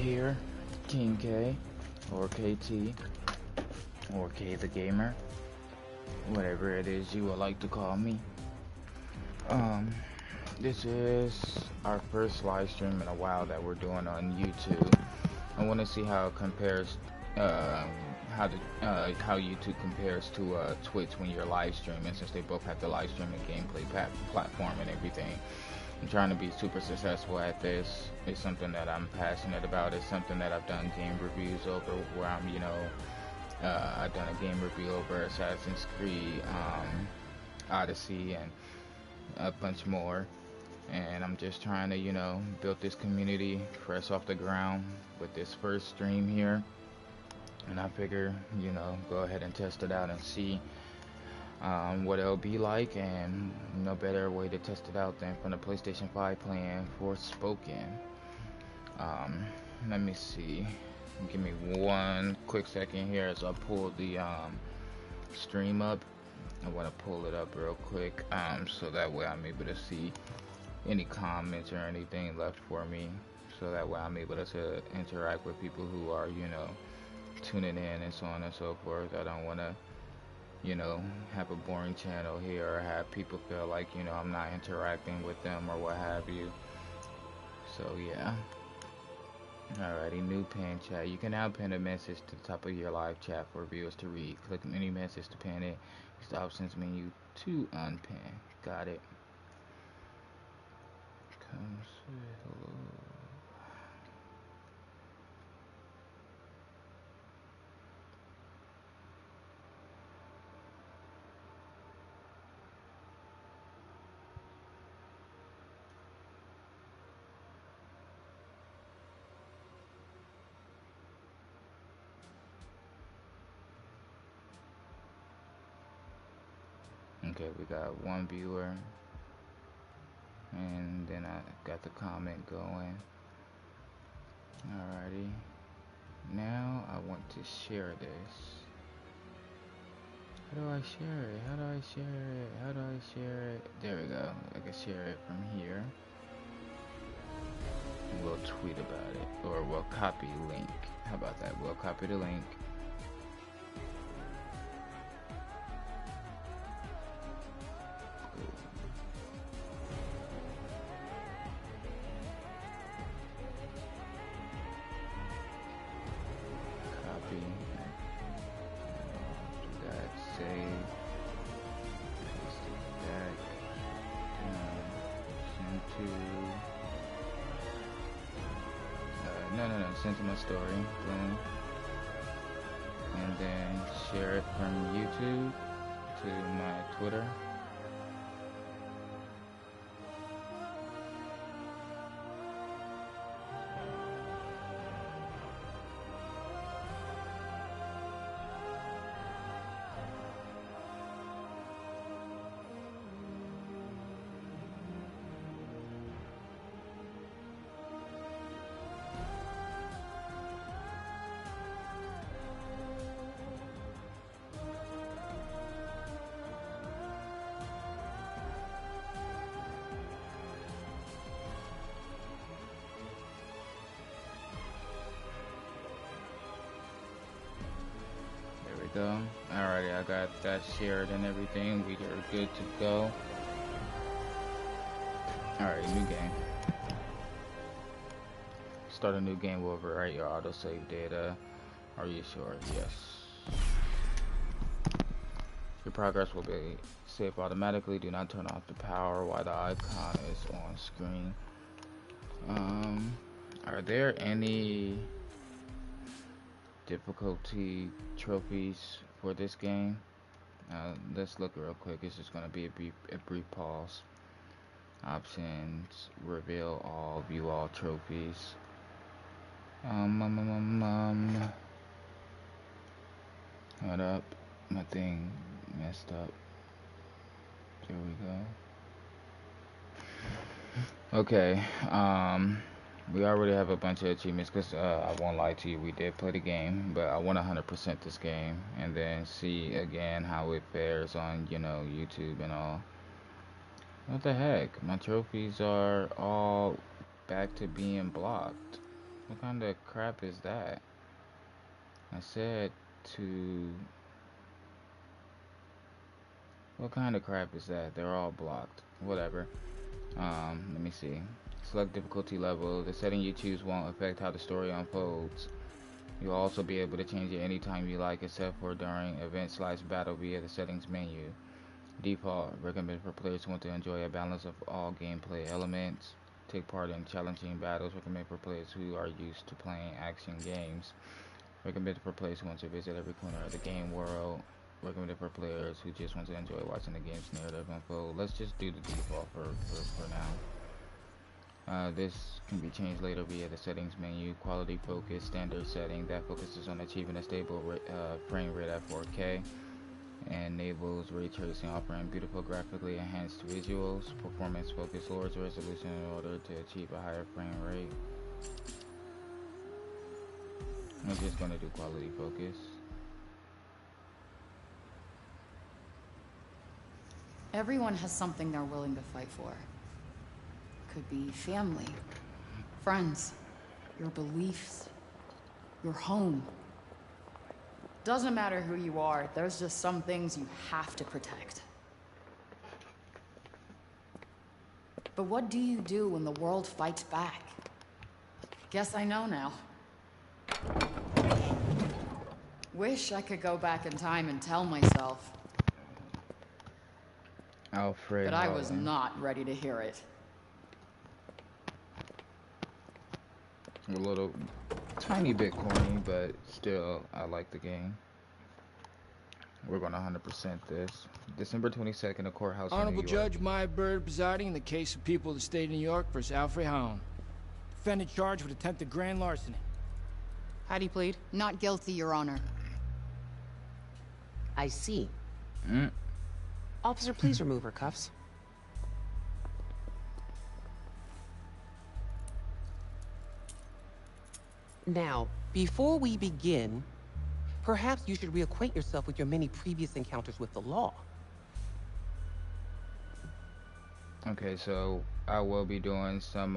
here, King K, or KT, or K the Gamer, whatever it is you would like to call me. This is our first live stream in a while that we're doing on YouTube. I want to see how it compares, how YouTube compares to Twitch when you're live streaming, since they both have the live streaming gameplay platform and everything. I'm trying to be super successful at this. It's something that I'm passionate about. It's something that I've done game reviews over, where I'm, I've done a game review over Assassin's Creed, Odyssey, and a bunch more. And I'm just trying to, build this community fresh off the ground with this first stream here. And I figure, go ahead and test it out and see what it'll be like, and no better way to test it out than from the PlayStation 5 playing Forspoken. Let me see. Give me one quick second here as I pull the stream up. I want to pull it up real quick so that way I'm able to see any comments or anything left for me, so that way I'm able to interact with people who are, tuning in and so on and so forth. I don't want to have a boring channel here or have people feel like, I'm not interacting with them or what have you. So yeah. Alrighty, new pin chat. You can now pin a message to the top of your live chat for viewers to read. Click any message to pin it. Use the options menu to unpin. Got it. Come say hello. Okay, we got one viewer, and then I got the comment going. Alrighty, now I want to share this. How do I share it? How do I share it? How do I share it? There we go. I can share it from here. We'll tweet about it, or we'll copy link. How about that? We'll copy the link. Send to my story, boom, and then share it from YouTube to my Twitter. Go. Alrighty, I got that shared and everything. We are good to go. Alright, new game. Start a new game will overwrite your autosave data. Are you sure? Yes. Your progress will be saved automatically. Do not turn off the power while the icon is on screen. Are there any difficulty trophies for this game? Let's look real quick. It's just going to be a brief pause. Options, reveal all, view all trophies. Hold up, my thing messed up. There we go. Okay, we already have a bunch of achievements, because I won't lie to you, we did play the game, but I want to 100% this game and then see again how it fares on, YouTube and all. What the heck? My trophies are all back to being blocked. What kind of crap is that? I said to... What kind of crap is that? They're all blocked. Whatever. Let me see. Select difficulty level. The setting you choose won't affect how the story unfolds. You'll also be able to change it anytime you like, except for during event/battle via the settings menu. Default. Recommended for players who want to enjoy a balance of all gameplay elements. Take part in challenging battles. Recommended for players who are used to playing action games. Recommended for players who want to visit every corner of the game world. Recommended for players who just want to enjoy watching the game's narrative unfold. Let's just do the default for now. This can be changed later via the settings menu. Quality focus, standard setting that focuses on achieving a stable frame rate at 4K. And enables ray tracing, offering beautiful graphically enhanced visuals. Performance focus lowers resolution in order to achieve a higher frame rate. I'm just going to do quality focus. Everyone has something they're willing to fight for. Could be family, friends, your beliefs, your home. Doesn't matter who you are, there's just some things you have to protect. But what do you do when the world fights back? Guess I know now. Wish I could go back in time and tell myself. Alfred But I Holland. was not ready to hear it. A little tiny bit corny, but still I like the game. We're gonna 100% this. December 22nd, a courthouse Honorable in New York. Judge Meyerberg presiding in the case of people of the state of New York versus Alfred Holland. Defendant charged with attempted grand larceny. How do you plead? Not guilty, Your Honor. I see. Officer, please remove her cuffs. Now, before we begin, perhaps you should reacquaint yourself with your many previous encounters with the law. Okay, so I will be doing some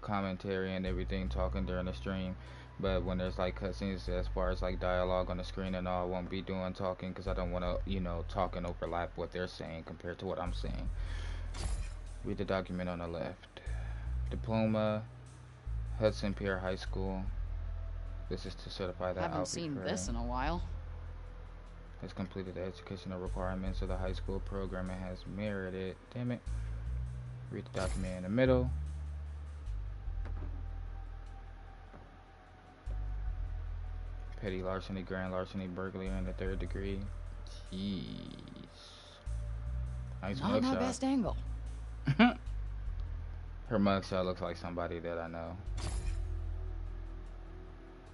commentary and everything, talking during the stream. But when there's like cutscenes, as far as like dialogue on the screen and all, I won't be doing talking because I don't want to, you know, talk and overlap what they're saying compared to what I'm saying. Read the document on the left. Diploma, Hudson Pier High School. This is to certify that Haven't seen this in a while. has completed the educational requirements of the high school program and has merited. Damn it. Read the document in the middle. Petty larceny, grand larceny, burglary in the 3rd degree. Jeez. Nice Not my mugshot. best angle. Her mugshot looks like somebody that I know.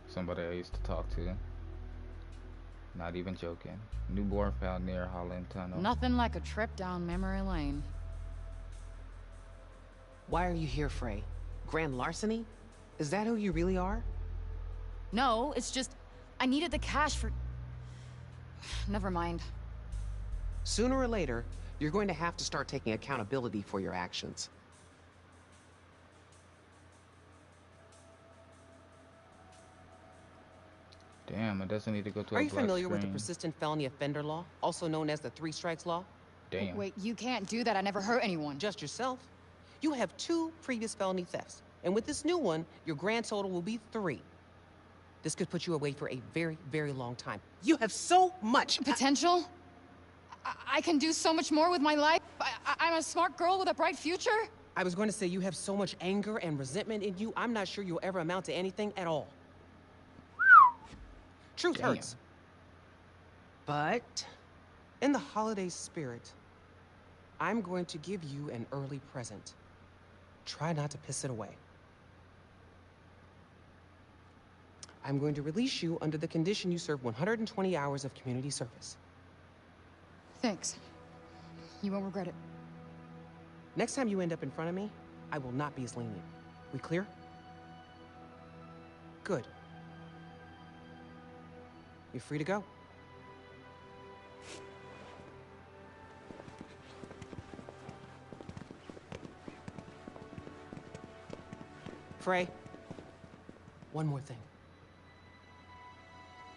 Somebody I used to talk to. Not even joking. Newborn found near Holland Tunnel. Nothing like a trip down memory lane. Why are you here, Frey? Grand larceny? Is that who you really are? No, it's just... I needed the cash for... Never mind. Sooner or later, you're going to have to start taking accountability for your actions. Damn, it doesn't need to go to a Are you black familiar with the screen. persistent felony offender law, also known as the 3 strikes law? Damn. Wait, you can't do that. I never hurt anyone. Just yourself. You have 2 previous felony thefts, and with this new one, your grand total will be 3. This could put you away for a very, very long time. You have so much Potential? I can do so much more with my life. I'm a smart girl with a bright future. I was going to say you have so much anger and resentment in you, I'm not sure you'll ever amount to anything at all. Truth Damn. hurts. But, in the holiday spirit, I'm going to give you an early present. Try not to piss it away. I'm going to release you under the condition you serve 120 hours of community service. Thanks. You won't regret it. Next time you end up in front of me, I will not be as lenient. We clear? Good. You're free to go. Frey, One more thing.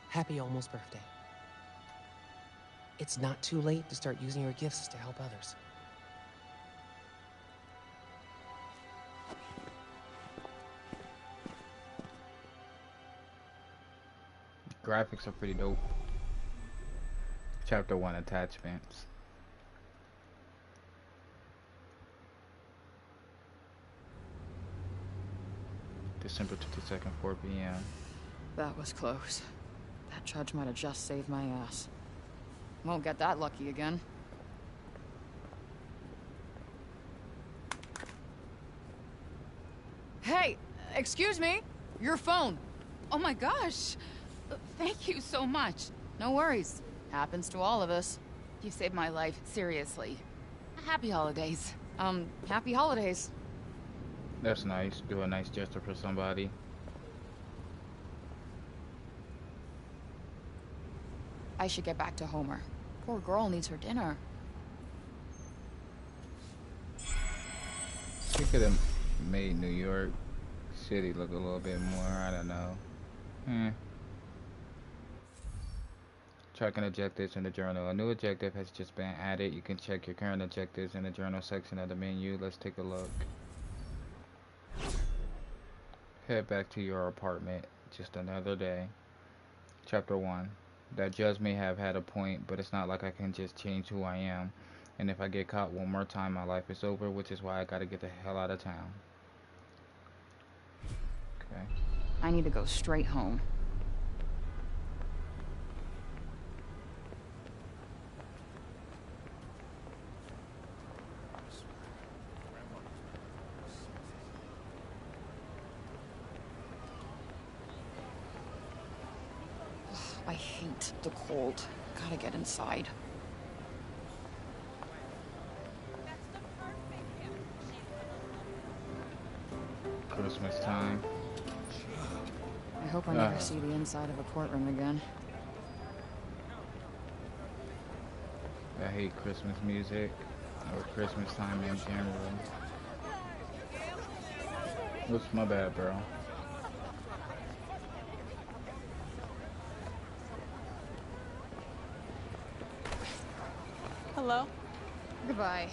Happy almost birthday. It's not too late to start using your gifts to help others. Graphics are pretty dope. Chapter 1 attachments. December 22nd, 4 p.m. That was close. That judge might have just saved my ass. Won't get that lucky again. Hey, excuse me. Your phone. Oh my gosh. Thank you so much. No worries. Happens to all of us. You saved my life, seriously. Happy holidays. Happy holidays. That's nice. Do a nice gesture for somebody. I should get back to Homer. Poor girl needs her dinner. We could have made New York City look a little bit more, I don't know. Tracking objectives in the journal. A new objective has just been added. You can check your current objectives in the journal section of the menu. Let's take a look. Head back to your apartment. Just another day. Chapter 1. That judge may have had a point, but it's not like I can just change who I am. And if I get caught one more time, my life is over, which is why I gotta get the hell out of town. Okay. I need to go straight home. I hate the cold. Gotta get inside. Christmas time. I hope I never see the inside of a courtroom again. I hate Christmas music or Christmas time in general. What's my bad, bro? Hello? Goodbye.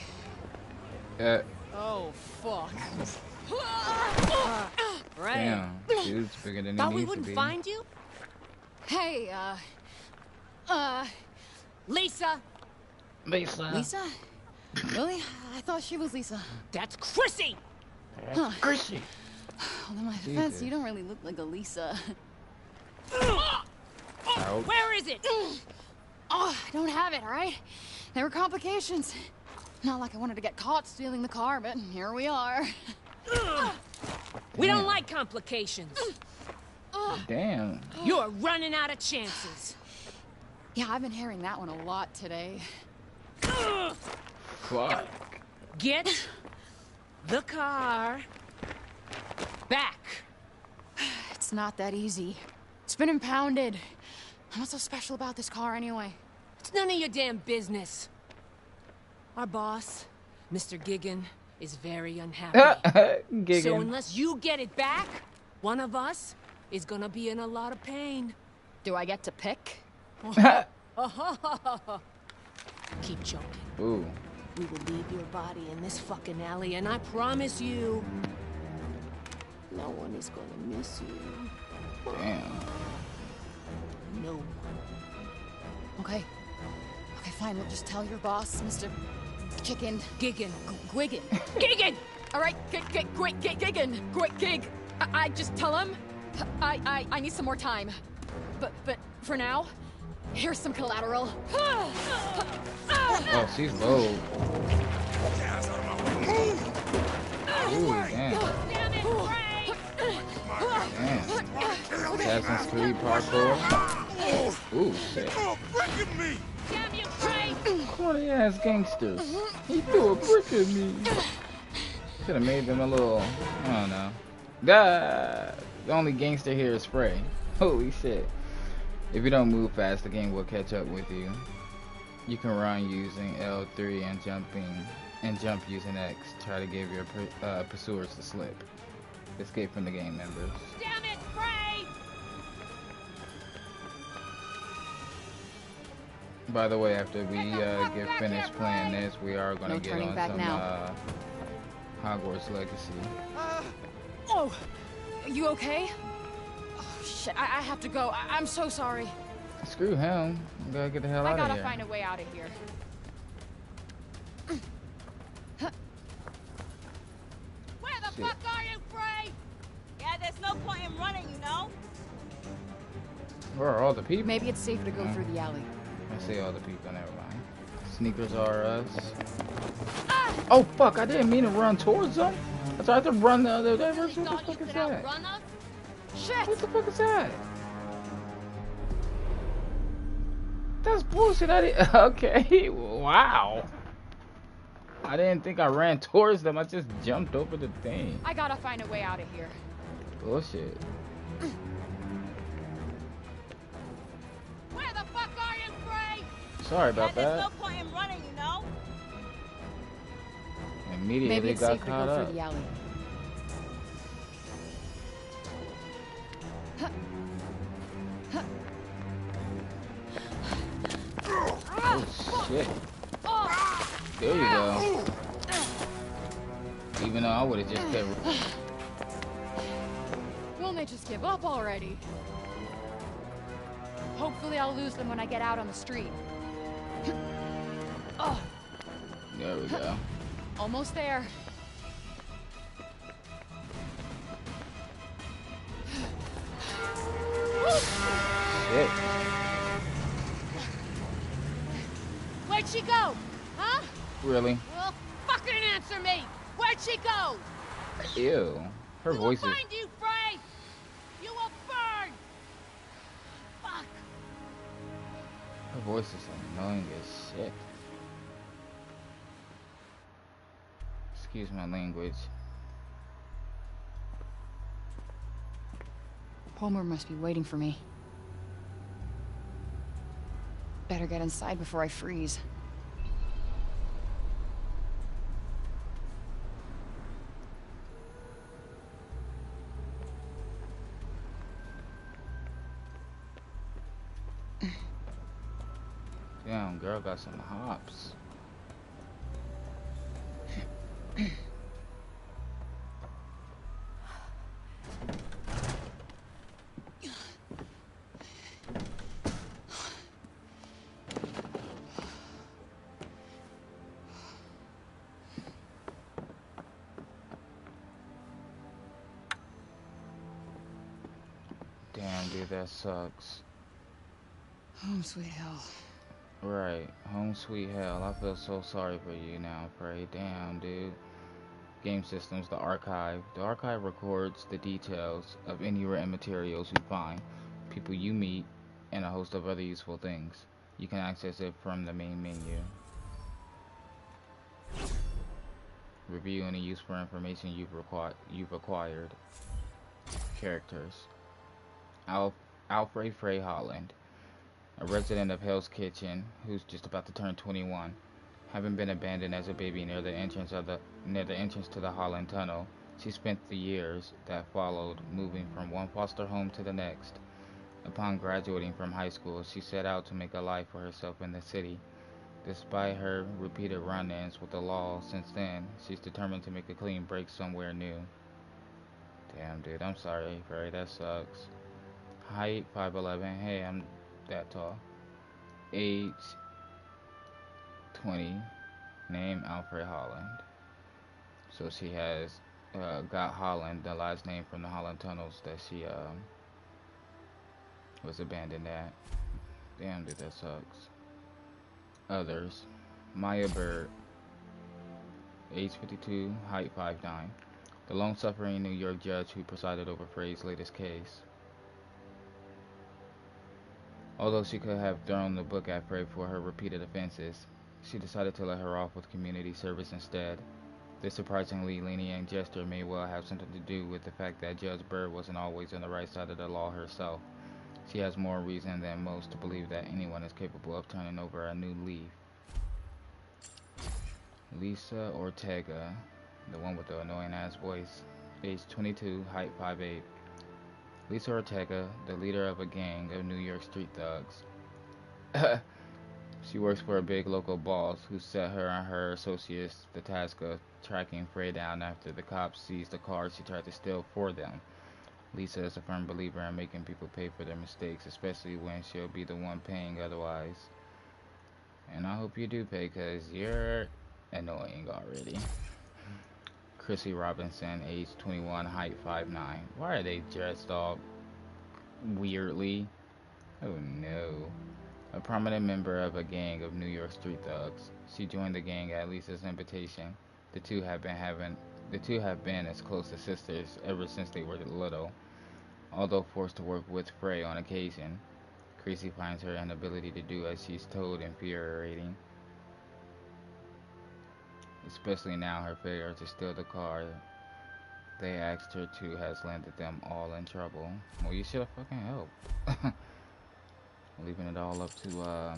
Oh, fuck. Right. Damn, dude's bigger than he Thought we needs to wouldn't be. find you? Hey, Lisa! Lisa. Lisa? Really? I thought she was Lisa. That's Chrissy! Chrissy. Well, in my defense, you don't really look like a Lisa. Ouch. Where is it? Oh, I don't have it, all right? There were complications. Not like I wanted to get caught stealing the car, but here we are. We don't like complications. Damn. You're running out of chances. Yeah, I've been hearing that one a lot today. Fuck. Get the car back. It's not that easy. It's been impounded. What's so special about this car anyway? It's none of your damn business. Our boss, Mr. Gigan, is very unhappy. Gigging. So unless you get it back, one of us is gonna be in a lot of pain. Do I get to pick? Keep joking. Ooh. We will leave your body in this fucking alley, and I promise you, no one is gonna miss you. Damn. No one. Okay. Okay, fine. We'll just tell your boss, Mr. Chicken. Gigan. Gwiggin. Gigan! All right, Giggin. Gig. I just tell him. I need some more time. But for now, here's some collateral. Oh, she's low. Ooh, damn. Damn it, Ray! Damn. Assassin's Creed parkour. Ooh, shit. Damn you, Ray! Corny ass gangsters. He threw a brick at me. Should have made them a little, I don't know. The only gangster here is Spray. Holy shit. If you don't move fast, the game will catch up with you. You can run using L3 and jump using X. Try to give your pursuers the slip. Escape from the game members. Damn it, Ray! By the way, after we get finished playing this, we are gonna No get turning on back some now. Hogwarts Legacy. Oh, you okay? Oh, shit, I have to go. I'm so sorry. Screw him. We gotta get the hell I out of gotta here. find a way out of here. Where the Shit. fuck are you, Frey? Yeah, there's no point in running, you know? Where are all the people? Maybe it's safer to go through the alley. I see all the people. Never mind. Sneakers are us. Oh fuck! I didn't mean to run towards them. I tried to run the other direction. What the fuck is that? Shit! What the fuck is that? That's bullshit. I didn't. Okay. Wow. I didn't think I ran towards them. I just jumped over the thing. I gotta find a way out of here. Bullshit. Where the fuck are you, Frey? Sorry about There's that. no point in running, you know? Immediately Maybe it's got safer to caught go up. through the alley. Oh shit. There you go. Even though I would have just kept. Won't they just give up already? Hopefully I'll lose them when I get out on the street. Oh, There we go. almost there. Shit. Where'd she go? Huh? Really? Well, fucking answer me! Where'd she go? Ew. Her We will voice is. find you, Frey! You will burn! Fuck! Her voice is annoying as shit. Excuse my language. Palmer must be waiting for me. Better get inside before I freeze. Damn, girl got some hops. Damn, dude, that sucks. Home sweet hell. Right, home sweet hell. I feel so sorry for you now, Prey. Damn, dude. Game systems, the archive. The archive records the details of any written materials you find, people you meet, and a host of other useful things. You can access it from the main menu. Review any useful information you've acquired. Characters. Alfred Frey Holland, a resident of Hell's Kitchen who's just about to turn 21, having been abandoned as a baby near the entrance to the Holland Tunnel. She spent the years that followed moving from one foster home to the next. Upon graduating from high school, she set out to make a life for herself in the city. Despite her repeated run-ins with the law since then, she's determined to make a clean break somewhere new. Damn, dude, I'm sorry, Frey, that sucks. Height 5'11". Hey, I'm that tall. Age 20. Name Alfred Holland. So she has got Holland, the last name from the Holland tunnels that she was abandoned at. Damn, dude, that sucks. Others. Maya Bird. Age 52. Height 5'9". The long-suffering New York judge who presided over Frey's latest case. Although she could have thrown the book at Frey for her repeated offenses, she decided to let her off with community service instead. This surprisingly lenient gesture may well have something to do with the fact that Judge Bird wasn't always on the right side of the law herself. She has more reason than most to believe that anyone is capable of turning over a new leaf. Lisa Ortega, the one with the annoying ass voice. Age 22, height 5'8". Lisa Ortega, the leader of a gang of New York street thugs. She works for a big local boss who set her and her associates the task of tracking Frey down after the cops seized the car she tried to steal for them. Lisa is a firm believer in making people pay for their mistakes, especially when she'll be the one paying otherwise. And I hope you do pay, because you're annoying already. Chrissy Robinson, age 21, height 5'9". Why are they dressed all weirdly? Oh no. A prominent member of a gang of New York street thugs. She joined the gang at Lisa's invitation. The two have been as close as sisters ever since they were little. Although forced to work with Frey on occasion, Chrissy finds her inability to do as she's told infuriating. Especially now her failure to steal the car they asked her to has landed them all in trouble. Well, you should have fucking helped. Leaving it all up to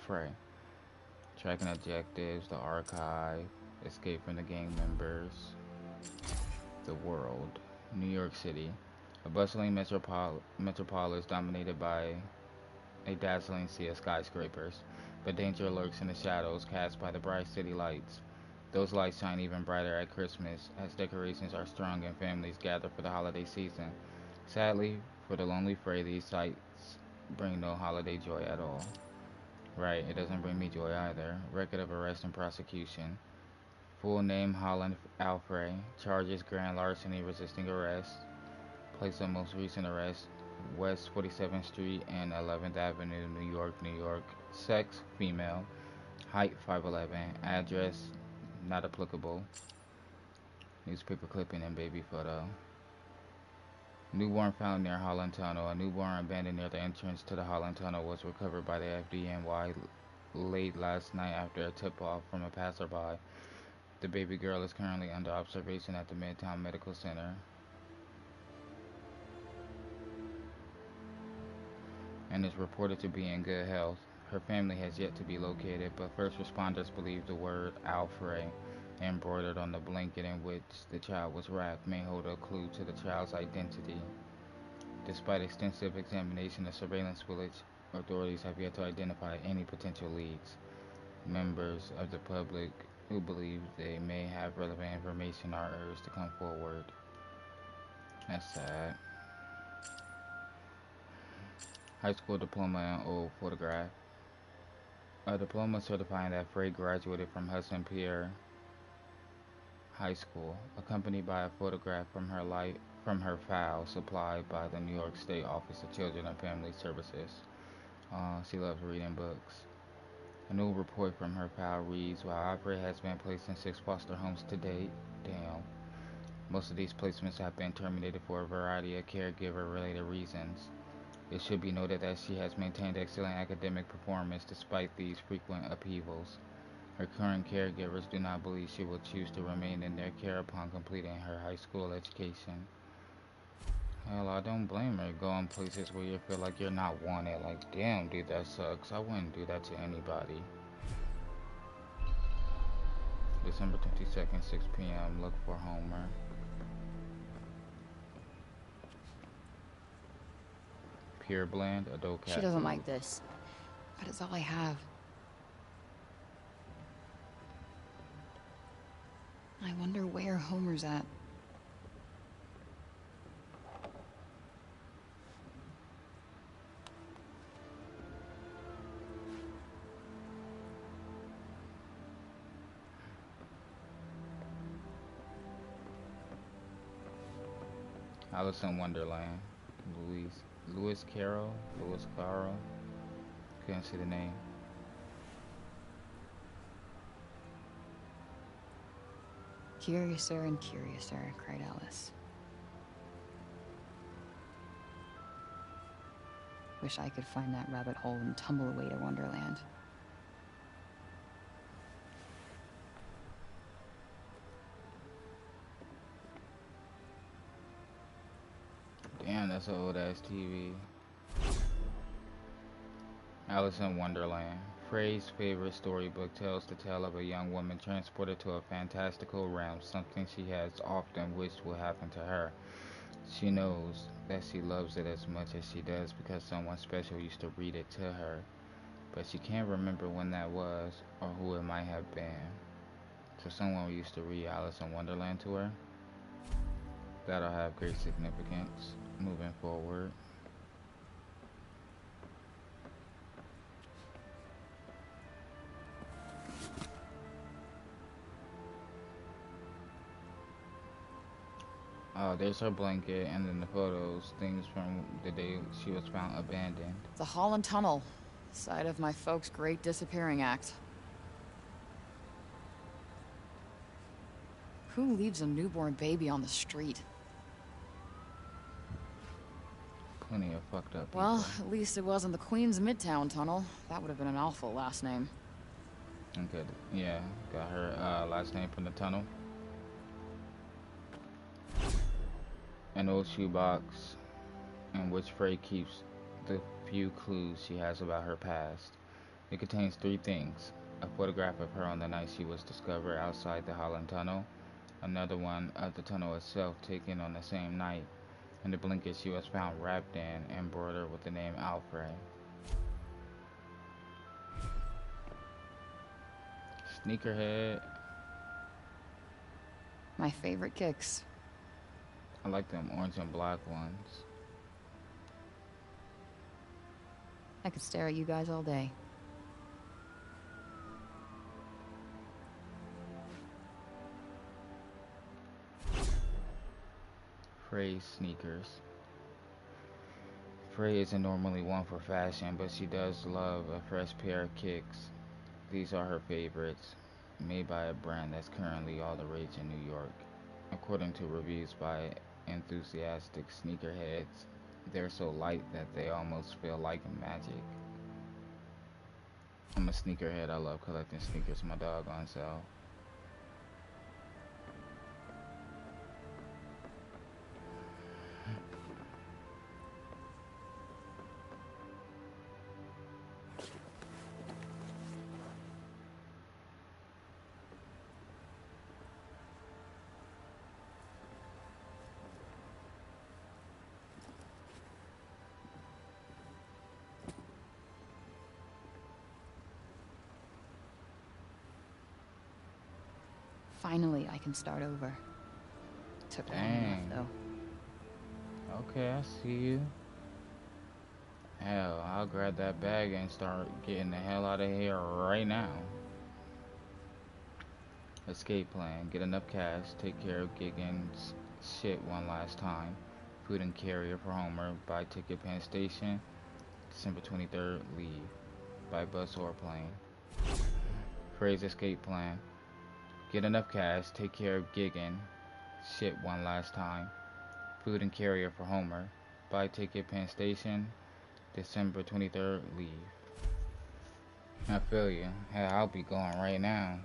Frey. Tracking objectives, the archive, escape from the gang members, the world. New York City, a bustling metropolis dominated by a dazzling sea of skyscrapers, but danger lurks in the shadows cast by the bright city lights. Those lights shine even brighter at Christmas, as decorations are strung and families gather for the holiday season. Sadly, for the lonely Frey, these sights bring no holiday joy at all. Right, it doesn't bring me joy either. Record of arrest and prosecution. Full name Holland Alfrey. Charges grand larceny resisting arrest. Place of most recent arrest West 47th Street and 11th Avenue, New York, New York. Sex female. Height 5'11". Address not applicable. Newspaper clipping and baby photo. Newborn found near Holland Tunnel. A newborn abandoned near the entrance to the Holland Tunnel was recovered by the FDNY late last night after a tip-off from a passerby. The baby girl is currently under observation at the Midtown Medical Center. And is reported to be in good health. Her family has yet to be located, but first responders believe the word Alfred embroidered on the blanket in which the child was wrapped may hold a clue to the child's identity. Despite extensive examination of surveillance footage, authorities have yet to identify any potential leads. Members of the public who believe they may have relevant information are urged to come forward. That's sad. High school diploma and old photograph. A diploma certifying that Frey graduated from Hudson Pierre High School, accompanied by a photograph from her file supplied by the New York State Office of Children and Family Services. She loves reading books. A new report from her file reads, while Alfred has been placed in 6 foster homes to date, damn, most of these placements have been terminated for a variety of caregiver-related reasons. It should be noted that she has maintained excellent academic performance despite these frequent upheavals. Her current caregivers do not believe she will choose to remain in their care upon completing her high school education. Hell, I don't blame her going places where you feel like you're not wanted. Like, damn, dude, that sucks. I wouldn't do that to anybody. December 22nd, 6 p.m. Look for Homer. Pure blend, adult cat She doesn't food. like this, but it's all I have. I wonder where Homer's at. Alice in Wonderland. Lewis Carroll. Couldn't see the name. Curiouser and curiouser, cried Alice. Wish I could find that rabbit hole and tumble away to Wonderland. Damn, that's an old ass TV. Alice in Wonderland. Frey's favorite storybook tells the tale of a young woman transported to a fantastical realm, something she has often wished would happen to her. She knows that she loves it as much as she does because someone special used to read it to her, but she can't remember when that was or who it might have been. So someone used to read Alice in Wonderland to her. That'll have great significance moving forward. Oh, there's her blanket and then the photos, things from the day she was found abandoned. The Holland Tunnel, site of my folks' great disappearing act. Who leaves a newborn baby on the street? Plenty of fucked up people. Well, at least it wasn't the Queens Midtown Tunnel. That would have been an awful last name. Okay, yeah, got her last name from the tunnel. An old shoebox in which Frey keeps the few clues she has about her past. It contains 3 things: a photograph of her on the night she was discovered outside the Holland Tunnel, another one of the tunnel itself taken on the same night, and the blanket she was found wrapped in, embroidered with the name Alfred. Sneakerhead. My favorite kicks. I like them orange and black ones. I could stare at you guys all day. Frey sneakers. Frey isn't normally one for fashion, but she does love a fresh pair of kicks. These are her favorites, made by a brand that's currently all the rage in New York. According to reviews by enthusiastic sneakerheads, they're so light that they almost feel like magic. I'm a sneakerhead. I love collecting sneakers. My dog on sale. Finally, I can start over. Took long enough, though. Okay, I see you. Hell, I'll grab that bag and start getting the hell out of here right now. Escape plan. Get enough cash. Take care of Giggins' shit one last time. Food and carrier for Homer. Buy ticket Penn Station. December 23rd. Leave. By bus or plane. Phrase escape plan. Get enough cash. Take care of Giggins' shit one last time. Food and carrier for Homer. Buy ticket Penn Station. December 23rd. Leave. I feel you. Hell, I'll be going right now.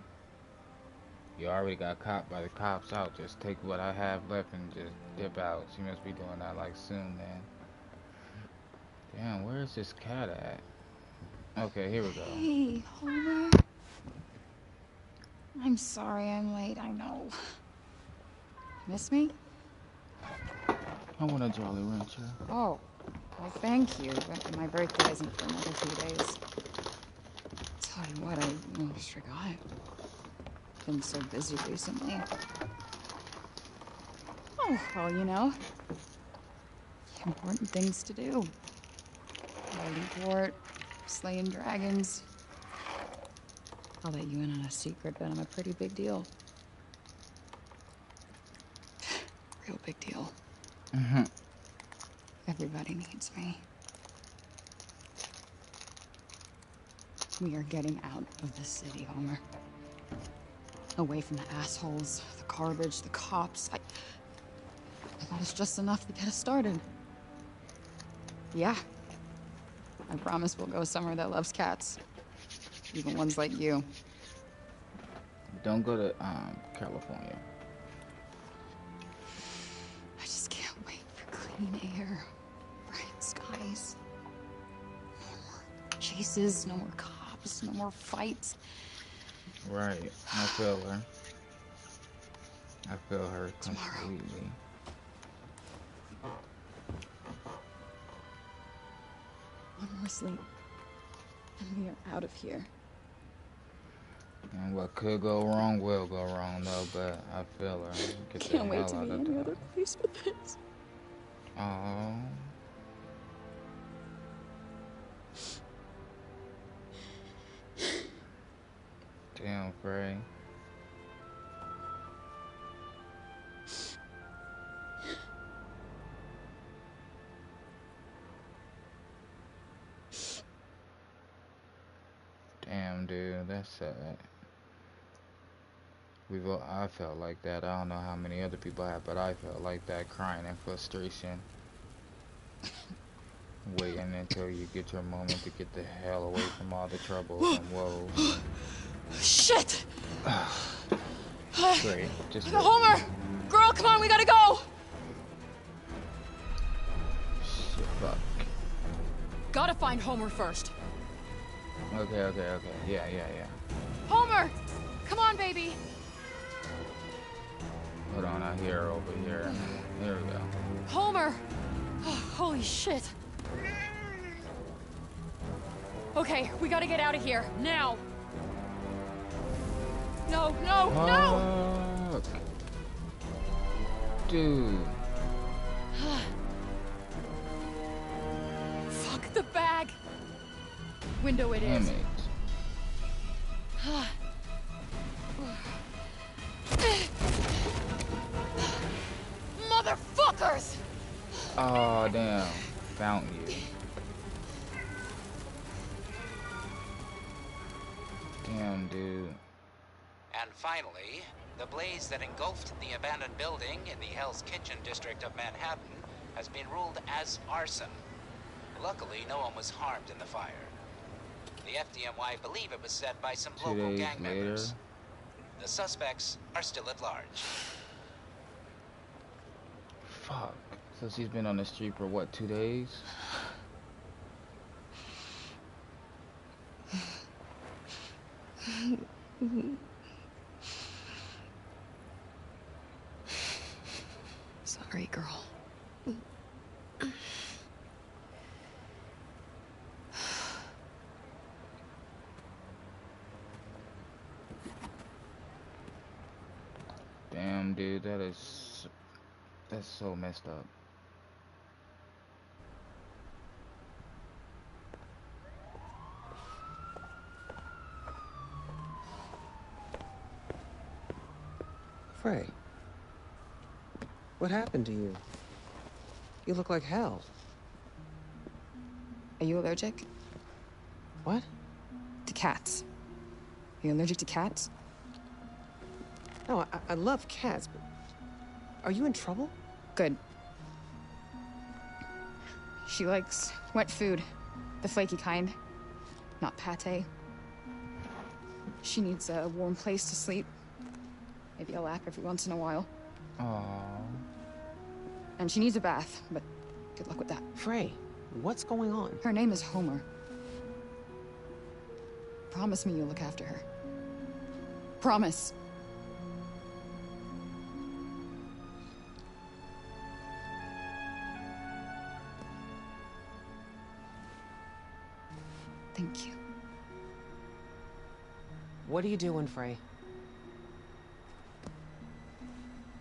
You already got caught by the cops out. Just take what I have left and just dip out. She must be doing that like soon then. Damn, where is this cat at? Okay, here we go. Hey, Homer. I'm sorry I'm late, I know. Miss me? I want a Jolly Rancher. Oh, well, thank you. But my birthday isn't for another few days. Tell you what, I almost forgot. Been so busy recently. Oh, well, you know. Important things to do. Holding court, slaying dragons. I'll let you in on a secret, but I'm a pretty big deal. Real big deal. Mm-hmm. Everybody needs me. We are getting out of the city, Homer. Away from the assholes, the garbage, the cops. I thought it's just enough to get us started. Yeah. I promise we'll go somewhere that loves cats. Even ones like you. Don't go to California. I just can't wait for clean air, bright skies. No more chases, no more cops, no more fights. Right. I feel her. I feel her Tomorrow. completely. asleep. And we are out of here. And what could go wrong will go wrong, though, but I feel her. Get the Can't wait hell to out be of any there. other place but this. Oh. Damn, Frey. Damn, dude, that's sad. I felt like that. I don't know how many other people have, but I felt like that, crying in frustration. Waiting until you get your moment to get the hell away from all the troubles and woes. Shit! Great, just Homer! Girl, come on, we gotta go! shit, fuck. Gotta find Homer first. Okay. Yeah. Homer! Come on, baby! Hold on, I hear her over here. There we go. Homer! Oh, holy shit. Okay, we gotta get out of here, now! No! Fuck. Dude. Fuck the bag! Window it Damn is. it. Motherfuckers! Oh, damn. Found you. Damn, dude. And finally, the blaze that engulfed the abandoned building in the Hell's Kitchen district of Manhattan has been ruled as arson. Luckily, no one was harmed in the fire. The FDNY believe it was set by some 2 local days gang later. members. The suspects are still at large. Fuck. So she's been on the street for what, 2 days? Sorry, girl. Damn, dude, that's so messed up. Frey, what happened to you? You look like hell. Are you allergic? What? To cats. Are you allergic to cats? No, I love cats, but are you in trouble? Good. She likes wet food. The flaky kind. Not pate. She needs a warm place to sleep. Maybe a lap every once in a while. Aww. And she needs a bath, but good luck with that. Frey, what's going on? Her name is Homer. Promise me you'll look after her. Promise. Thank you. What are you doing, Frey?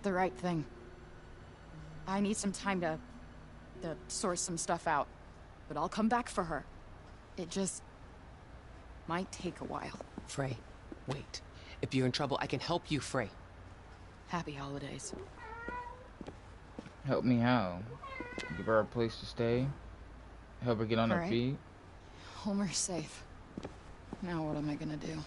The right thing. I need some time to sort some stuff out. But I'll come back for her. It just might take a while. Frey, wait. If you're in trouble, I can help you, Frey. Happy holidays. Help me how? Give her a place to stay? Help her get on her Alright. feet? Homer's safe. Now what am I gonna do?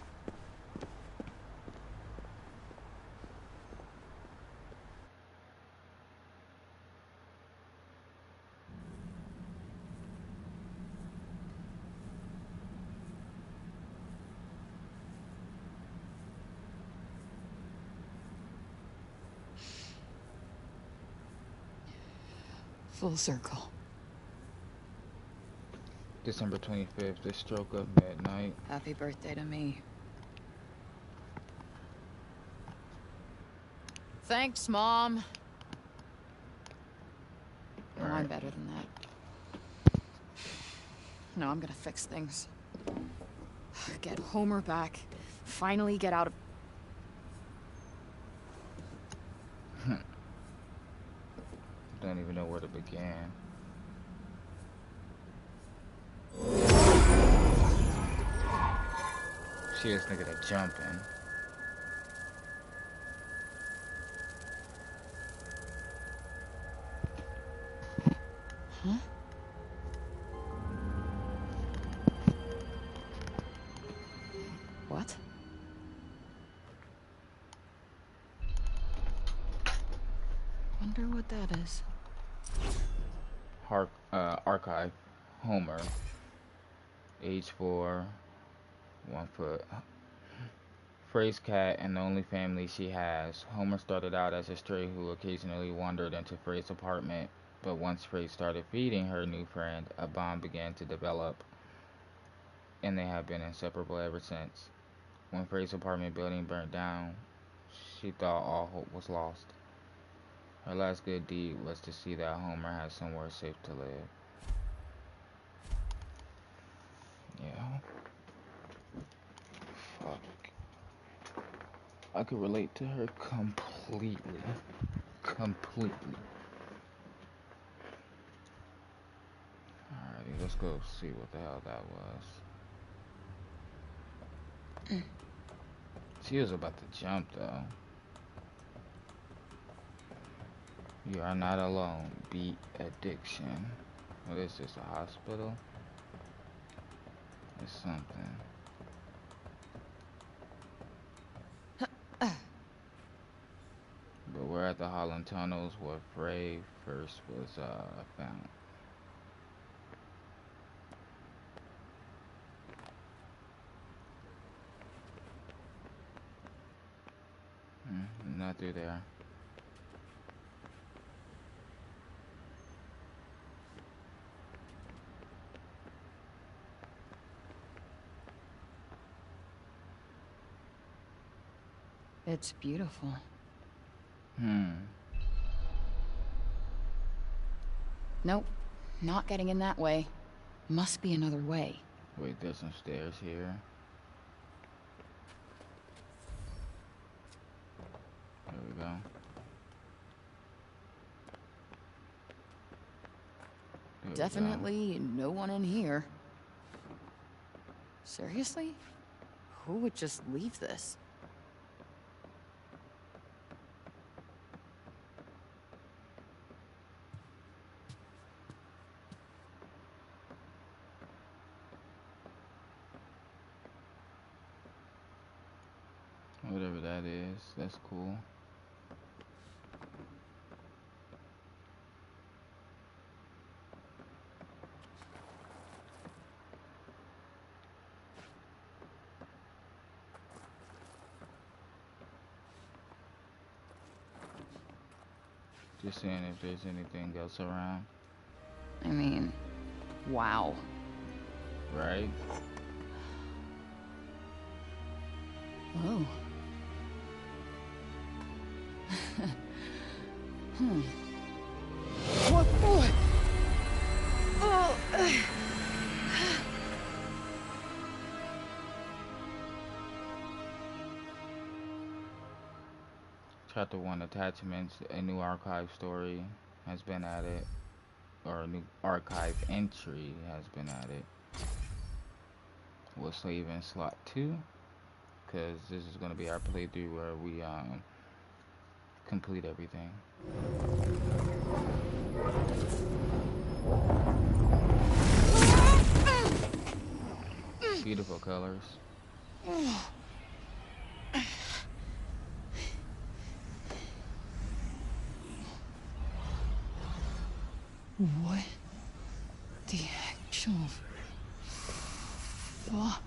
Full circle. December 25th, the stroke of midnight. Happy birthday to me. Thanks, Mom. No, I'm Alright. better than that. No, I'm gonna fix things. Get Homer back. Finally get out of... Don't even know where to begin. She is nigga that jumping. Huh? What? Wonder what that is. Archive. Homer. Age 4. 1 foot. Frey's cat and the only family she has. Homer started out as a stray who occasionally wandered into Frey's apartment, but once Frey started feeding her new friend, a bond began to develop, and they have been inseparable ever since. When Frey's apartment building burnt down, she thought all hope was lost. Her last good deed was to see that Homer had somewhere safe to live. Yeah. Fuck. I could relate to her completely. Completely. Alrighty, let's go see what the hell that was. She was about to jump though. You are not alone. Beat addiction. What is this, a hospital? It's something. But we're at the Holland Tunnels where Frey first was found. Not through there. It's beautiful. Nope, not getting in that way. Must be another way. Wait, there's some stairs here. There we go. There Definitely no one in here. Seriously? Who would just leave this? Whatever that is, that's cool. Just seeing if there's anything else around. I mean, wow. Right? Oh. What? Oh. Chapter 1 Attachments. A new archive story has been added, or a new archive entry has been added. We'll save in slot 2, because this is going to be our playthrough where we complete everything. Beautiful colors. What the actual fuck?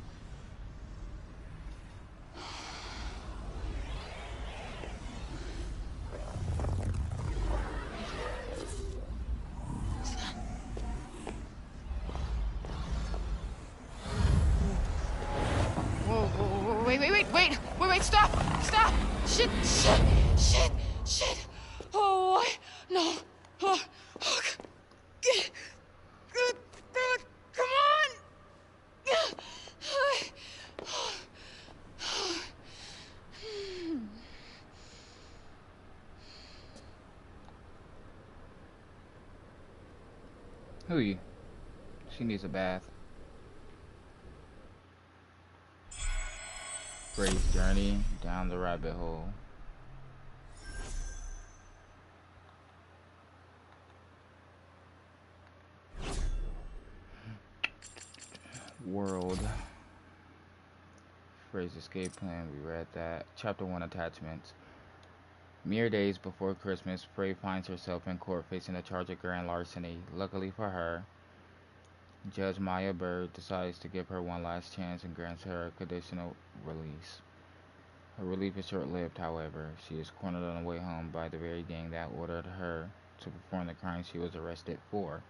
Wait, stop! Shit! Oh, what? No. Oh, come on! Who you? She needs a bath. Frey's journey down the rabbit hole. World. Frey's escape plan, we read that. Chapter 1, attachments. Mere days before Christmas, Frey finds herself in court facing a charge of grand larceny. Luckily for her, Judge Maya Bird decides to give her one last chance and grants her a conditional release. Her relief is short-lived, however. She is cornered on the way home by the very gang that ordered her to perform the crime she was arrested for.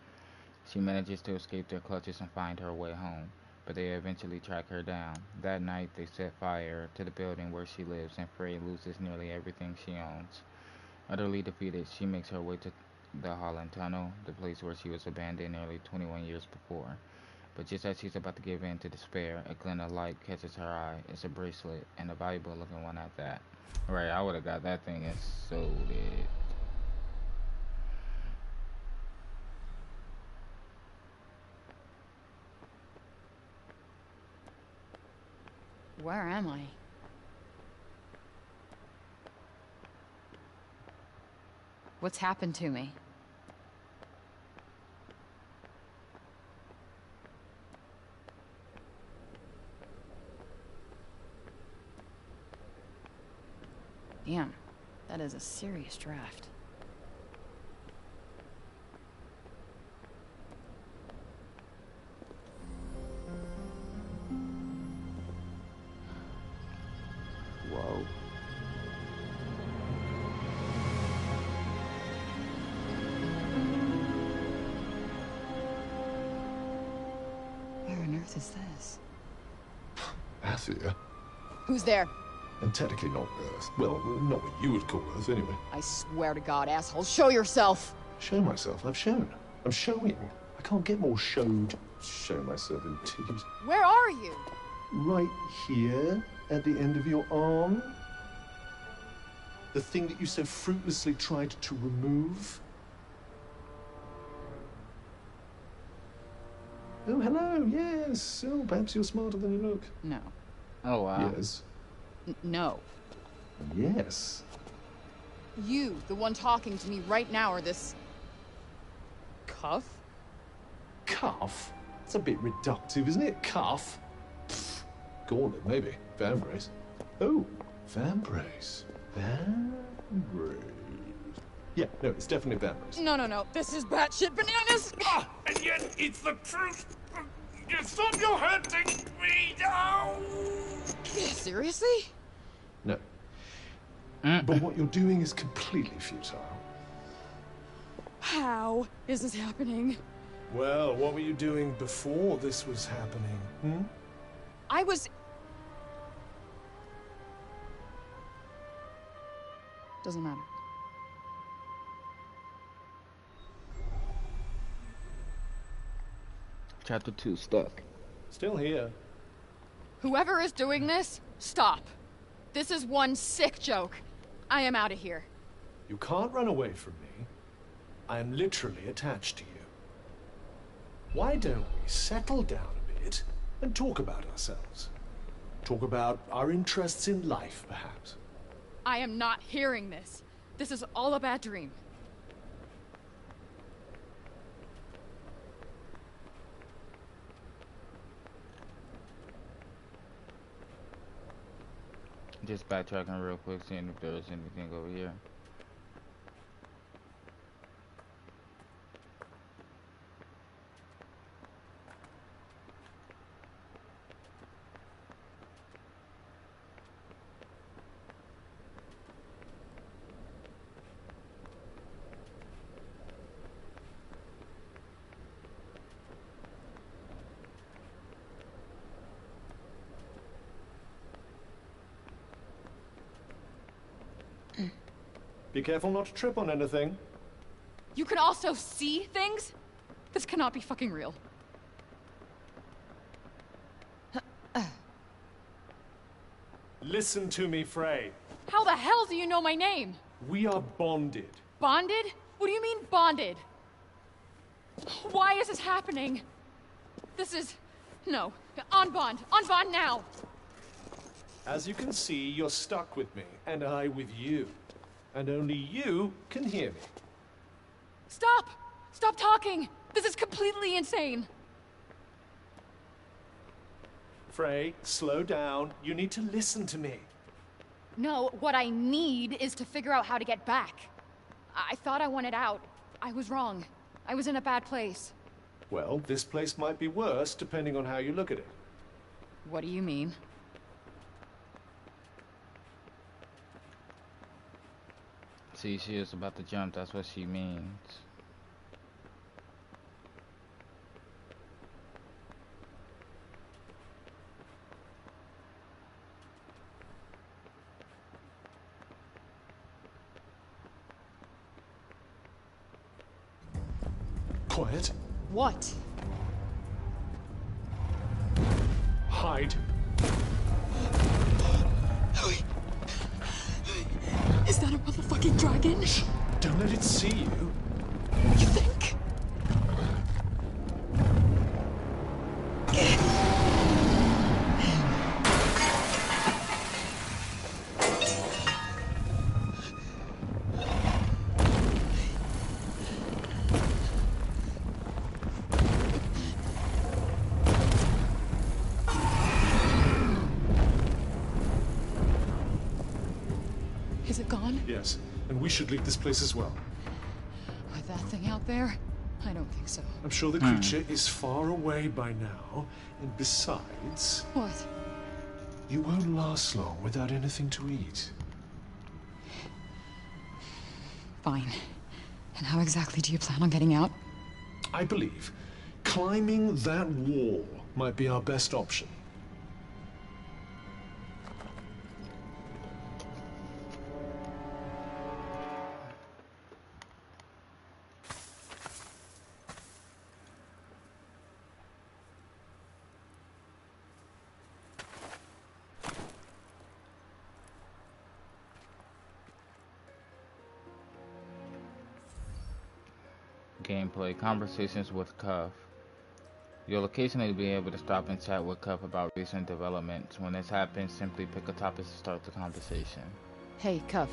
She manages to escape their clutches and find her way home, but they eventually track her down. That night, they set fire to the building where she lives, and Frey loses nearly everything she owns. Utterly defeated, she makes her way to the Holland Tunnel, the place where she was abandoned nearly 21 years before. But just as she's about to give in to despair, a glint of light catches her eye. It's a bracelet, and a valuable looking one at that. Right, I would have got that thing and sold it. Where am I? What's happened to me? Damn, that is a serious draft. Whoa. Where on earth is this? Athia. Who's there? And technically not Earth. Well, not what you would call Earth, anyway. I swear to God, asshole, show yourself! Show myself? I've shown. I'm showing. I can't get more showed. Show myself, indeed. Where are you? Right here, at the end of your arm. The thing that you so fruitlessly tried to remove. Oh, hello, yes. Oh, perhaps you're smarter than you look. No. Oh, wow. Yes. No. Yes. You, the one talking to me right now, or this... cuff? Cuff? It's a bit reductive, isn't it? Cuff? Pfft. Gauntlet, maybe. Vambrace. Oh, Vambrace. Vambrace. Yeah, no, it's definitely Vambrace. No. This is batshit bananas! Ah, and yet it's the truth. Stop your hurting me now. Seriously? No. But what you're doing is completely futile. How is this happening? Well, what were you doing before this was happening? I was... Doesn't matter. Chapter 2, stuck. Still here. Whoever is doing this, stop. This is one sick joke. I am out of here. You can't run away from me. I am literally attached to you. Why don't we settle down a bit and talk about ourselves? Talk about our interests in life, perhaps. I am not hearing this. This is all a bad dream. Just backtracking real quick, seeing if there's anything over here. Be careful not to trip on anything. You can also see things? This cannot be fucking real. Listen to me, Frey. How the hell do you know my name? We are bonded. Bonded? What do you mean bonded? Why is this happening? This is... No. On bond. On bond now. As you can see, you're stuck with me, and I with you. And only you can hear me. Stop! Stop talking! This is completely insane! Frey, slow down. You need to listen to me. No, what I need is to figure out how to get back. I thought I wanted out. I was wrong. I was in a bad place. Well, this place might be worse, depending on how you look at it. What do you mean? See, she is about to jump, that's what she means. Quiet. What? Hide. Is that a motherfucking dragon? Shh. Don't let it see you. You think? Is it gone? Yes, and we should leave this place as well. With that thing out there? I don't think so. I'm sure the creature is far away by now, and besides... What? You won't last long without anything to eat. Fine. And how exactly do you plan on getting out? I believe climbing that wall might be our best option. Gameplay. Conversations with Cuff. You'll occasionally be able to stop and chat with Cuff about recent developments. When this happens, simply pick a topic to start the conversation. Hey, Cuff.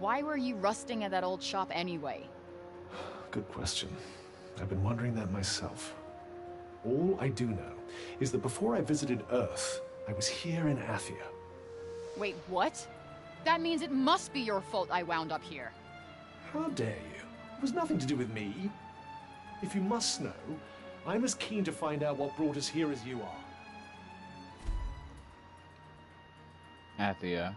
Why were you rusting at that old shop anyway? Good question. I've been wondering that myself. All I do know is that before I visited Earth, I was here in Athia. Wait, what? That means it must be your fault I wound up here. How dare you? It was nothing to do with me. If you must know, I'm as keen to find out what brought us here as you are. Athia.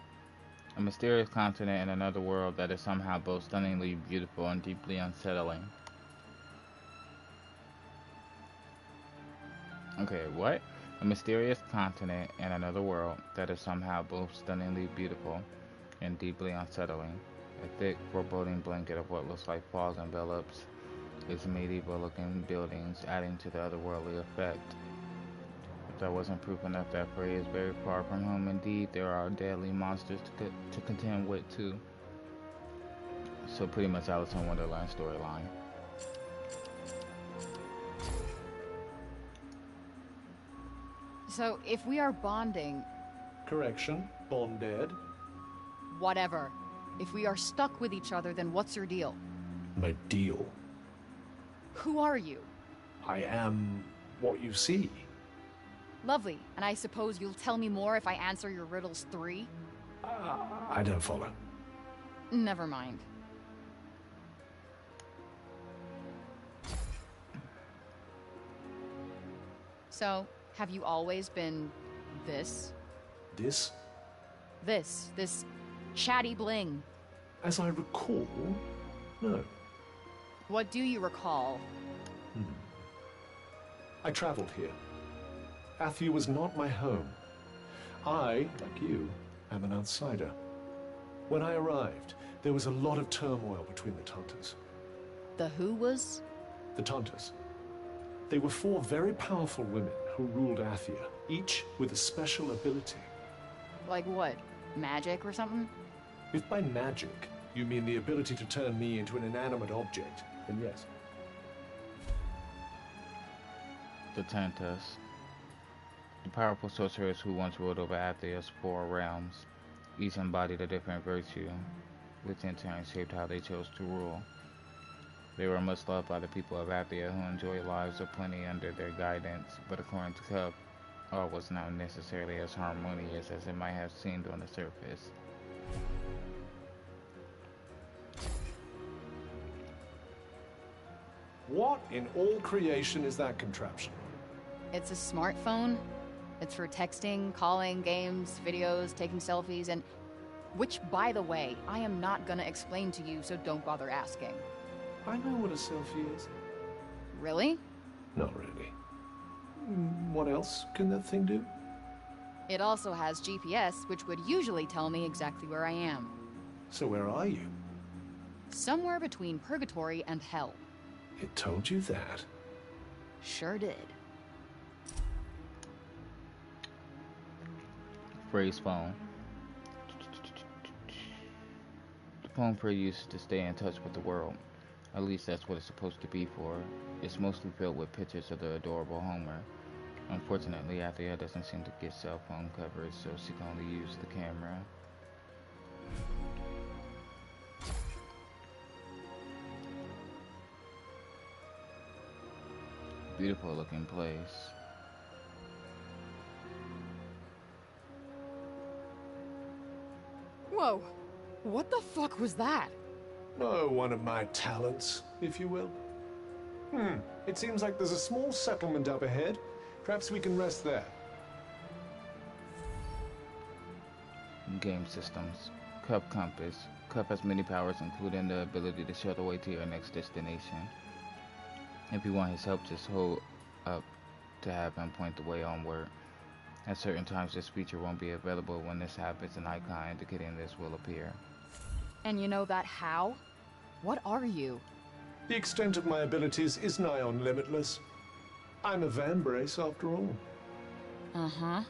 A mysterious continent in another world that is somehow both stunningly beautiful and deeply unsettling. Okay, what? A mysterious continent in another world that is somehow both stunningly beautiful and deeply unsettling. A thick, foreboding blanket of what looks like fog envelops its medieval-looking buildings, adding to the otherworldly effect. If that wasn't proof enough that Frey is very far from home, indeed, there are deadly monsters to contend with, too. So pretty much Alice in Wonderland storyline. So, if we are bonding... Correction, bonded. Whatever. If we are stuck with each other, then what's your deal? My deal. Who are you? I am what you see. Lovely. And I suppose you'll tell me more if I answer your riddles 3? I don't follow. Never mind. So, have you always been this? This? This chatty bling. As I recall, no. What do you recall? I traveled here. Athia was not my home. I, like you, am an outsider. When I arrived, there was a lot of turmoil between the Tantas. The who was? The Tantas. They were 4 very powerful women who ruled Athia, each with a special ability. Like what? Magic or something? If by magic you mean the ability to turn me into an inanimate object, then yes. The Tantas. The powerful sorcerers who once ruled over Athia's 4 realms. Each embodied a different virtue, which in turn shaped how they chose to rule. They were much loved by the people of Athia, who enjoyed lives of plenty under their guidance, but according to Cup, all was not necessarily as harmonious as it might have seemed on the surface. What in all creation is that contraption? It's a smartphone. It's for texting, calling, games, videos, taking selfies, and... Which, by the way, I am not gonna explain to you, so don't bother asking. I know what a selfie is. Really? Not really. What else can that thing do? It also has GPS, which would usually tell me exactly where I am. So where are you? Somewhere between purgatory and hell. It told you that. Sure did. Frey's phone. The phone Frey uses to stay in touch with the world. At least that's what it's supposed to be for. It's mostly filled with pictures of the adorable Homer. Unfortunately, Athia doesn't seem to get cell phone coverage, so she can only use the camera. Beautiful looking place. Whoa! What the fuck was that? Oh, one of my talents, if you will. It seems like there's a small settlement up ahead. Perhaps we can rest there. Game systems. Cup compass. Cup has many powers, including the ability to show the way to your next destination. If you want his help, just hold up to have him point the way onward. At certain times, this feature won't be available. When this happens, an icon indicating this will appear. And you know that how? What are you? The extent of my abilities is nigh on limitless. I'm a Vambrace, after all. Uh-huh.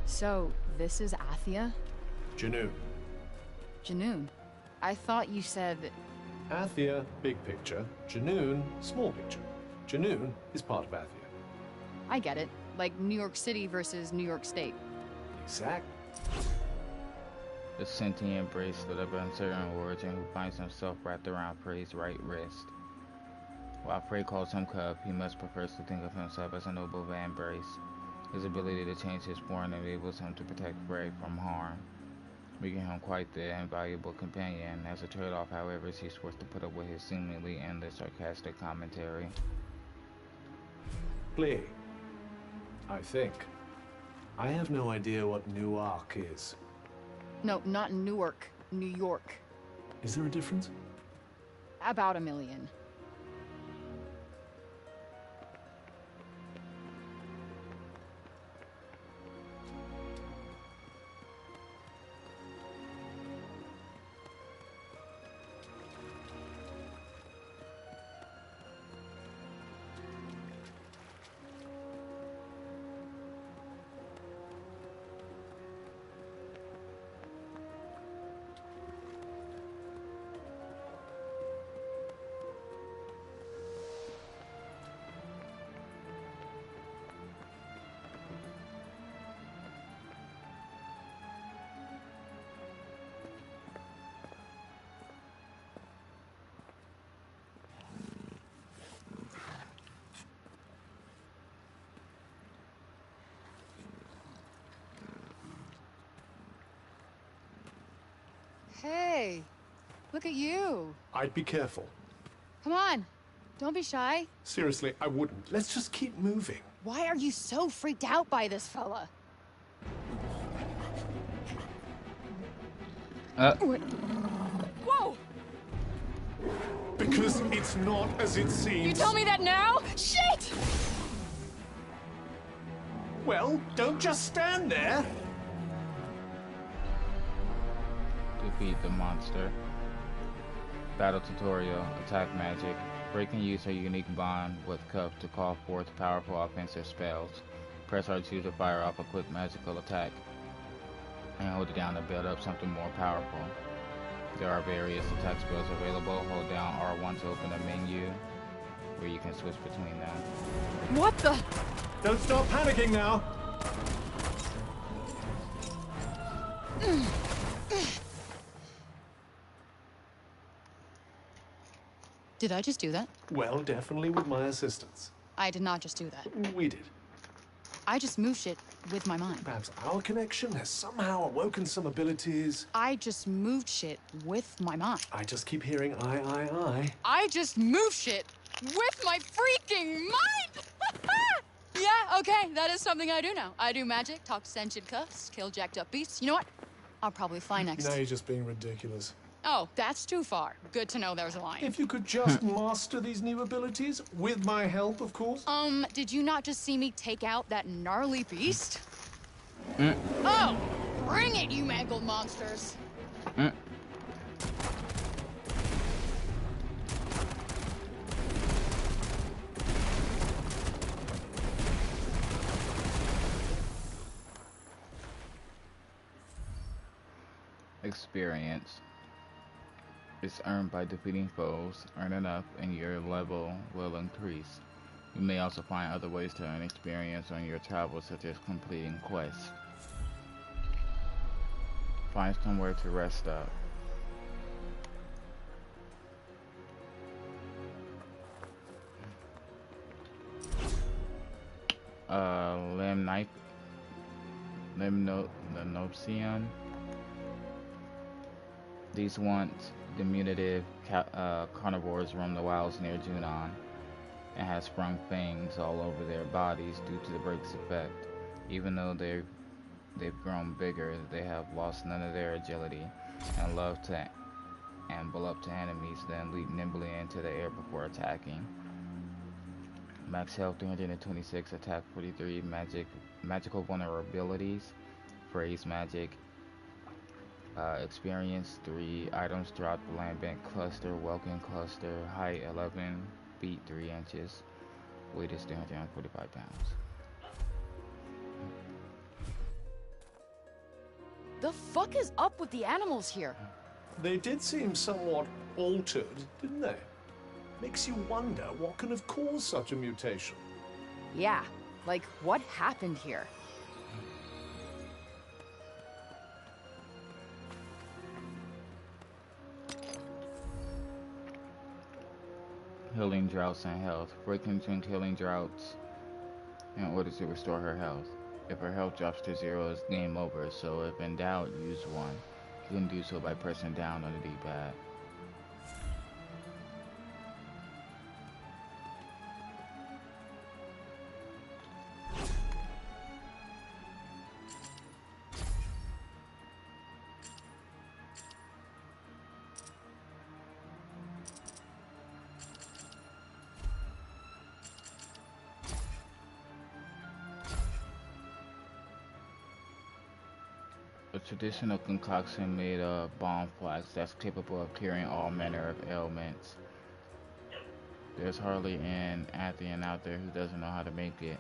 So, this is Athia? Janoon. Janoon. I thought you said... Athia, big picture. Janoon, small picture. Janoon is part of Athia. I get it. Like New York City versus New York State. Exact. The sentient bracelet of uncertain origin who finds himself wrapped around Frey's right wrist. While Frey calls him Cub, he much prefers to think of himself as a noble Vambrace. His ability to change his form enables him to protect Frey from harm, making him quite the invaluable companion. As a trade-off, however, she's forced to put up with his seemingly endless sarcastic commentary. Play. I think. I have no idea what Newark is. No, not Newark. New York. Is there a difference? About 1 million. Hey, look at you. I'd be careful. Come on, don't be shy. Seriously, I wouldn't. Let's just keep moving. Why are you so freaked out by this fella? Whoa! Because it's not as it seems. You tell me that now? Shit! Well, don't just stand there. Defeat the monster. Battle tutorial. Attack magic. Break can use her unique bond with Cuff to call forth powerful offensive spells. Press R2 to fire off a quick magical attack, and hold it down to build up something more powerful. There are various attack spells available. Hold down R1 to open a menu where you can switch between them. What the? Don't start panicking now! Did I just do that? Well, definitely with my assistance. I did not just do that. We did. I just moved shit with my mind. Perhaps our connection has somehow awoken some abilities. I just moved shit with my mind. I just keep hearing I. I just moved shit with my freaking mind! Yeah, okay, that is something I do now. I do magic, talk sentient cuffs, kill jacked up beasts. You know what? I'll probably fly next. Now you're just being ridiculous. Oh, that's too far. Good to know there's a line. If you could just master these new abilities, with my help, of course. Did you not just see me take out that gnarly beast? Oh, bring it, you mangled monsters! Experience is earned by defeating foes. Earn enough and your level will increase. You may also find other ways to earn experience on your travels, such as completing quests. Find somewhere to rest up. Limnopsium. These once diminutive carnivores roam the wilds near Junon and have sprung fangs all over their bodies due to the break's effect. Even though they've grown bigger, they have lost none of their agility and love to amble up to enemies, then leap nimbly into the air before attacking. Max health 326, attack 43, magical vulnerabilities, phrase magic. Experience 3 items throughout the land bank cluster, welcome cluster, height 11 feet 3 inches, weight is 345 pounds. The fuck is up with the animals here? They did seem somewhat altered, didn't they? Makes you wonder what could have caused such a mutation. Yeah, like what happened here? Healing droughts and health. Break can drink healing droughts in order to restore her health. If her health drops to 0, it's game over, so if in doubt, use one. You can do so by pressing down on the D-pad. A traditional concoction made of balm flax that's capable of curing all manner of ailments. There's hardly an Athenian out there who doesn't know how to make it,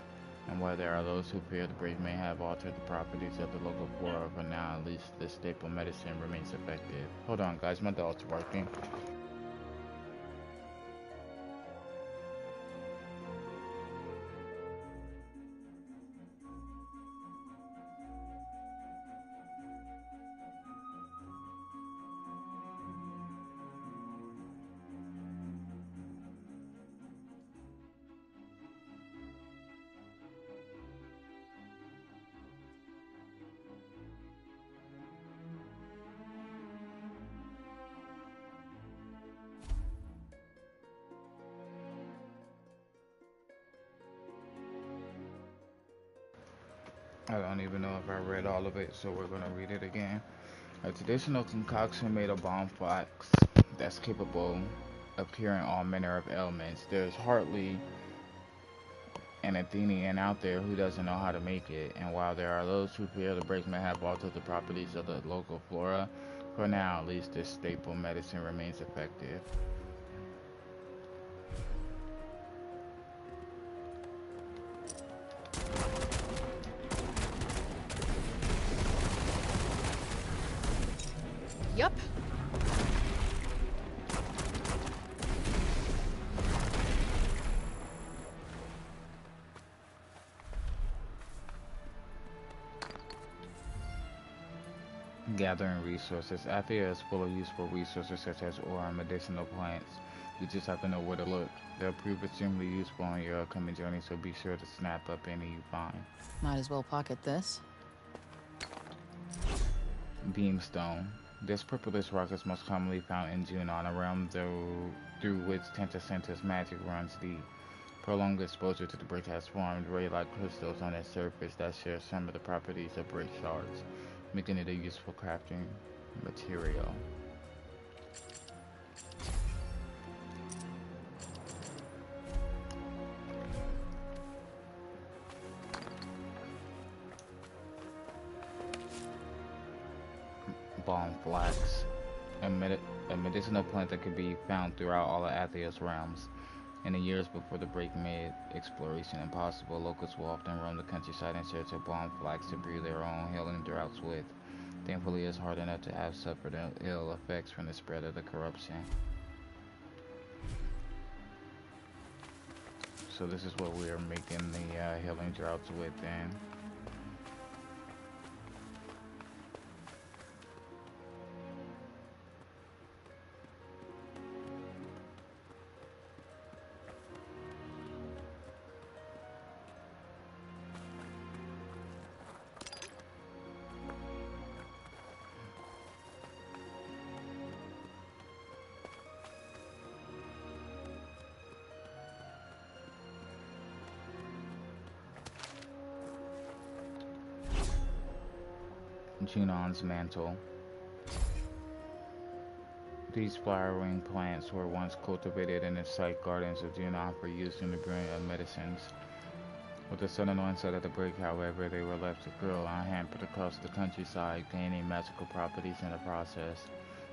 and while there are those who fear the break may have altered the properties of the local flora, for now at least this staple medicine remains effective. Hold on guys, my dog's barking. I don't even know if I read all of it, so we're going to read it again. A traditional concoction made of balm flax that's capable of curing all manner of ailments. There's hardly an Athenian out there who doesn't know how to make it, and while there are those who fear the break may have altered the properties of the local flora, for now at least this staple medicine remains effective. Yup. Gathering resources. Athia is full of useful resources such as ore and medicinal plants. You just have to know where to look. They'll prove extremely useful on your upcoming journey, so be sure to snap up any you find. Might as well pocket this. Beamstone. This purplish rock is most commonly found in Junon, a realm through which Tentacenta's magic runs deep. Prolonged exposure to the brick has formed ray-like crystals on its surface that share some of the properties of brick shards, making it a useful crafting material. Balm flax, a medicinal plant that can be found throughout all of Athia's realms. In the years before the break made exploration impossible, locals will often roam the countryside in search of balm flax to brew their own healing draughts with. Thankfully, it's hard enough to have suffered ill effects from the spread of the corruption. So this is what we are making the healing draughts with then. Junon's mantle. These flowering plants were once cultivated in the site gardens of Junon for use in the brewing of medicines. With the sudden onset of the break, however, they were left to grow unhampered across the countryside, gaining magical properties in the process.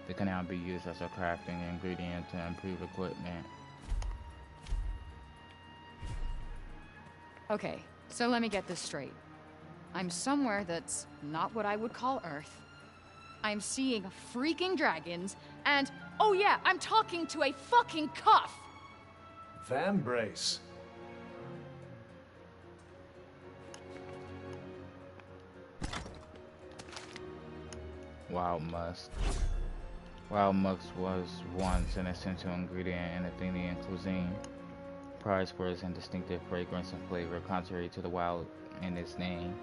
They can now be used as a crafting ingredient to improve equipment. Okay, so let me get this straight. I'm somewhere that's not what I would call Earth. I'm seeing freaking dragons, and oh yeah, I'm talking to a fucking cuff! Vambrace. Wild musk. Wild musk was once an essential ingredient in Athenian cuisine, prized for its distinctive fragrance and flavor, contrary to the wild in its name.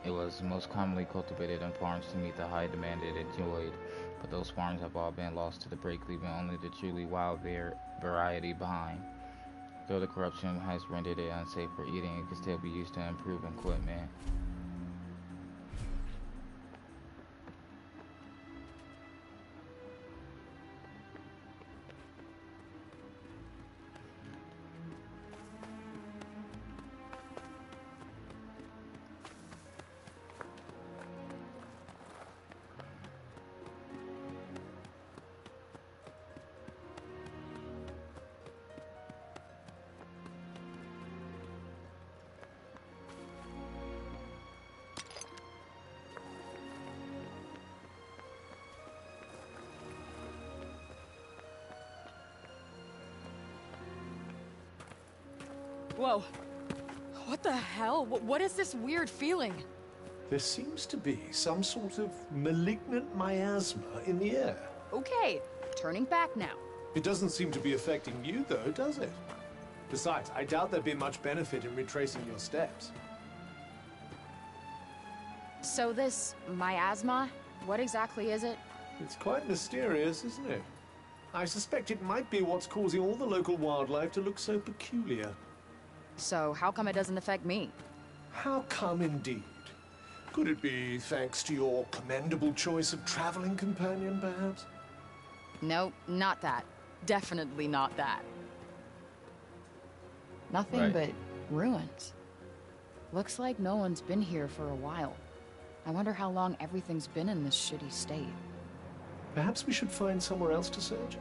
It was most commonly cultivated in farms to meet the high demand it enjoyed, but those farms have all been lost to the break, leaving only the truly wild variety behind. Though the corruption has rendered it unsafe for eating, it can still be used to improve equipment. Whoa. What the hell? What is this weird feeling? There seems to be some sort of malignant miasma in the air. Okay, turning back now. It doesn't seem to be affecting you, though, does it? Besides, I doubt there'd be much benefit in retracing your steps. So this miasma, what exactly is it? It's quite mysterious, isn't it? I suspect it might be what's causing all the local wildlife to look so peculiar. So how come it doesn't affect me? How come indeed? Could it be thanks to your commendable choice of traveling companion, perhaps? No, not that. Definitely not that. Nothing but ruins. Looks like no one's been here for a while. I wonder how long everything's been in this shitty state. Perhaps we should find somewhere else to search?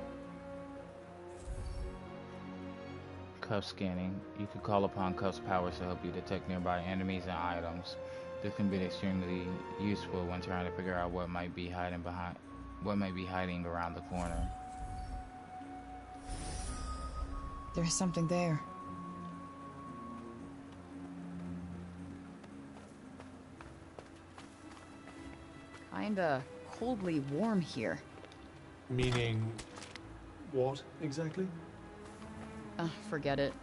Cuff scanning. You can call upon Cuff's powers to help you detect nearby enemies and items. This can be extremely useful when trying to figure out what might be hiding around the corner. There's something there. Kinda coldly warm here. Meaning what exactly? Forget it.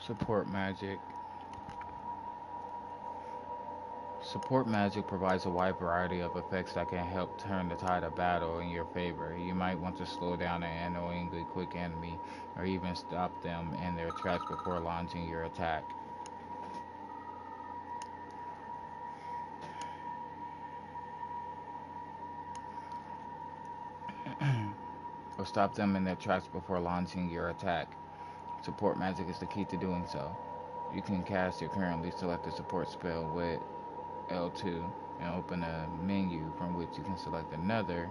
Support magic. Support magic provides a wide variety of effects that can help turn the tide of battle in your favor. You might want to slow down an annoyingly quick enemy, or even stop them in their tracks before launching your attack. Support magic is the key to doing so. You can cast your currently selected support spell with L2 and open a menu from which you can select another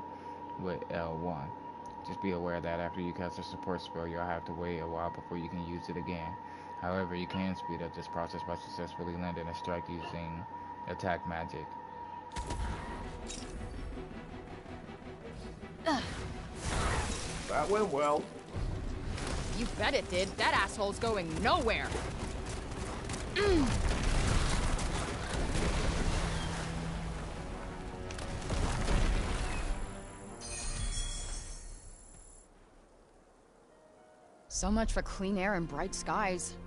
with L1. Just be aware that after you cast a support spell, you'll have to wait a while before you can use it again. However, you can speed up this process by successfully landing a strike using attack magic. That went well. You bet it did. That asshole's going nowhere. So much for clean air and bright skies.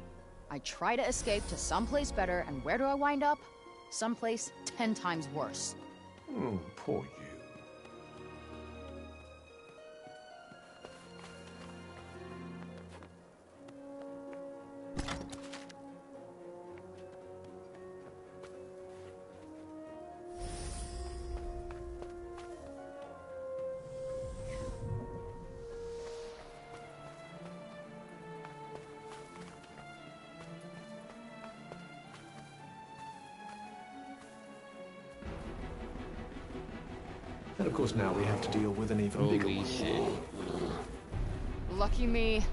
I try to escape to someplace better, and where do I wind up? Someplace 10 times worse. Poor you. And of course now we have to deal with an even bigger one. Shit. Lucky me.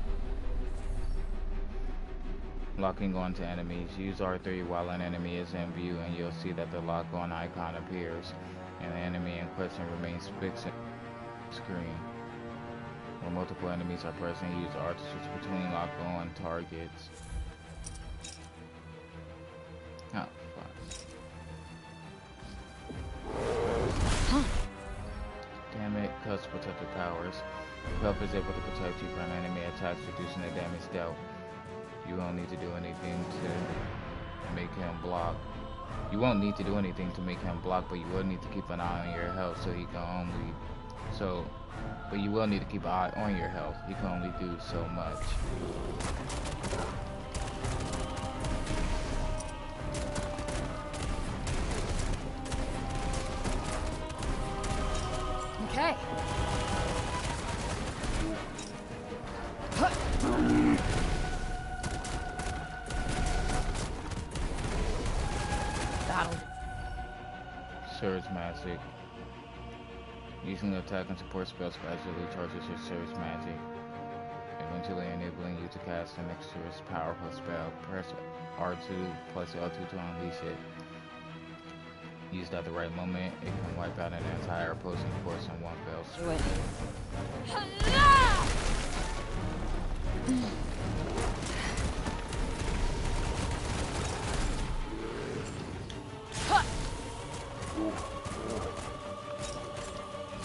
Locking onto enemies. Use R3 while an enemy is in view and you'll see that the lock on icon appears and the enemy in question remains fixed on the screen. When multiple enemies are present, use R to switch between lock on targets. Oh, fuck. Damn it, cuts protective powers. Cuff is able to protect you from enemy attacks, reducing the damage dealt. You won't need to do anything to make him block. You won't need to do anything to make him block, but you will need to keep an eye on your health so he can only... But you will need to keep an eye on your health. He can only do so much. Okay. That'll... Surge magic. Using the attack and support spells gradually charges your surge magic, eventually enabling you to cast an extra powerful spell. Press R2 plus L2 to unleash it. Used at the right moment, it can wipe out an entire opposing force in one fell swoop.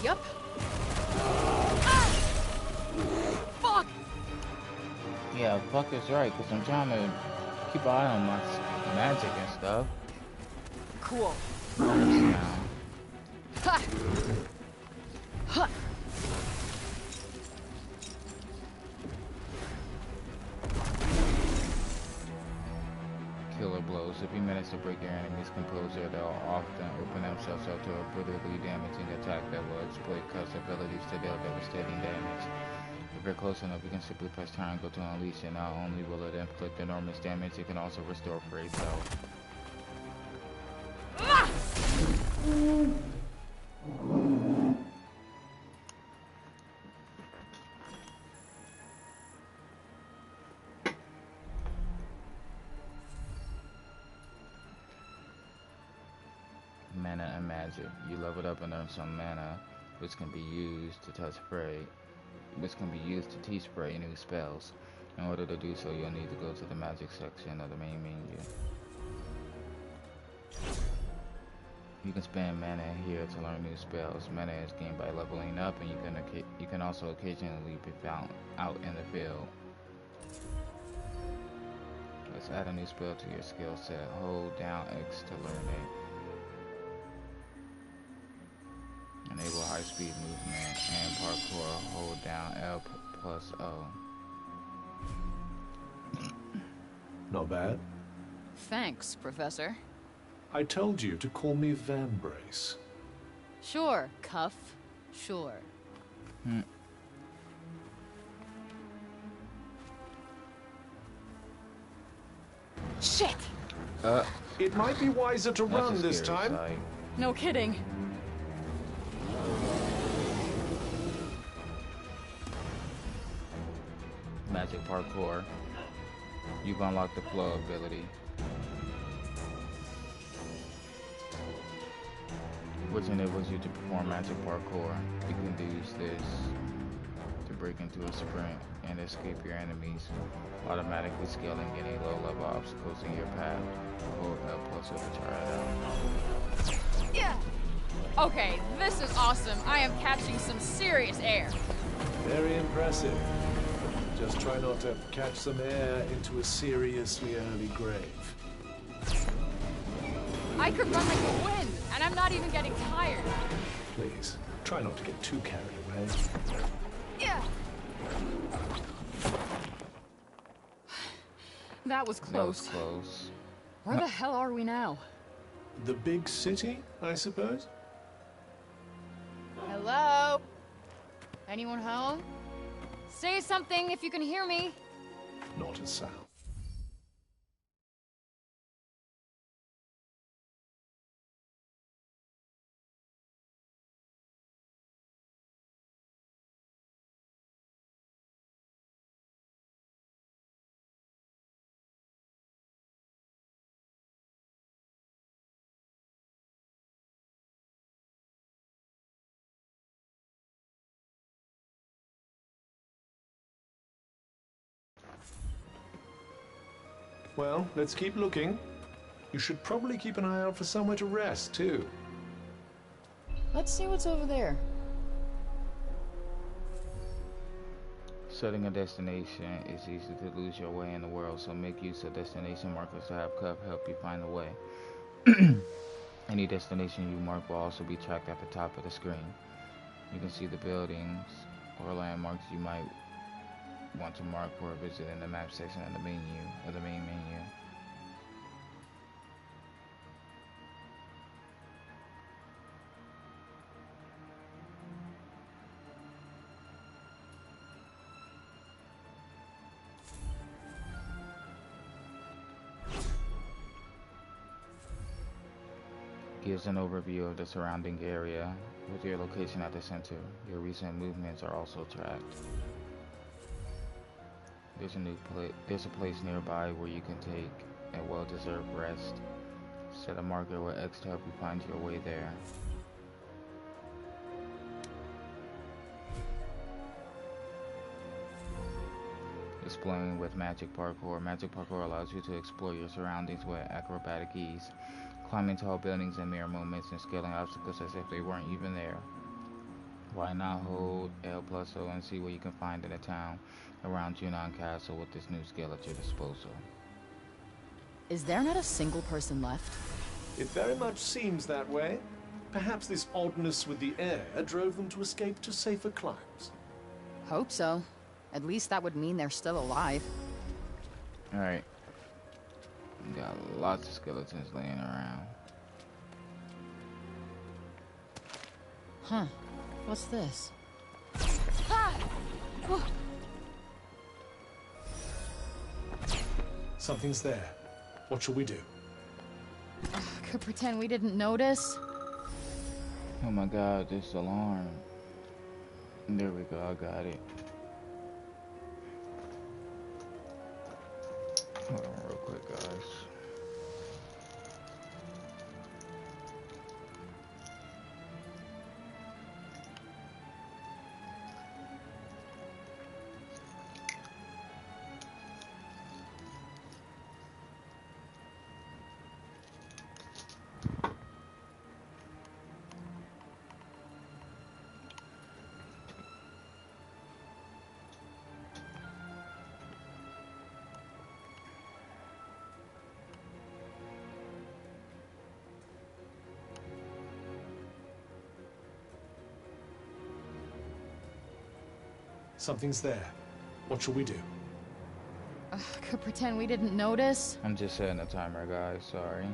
Yep. Fuck! Yeah, fuck is right, because I'm trying to keep an eye on my magic and stuff. Cool. Now. Ha! Ha! Killer blows. If you manage to break your enemy's composure, they'll often open themselves up to a brutally damaging attack that will exploit Cut's abilities to deal devastating damage. If you're close enough, you can simply press triangle to unleash it. Not only will it inflict enormous damage, it can also restore phrase health. and magic. You leveled up and earned some mana, which can be used to teach Spray new spells. In order to do so, you'll need to go to the magic section of the main menu. You can spend mana here to learn new spells. Mana is gained by leveling up, and you can also occasionally be found out in the field. Let's add a new spell to your skill set. Hold down X to learn it. Enable high-speed movement and parkour. Hold down L plus O. Not bad. Thanks, Professor. I told you to call me Vambrace. Sure, Cuff. Sure. Shit! It might be wiser to That's a run this scary time. sight. No kidding. Magic parkour. You've unlocked the flow ability, which enables you to perform magic parkour. You can use this to break into a sprint and escape your enemies, automatically scaling any low-level obstacles in your path. Hold L plus to try it out. Yeah! Okay, this is awesome. I am catching some serious air. Very impressive. Just try not to catch some air into a seriously early grave. I could run like the wind, and I'm not even getting tired. Please, try not to get too carried away. Yeah! That was close. That was close. Where the hell are we now? The big city, I suppose? Hello? Anyone home? Say something if you can hear me. Not a sound. Well, let's keep looking. You should probably keep an eye out for somewhere to rest, too. Let's see what's over there. Setting a destination is easy to lose your way in the world, so make use of destination markers to have Cup help you find the way. Any destination you mark will also be tracked at the top of the screen. You can see the buildings or landmarks you might want to mark for a visit in the map section of the main menu. Gives an overview of the surrounding area with your location at the center. Your recent movements are also tracked. There's a place nearby where you can take a well-deserved rest. Set a marker with X to help you find your way there. Exploring with magic parkour. Magic parkour allows you to explore your surroundings with acrobatic ease, climbing tall buildings in mere moments and scaling obstacles as if they weren't even there. Why not hold L plus O and see what you can find in the town around Junon Castle with this new skill at your disposal. Is there not a single person left? It very much seems that way. Perhaps this oddness with the air drove them to escape to safer climes. Hope so. At least that would mean they're still alive. Alright. Got lots of skeletons laying around. Huh. What's this? Ah! Something's there. What shall we do? Could pretend we didn't notice. Oh my god, this alarm. There we go, I got it. Hold on real quick, guys. Something's there. What shall we do? Could pretend we didn't notice. I'm just setting the timer, guys. Sorry.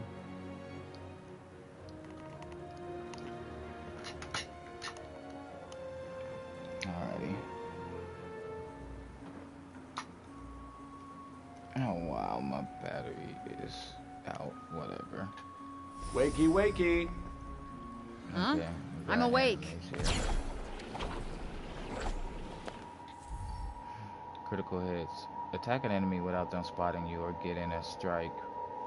Alrighty. Oh wow, my battery is out. Whatever. Wakey, wakey. Huh? Okay, I'm got awake. enemies here. Critical hits. Attack an enemy without them spotting you or getting a strike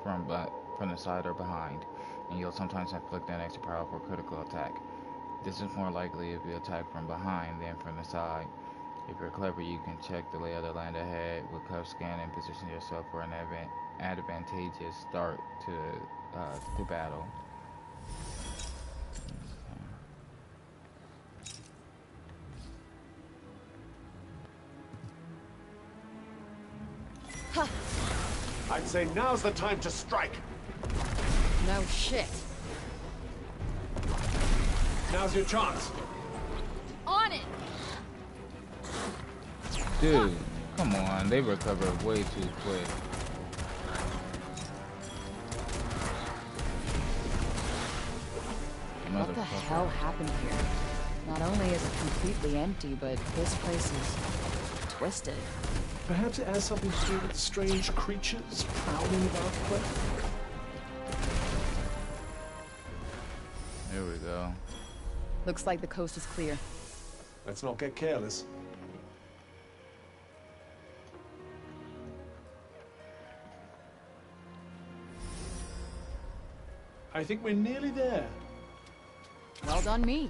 from the side or behind, and you'll sometimes inflict an extra powerful critical attack. This is more likely if you attack from behind than from the side. If you're clever, you can check the lay of the land ahead with curve scan and position yourself for an advantageous start to battle. I'd say now's the time to strike. No shit. Now's your chance. On it! Dude, come on, they recover way too quick. What the hell happened here? Not only is it completely empty, but this place is twisted. Perhaps it has something to do with strange creatures prowling about the place. There we go. Looks like the coast is clear. Let's not get careless. I think we're nearly there. Well done, me.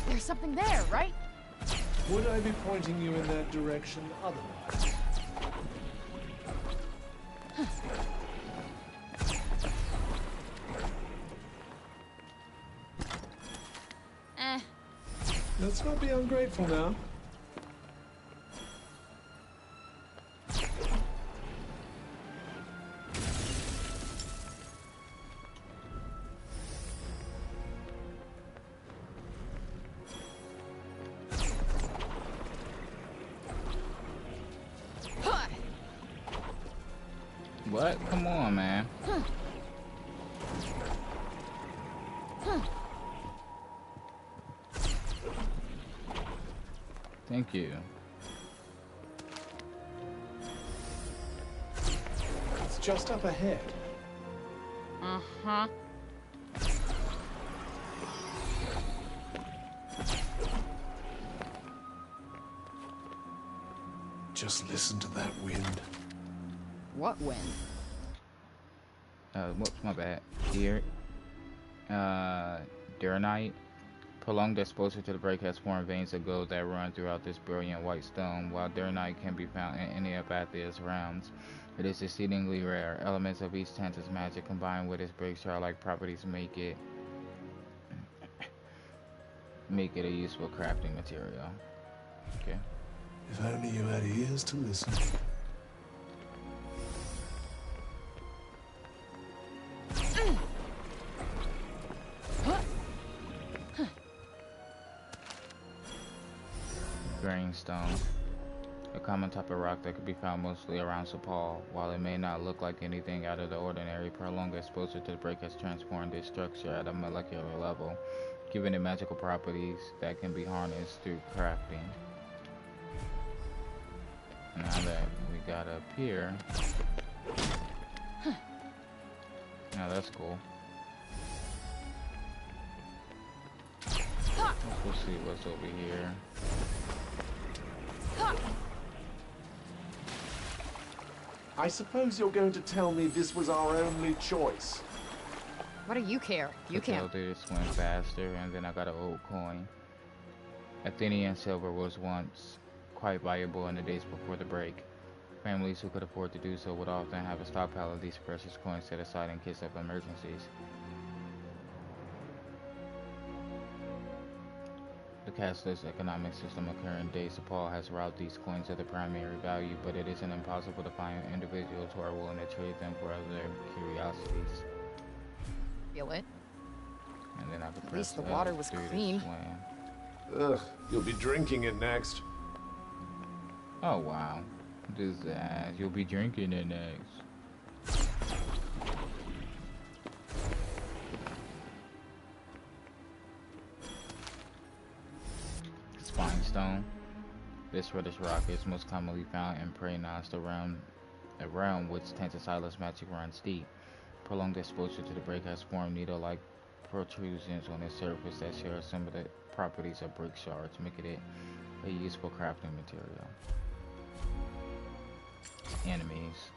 There's something there, right? Would I be pointing you in that direction otherwise? Let's not be ungrateful now. What? Come on, man. Thank you. It's just up ahead. Uh-huh. Just listen to that wind. What wind? Whoops, my bad. Duranite. Prolonged exposure to the break has formed veins of gold that run throughout this brilliant white stone. While Duranite can be found in any of Athea's realms, it is exceedingly rare. Elements of each Tanta's magic combined with its break shard-like properties make it a useful crafting material. Okay. If only you had ears to listen. Grainstone, a common type of rock that could be found mostly around Sepal. While it may not look like anything out of the ordinary, prolonged exposure to the break has transformed its structure at a molecular level, giving it magical properties that can be harnessed through crafting. Now that we got up here, now that's cool. Let's go see what's over here. I suppose you're going to tell me this was our only choice. What do you care? You can't. They just swim faster, and then I got an old coin. Athenian silver was once quite valuable in the days before the break. Families who could afford to do so would often have a stockpile of these precious coins set aside in case of emergencies. The cashless economic system occurring days of Paul has robbed these coins of their primary value, but it isn't impossible to find individuals who are willing to trade them for other curiosities. Feel it? And then I could At press least the water was through to clean. swim. Ugh, you'll be drinking it next. Oh wow. Disaster. You'll be drinking it next. Spinestone. This reddish rock is most commonly found in prey nodes, a realm which Tensilius magic runs deep. Prolonged exposure to the break has formed needle-like protrusions on its surface that share some of the properties of brick shards, making it a useful crafting material. Enemies.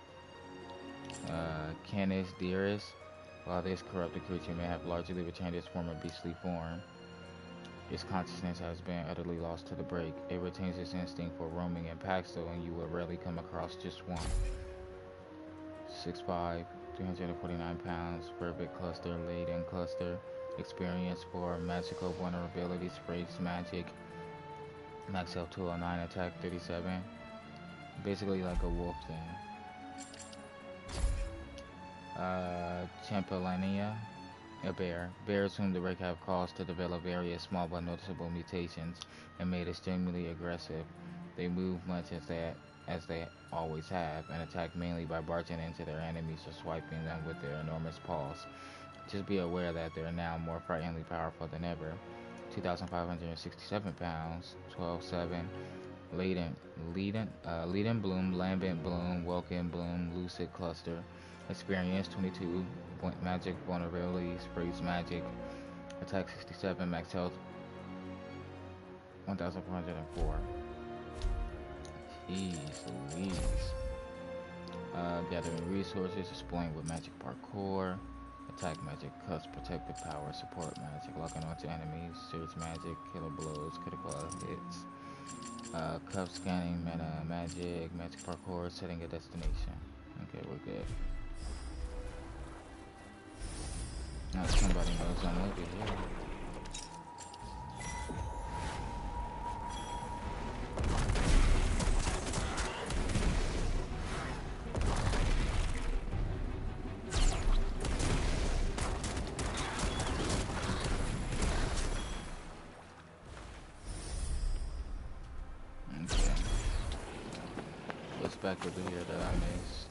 Canis Dearest. While this corrupted creature may have largely returned its former beastly form, its consciousness has been utterly lost to the break. It retains its instinct for roaming in packs though, and you will rarely come across just one. 6'5", 349 pounds, perfect cluster, laden cluster, experience for magical vulnerability, sprays magic, max health 209, attack 37. Basically like a wolf thing. Champolania, a bear. Bears whom the break have caused to develop various small but noticeable mutations and made extremely aggressive. They move much as they always have, and attack mainly by barging into their enemies or swiping them with their enormous paws. Just be aware that they're now more frighteningly powerful than ever. 2,567 pounds, 12-7. Leading Bloom, Lambent Bloom, Welkin Bloom, Lucid Cluster. Experience 22, magic vulnerability, sprays magic, attack 67, max health 1,404. Jeez Louise. Gathering resources, exploring with magic parkour, attack magic, cuts, protective power, support magic, locking onto enemies, surge magic, killer blows, critical hits. Cup scanning, mana, magic parkour, setting a destination. Okay, we're good. Now somebody knows I'm over here. Back over here that I missed.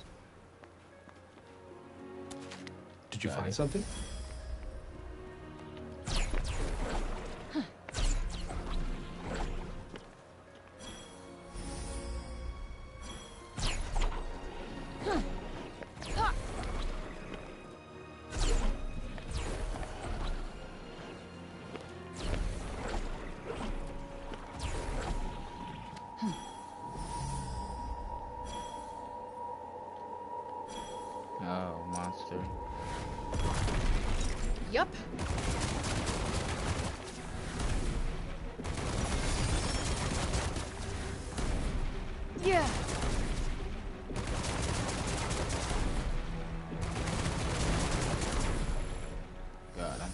Did you find something? Oh, monster. Yup. Yeah. Got him.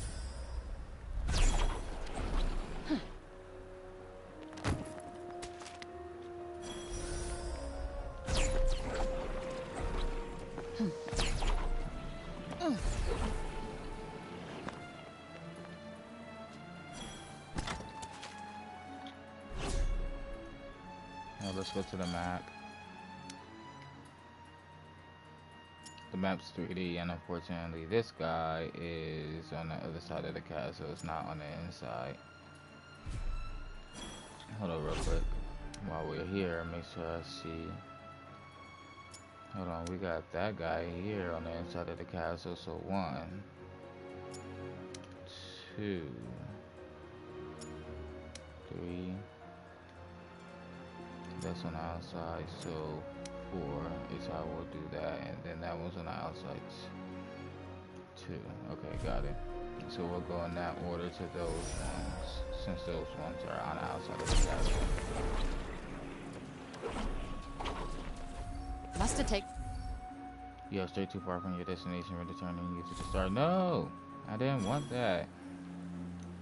Now let's go to the map. The map's 3D, and unfortunately this guy is on the other side of the castle. It's not on the inside. Hold on real quick. While we're here, make sure I see. Hold on, we got that guy here on the inside of the castle. So 1, 2, 3. That's on the outside. So 4 is I will do that, and then that one's on the outside 2. Okay, got it. So we'll go in that order to those ones, since those ones are on the outside of the castle. to take... You are straight too far from your destination. Returning you to the start. No! I didn't want that.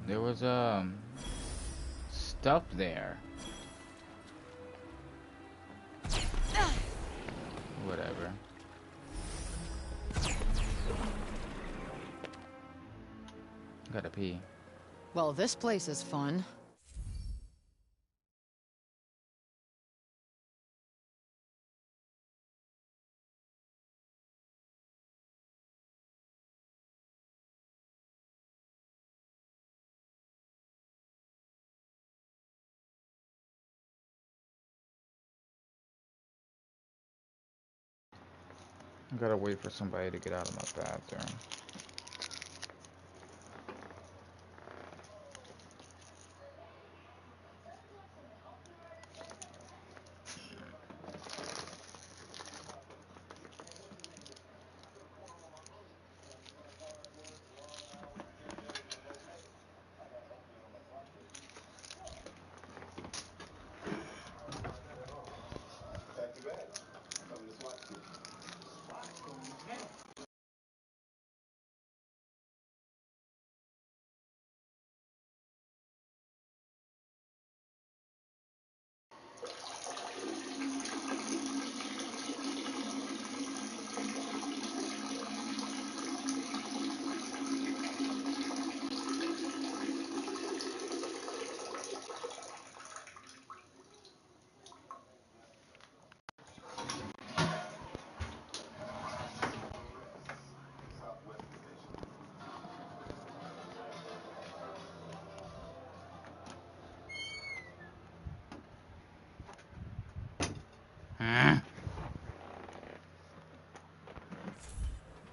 There was, stuff there. Whatever. Gotta pee. Well, this place is fun. I gotta wait for somebody to get out of my bathroom.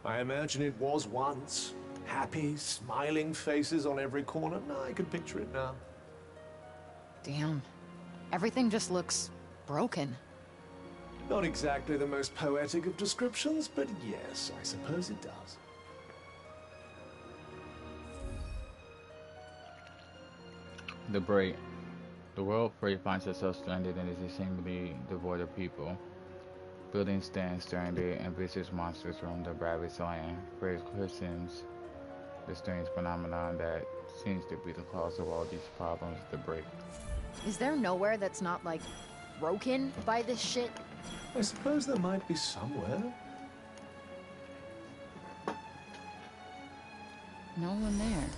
I imagine it was once. Happy, smiling faces on every corner. No, I can picture it now. Damn. Everything just looks broken. Not exactly the most poetic of descriptions, but yes, I suppose it does. The break. The world prey finds itself stranded and is seemingly devoid of people. Buildings stand stranded and vicious monsters roam the ravaged land. Prey christens the strange phenomenon that seems to be the cause of all these problems, the break. Is there nowhere that's not, like, broken by this shit? I suppose there might be somewhere. No one there.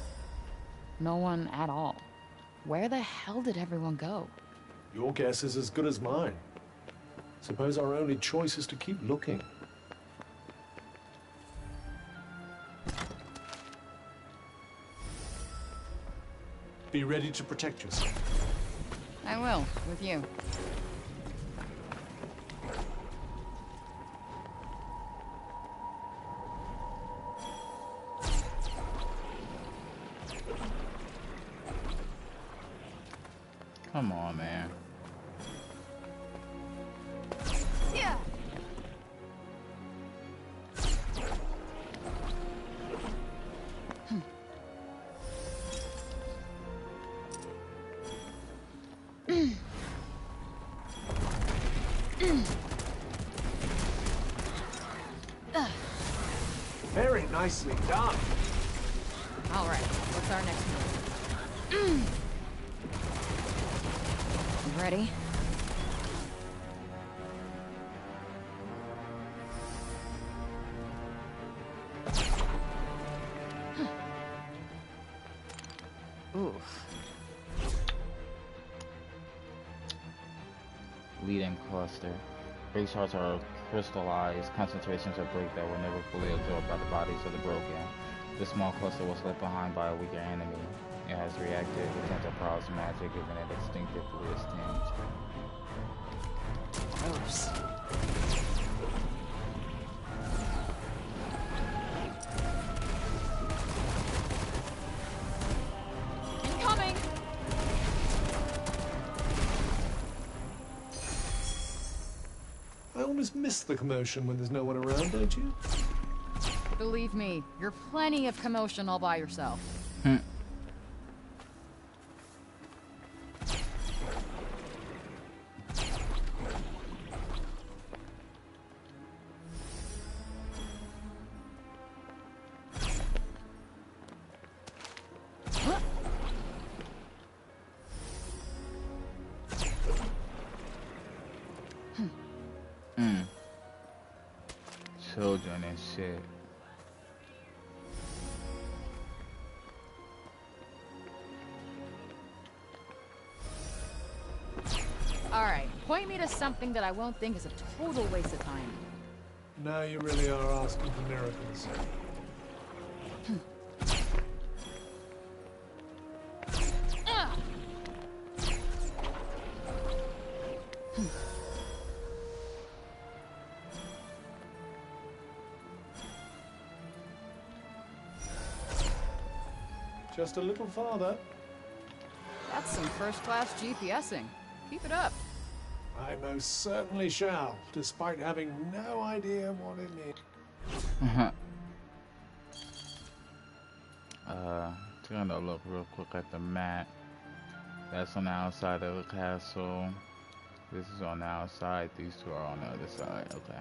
No one at all. Where the hell did everyone go? Your guess is as good as mine. Suppose our only choice is to keep looking. Be ready to protect yourself. I will, with you. Come on, man. Yeah. Very nicely done. All right, what's our next move? You ready? Oof. Leading cluster. Break shards are crystallized concentrations of break that were never fully absorbed by the bodies of the broken. This small cluster was left behind by a weaker enemy. It has reacted with Enterprise magic, giving it distinctive bluish tinge. Gross. Incoming! I almost miss the commotion when there's no one around, don't you? Believe me, you're plenty of commotion all by yourself. children and shit. Alright, point me to something that I won't think is a total waste of time. Now you really are asking for miracles. Just a little farther. That's some first-class GPSing. Keep it up. I most certainly shall, despite having no idea what it means. Trying to look real quick at the map. That's on the outside of the castle. This is on the outside. These two are on the other side. Okay.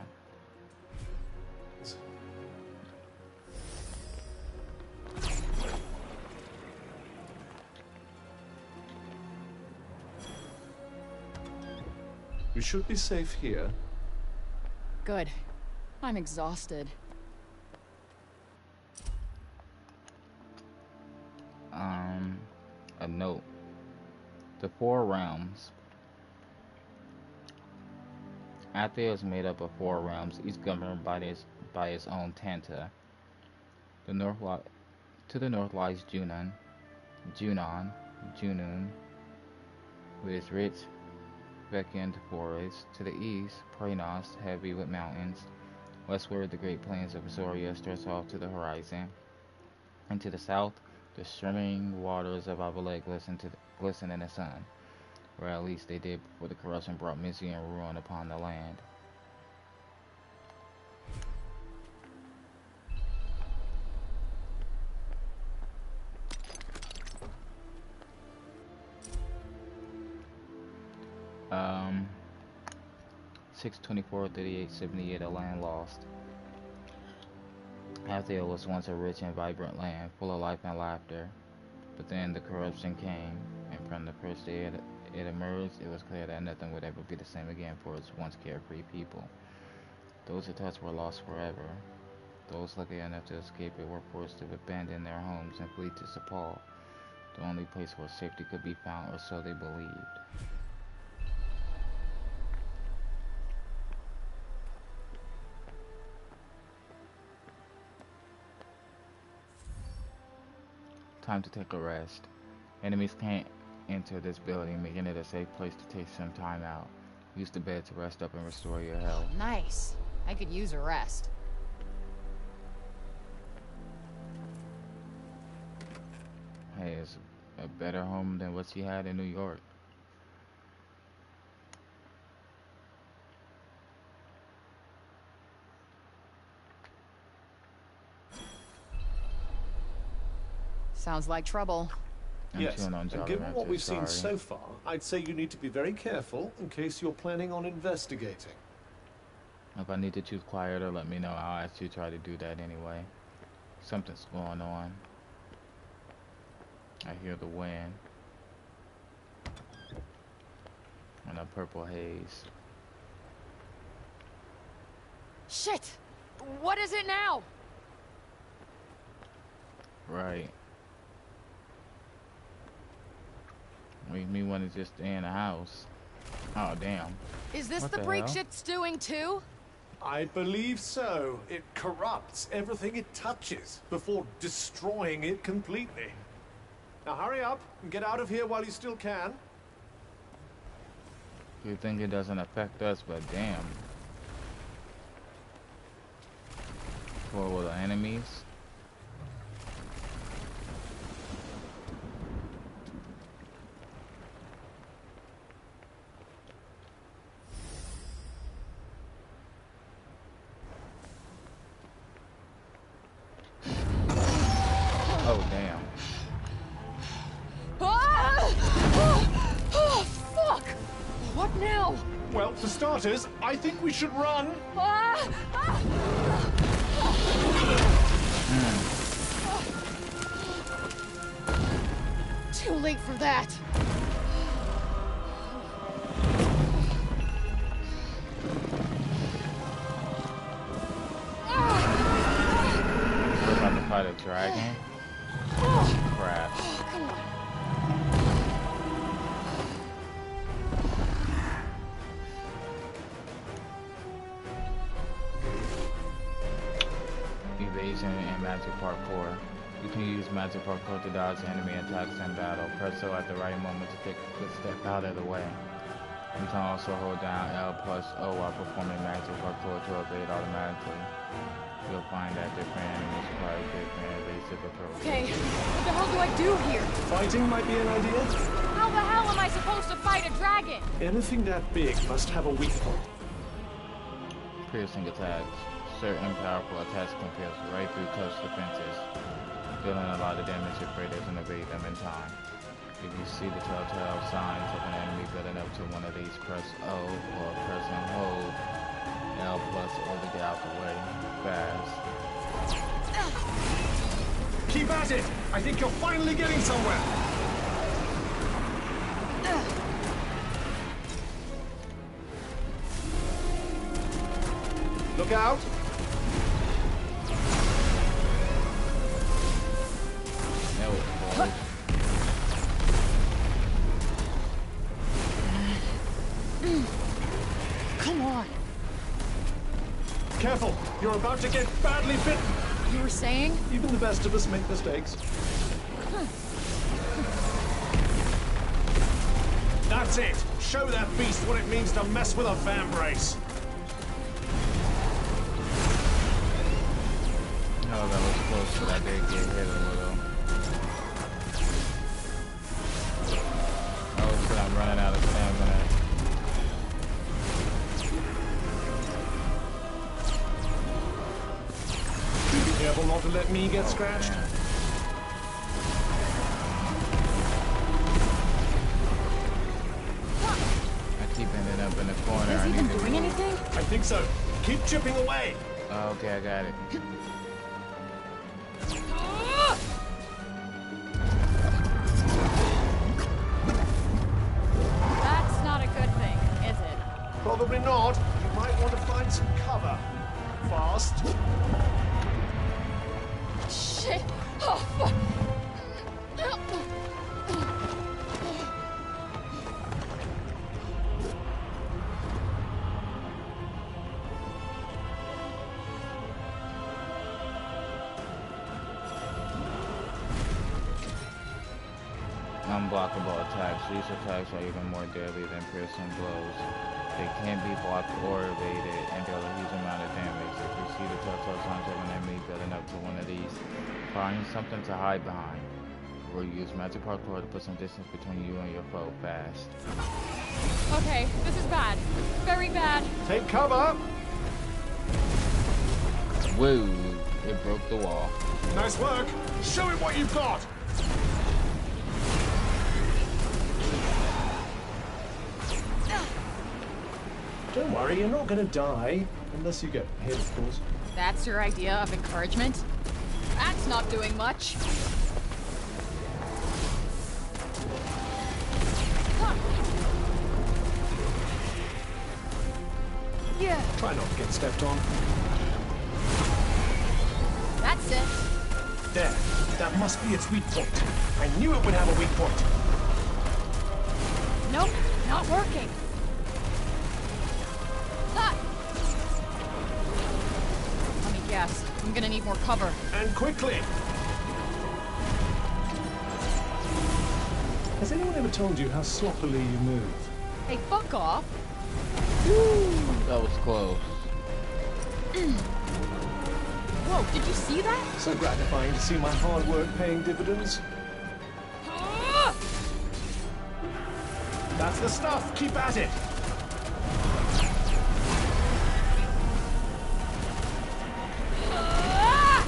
We should be safe here. Good. I'm exhausted. A note. The Four Realms. Athia is made up of 4 realms, each governed by its own Tanta. To the north lies Junun, with its rich vacant forest. To the east, Praenos, heavy with mountains. Westward, the great plains of Azoria stretch off to the horizon. And to the south, the shimmering waters of Avalek glisten in the sun, or at least they did before the corruption brought misery and ruin upon the land. Um, 624-3878, a land lost. Athia was once a rich and vibrant land, full of life and laughter. But then the corruption came, and from the first day it emerged, it was clear that nothing would ever be the same again for its once carefree people. Those it touched were lost forever. Those lucky enough to escape it were forced to abandon their homes and flee to Sepal, the only place where safety could be found, or so they believed. Time to take a rest. Enemies can't enter this building, making it a safe place to take some time out. Use the bed to rest up and restore your health. Nice. I could use a rest. Hey, it's a better home than what you had in New York. Sounds like trouble. Yes, and given what we've seen so far, I'd say you need to be very careful in case you're planning on investigating. If I need to choose quieter, let me know. I'll actually try to do that anyway. Something's going on. I hear the wind. And a purple haze. Shit! What is it now? Right. Makes me want to just stay in the house. Oh, damn. Is this What the the break hell? shit's doing too? I believe so. It corrupts everything it touches before destroying it completely. Now hurry up and get out of here while you still can. You think it doesn't affect us, but damn. For the enemies. Oh, damn. Oh, fuck! What now? Well, for starters, I think we should run. Too late for that. fight a dragon? Crap. Come on. Evasion and magic parkour. You can use magic parkour to dodge enemy attacks in battle. Press O at the right moment to take a quick step out of the way. You can also hold down L plus O while performing magic parkour to evade automatically. You'll find that different enemies require different evasive approaches. Okay, what the hell do I do here? Fighting might be an idea. How the hell am I supposed to fight a dragon? Anything that big must have a weak point. Piercing attacks. Certain powerful attacks can pierce right through tough defenses, dealing a lot of damage if prey doesn't evade them in time. If you see the telltale signs of an enemy building up to one of these, press O or press and hold L plus O to get out the way fast. Keep at it! I think you're finally getting somewhere! Look out! That was close. Come on. Careful! You're about to get badly bitten! You were saying? Even the best of us make mistakes. That's it! Show that beast what it means to mess with a fan race! Oh, that was close, but I did get hit a little. Oh, shit, I'm running out of stamina. Be careful not to let me get scratched. I keep ending up in the corner. Is I he need even to doing move. anything? I think so. Keep chipping away! Oh, okay, I got it. That's not a good thing, is it? Probably not. You might want to find some cover. Fast. Shit! Oh, fuck! Unblockable attacks. These attacks are even more deadly than piercing blows. They can't be blocked or evaded and deal a huge amount of damage. If you see the telltale signs of an enemy building up to one of these, find something to hide behind. Or use magic parkour to put some distance between you and your foe fast. Okay, this is bad. Very bad. Take cover! Woo! It broke the wall. Nice work! Show him what you've got! Don't worry, you're not gonna die. Unless you get hit, of course. That's your idea of encouragement? That's not doing much. Yeah. Try not to get stepped on. That's it. There. That must be its weak point. I knew it would have a weak point. Nope, not working. Ah. Let me guess. I'm gonna need more cover. And quickly! Has anyone ever told you how sloppily you move? Hey, fuck off. That was close. Whoa, did you see that? So gratifying to see my hard work paying dividends. Ah! That's the stuff! Keep at it! Ah!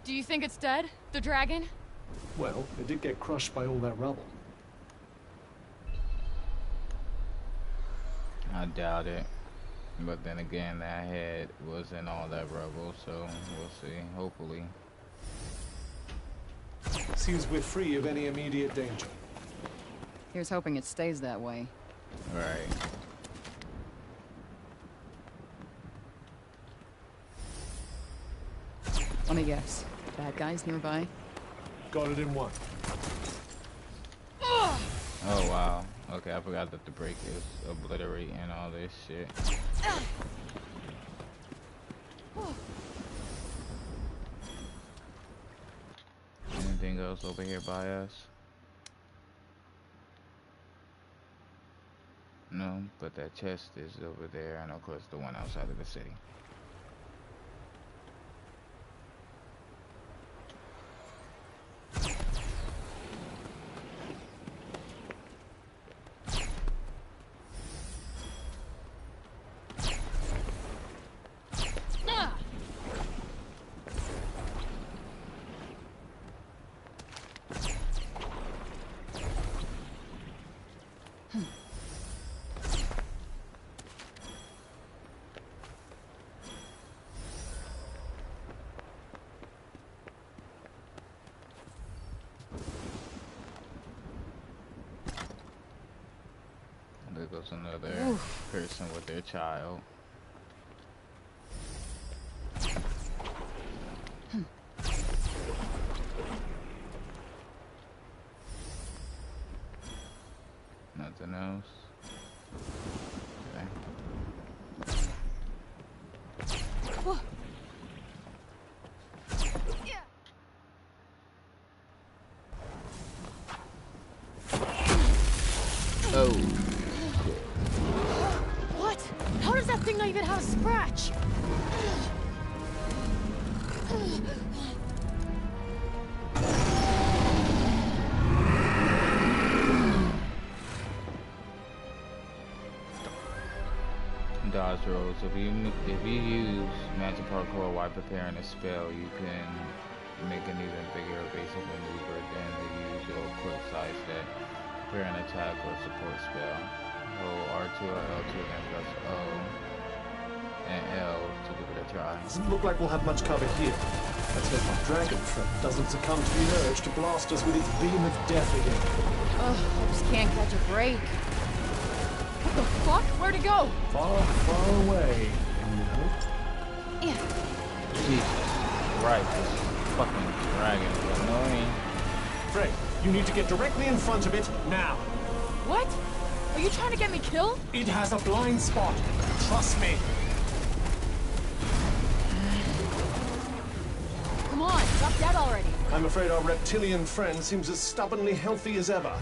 Do you think it's dead? The dragon? Well, it did get crushed by all that rubble. I doubt it. But then again, that head wasn't all that rubble, so we'll see. Hopefully. Seems we're free of any immediate danger. Here's hoping it stays that way. Right. Let me guess. Bad guys nearby? Got it in one. Oh wow. Okay, I forgot that the break is obliterating all this shit. Anything else over here by us? No, but that chest is over there, and of course the one outside of the city. There goes another person with their child. Nothing else. Okay. Oh. What? How does that thing not even have a scratch? Dodge rolls. If you use magic parkour while preparing a spell, you can make an even bigger evasive maneuver than the usual quick side step. Prepare an attack or support spell. Hold R2 or L2, then press O and L to give it a try. Doesn't look like we'll have much cover here. Let's hope our dragon friend doesn't succumb to the urge to blast us with its beam of death again. Ugh, I just can't catch a break. What the fuck? Where'd it go? Far, far away, you know. Jesus Christ, this fucking dragon is annoying. Frey, you need to get directly in front of it now. What? Are you trying to get me killed? It has a blind spot. Trust me. Come on, stop dead already. I'm afraid our reptilian friend seems as stubbornly healthy as ever.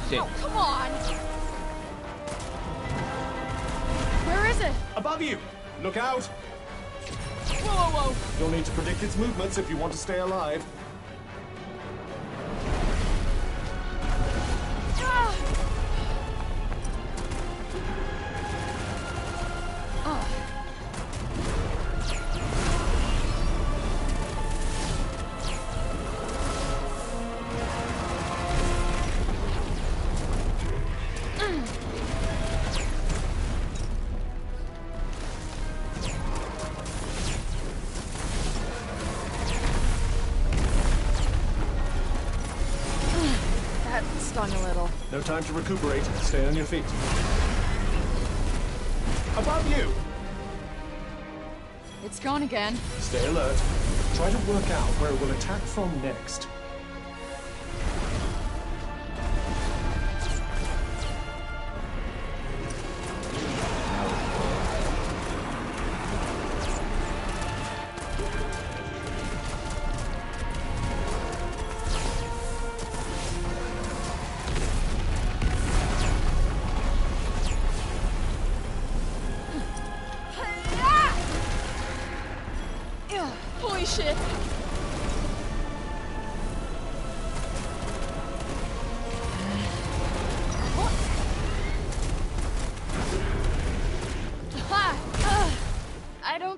Shit. Oh, come on! Where is it? Above you! Look out! Whoa, whoa, whoa! You'll need to predict its movements if you want to stay alive. Ah! That stung a little. No time to recuperate. Stay on your feet. Above you! It's gone again. Stay alert. Try to work out where it will attack from next. Holy shit!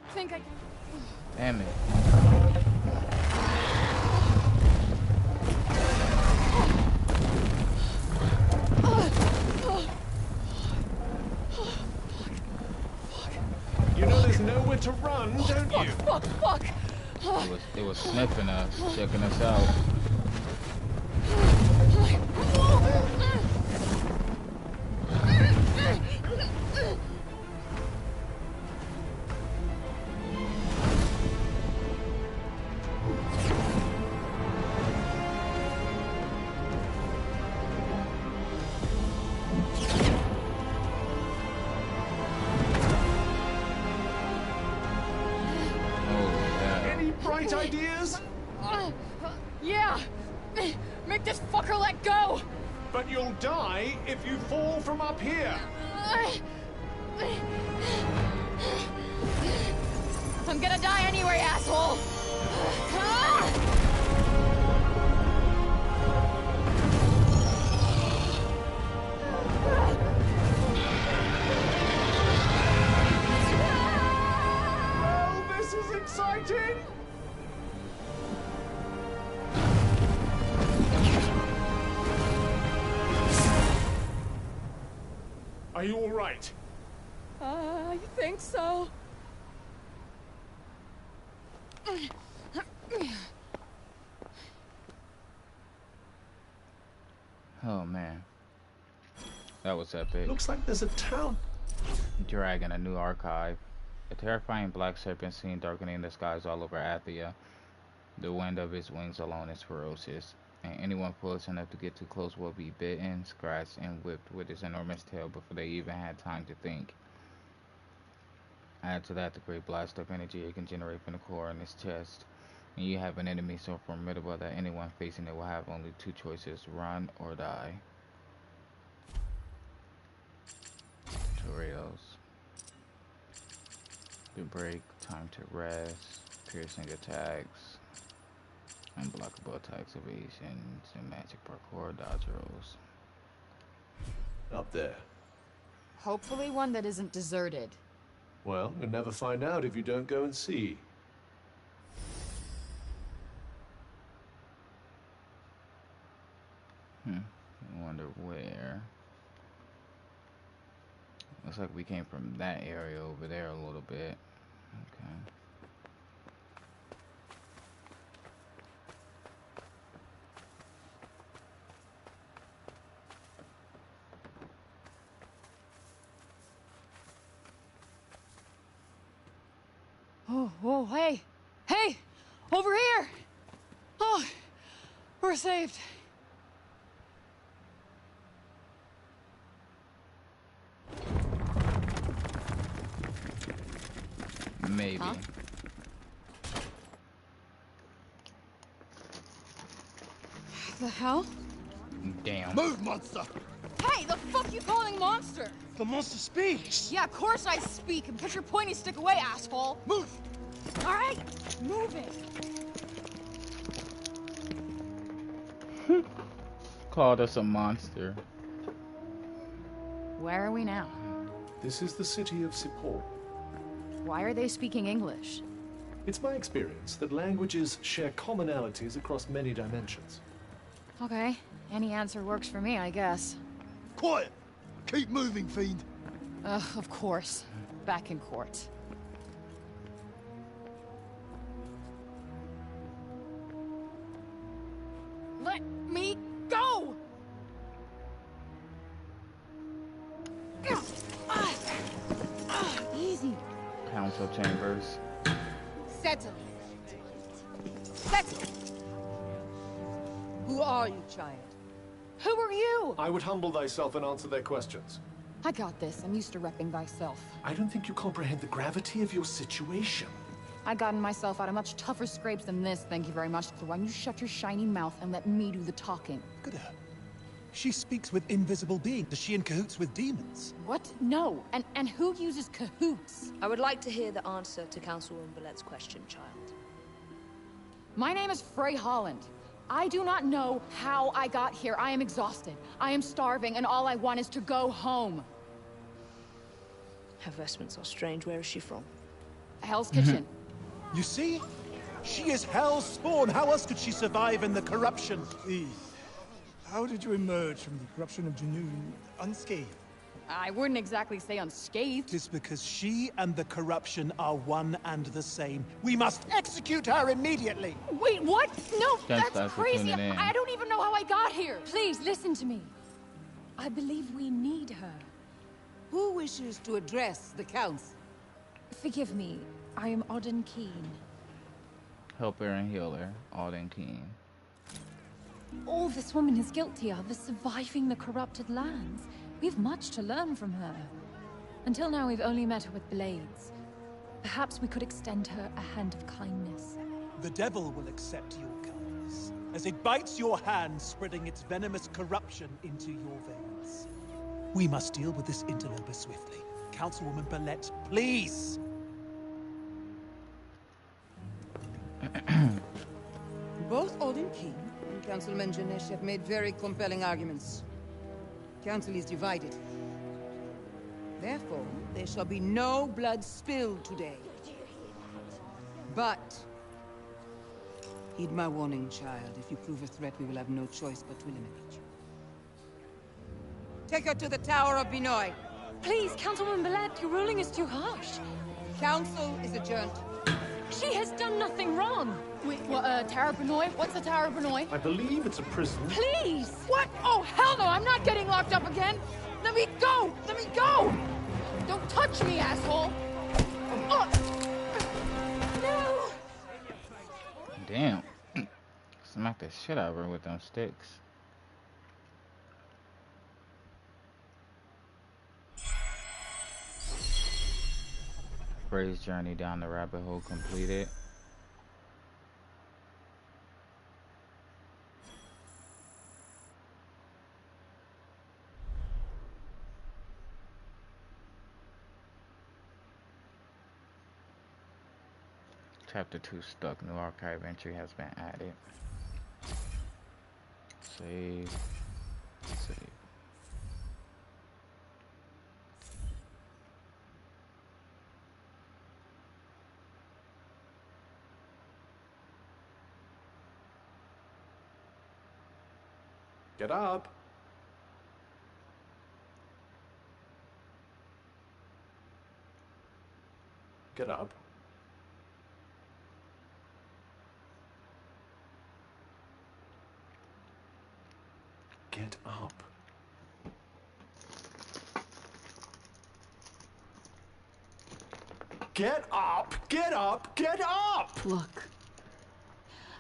don't think I can... Damn it. You know there's nowhere to run, don't you? Fuck! It was sniffing us, checking us out. Any bright ideas? Yeah! Make this fucker let go! But you'll die if you fall from up here. I'm gonna die anyway, asshole! Oh, this is exciting! Are you all right? I think so. Oh man. That was epic. Looks like there's a town. Dragon, a new archive. A terrifying black serpent seen darkening the skies all over Athia. The wind of its wings alone is ferocious, and anyone foolish enough to get too close will be bitten, scratched, and whipped with its enormous tail before they even had time to think. Add to that the great blast of energy it can generate from the core in its chest, and you have an enemy so formidable that anyone facing it will have only two choices: run or die. Tutorials. The break, time to rest, piercing attacks, unblockable attacks, evasions, and magic parkour dodge rolls. Up there. Hopefully one that isn't deserted. Well, you'll never find out if you don't go and see. I wonder where. Looks like we came from that area over there a little bit. Okay. Whoa, hey! Hey! Over here! Oh, we're saved. Maybe. Huh? The hell? Damn. Move, monster! Hey, the fuck you calling monster? The monster speaks! Yeah, of course I speak, and put your pointy stick away, asshole! Move! All right, move it. Called us a monster. Where are we now? This is the city of Sipor. Why are they speaking English? It's my experience that languages share commonalities across many dimensions. Okay, any answer works for me, I guess. Quiet! Keep moving, fiend! Ugh, of course. Back in court. Let me go! Easy. Council chambers. Settle. Settle. Who are you, child? Who are you? I would humble thyself and answer their questions. I got this. I'm used to repping thyself. I don't think you comprehend the gravity of your situation. I gotten myself out of much tougher scrapes than this, thank you very much. So why don't you shut your shiny mouth and let me do the talking? Look at her. She speaks with invisible beings. Is she in cahoots with demons? What? No. And who uses cahoots? I would like to hear the answer to Councilwoman Villette's question, child. My name is Frey Holland. I do not know how I got here. I am exhausted. I am starving, and all I want is to go home. Her vestments are strange. Where is she from? Hell's Kitchen. You see? She is Hell's spawn. How else could she survive in the corruption? Please. How did you emerge from the corruption of Junoon unscathed? I wouldn't exactly say unscathed. Tis because she and the corruption are one and the same. We must execute her immediately. Wait, what? No, Thanks, that's guys, for crazy. tuning in. I don't even know how I got here. Please, listen to me. I believe we need her. Who wishes to address the council? Forgive me, I am Auden Keen. Helper and healer, Alden Keen. All this woman is guilty of is surviving the corrupted lands. We have much to learn from her. Until now, we've only met her with blades. Perhaps we could extend her a hand of kindness. The devil will accept your kindness, as it bites your hand, spreading its venomous corruption into your veins. We must deal with this interloper swiftly. Councilwoman Billette, please! Both Alden King and Councilman Janesh have made very compelling arguments. Council is divided. Therefore, there shall be no blood spilled today. But heed my warning, child. If you prove a threat, we will have no choice but to eliminate you. Take her to the Tower of Binoy. Please, Councilwoman Billette, your ruling is too harsh. Council is adjourned. She has done nothing wrong. Wait, what, Tower Benoit? What's the Tower Benoit? I believe it's a prison. Please! What? Oh, hell no, I'm not getting locked up again! Let me go! Let me go! Don't touch me, asshole! No! Damn. Smack the shit out of her with them sticks. Bray's journey down the rabbit hole completed. Chapter 2 stuck. New archive entry has been added. Save. Save. Get up. Get up. Get up. Get up! Get up! Get up! Look,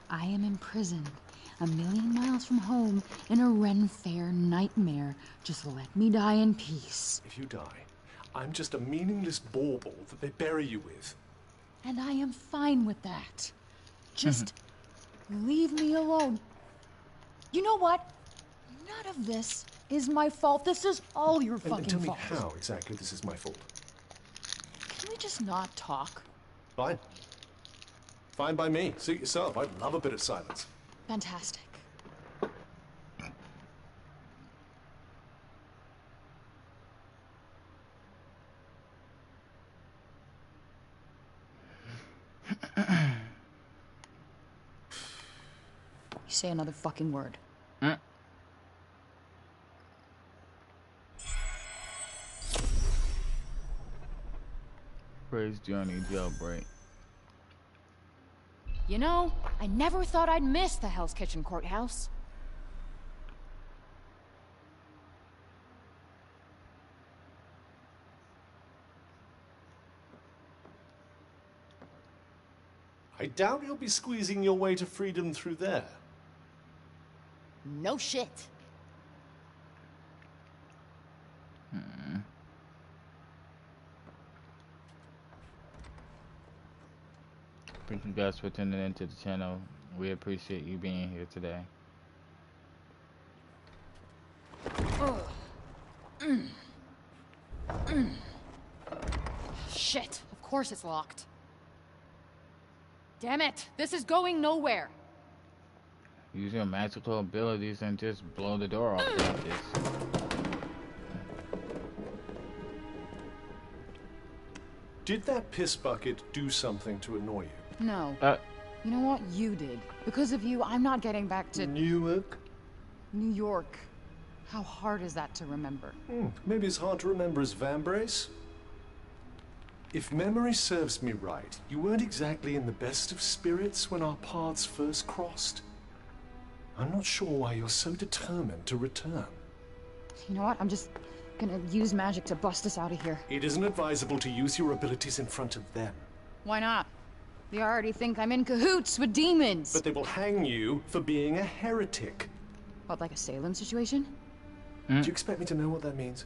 I am imprisoned 1,000,000 miles from home in a Ren Fair nightmare. Just let me die in peace. If you die, I'm just a meaningless bauble that they bury you with. And I am fine with that. Just leave me alone. You know what? None of this is my fault. This is all your fucking And tell me fault. how exactly this is my fault. Can we just not talk? Fine. Fine by me. Suit yourself. I'd love a bit of silence. Fantastic. You say another fucking word. Bray's journey jailbreak. You know, I never thought I'd miss the Hell's Kitchen courthouse. I doubt you'll be squeezing your way to freedom through there. No shit. Thank you guys for tuning into the channel. We appreciate you being here today. Shit, of course it's locked. Damn it, this is going nowhere. Use your magical abilities and just blow the door off like this. Did that piss bucket do something to annoy you? No. You know what? You did. Because of you, I'm not getting back to... Newark? New York. How hard is that to remember? Maybe as hard to remember as Vambrace? If memory serves me right, you weren't exactly in the best of spirits when our paths first crossed. I'm not sure why you're so determined to return. You know what? I'm just gonna use magic to bust us out of here. It isn't advisable to use your abilities in front of them. Why not? They already think I'm in cahoots with demons. But they will hang you for being a heretic. What, like a Salem situation? Do you expect me to know what that means?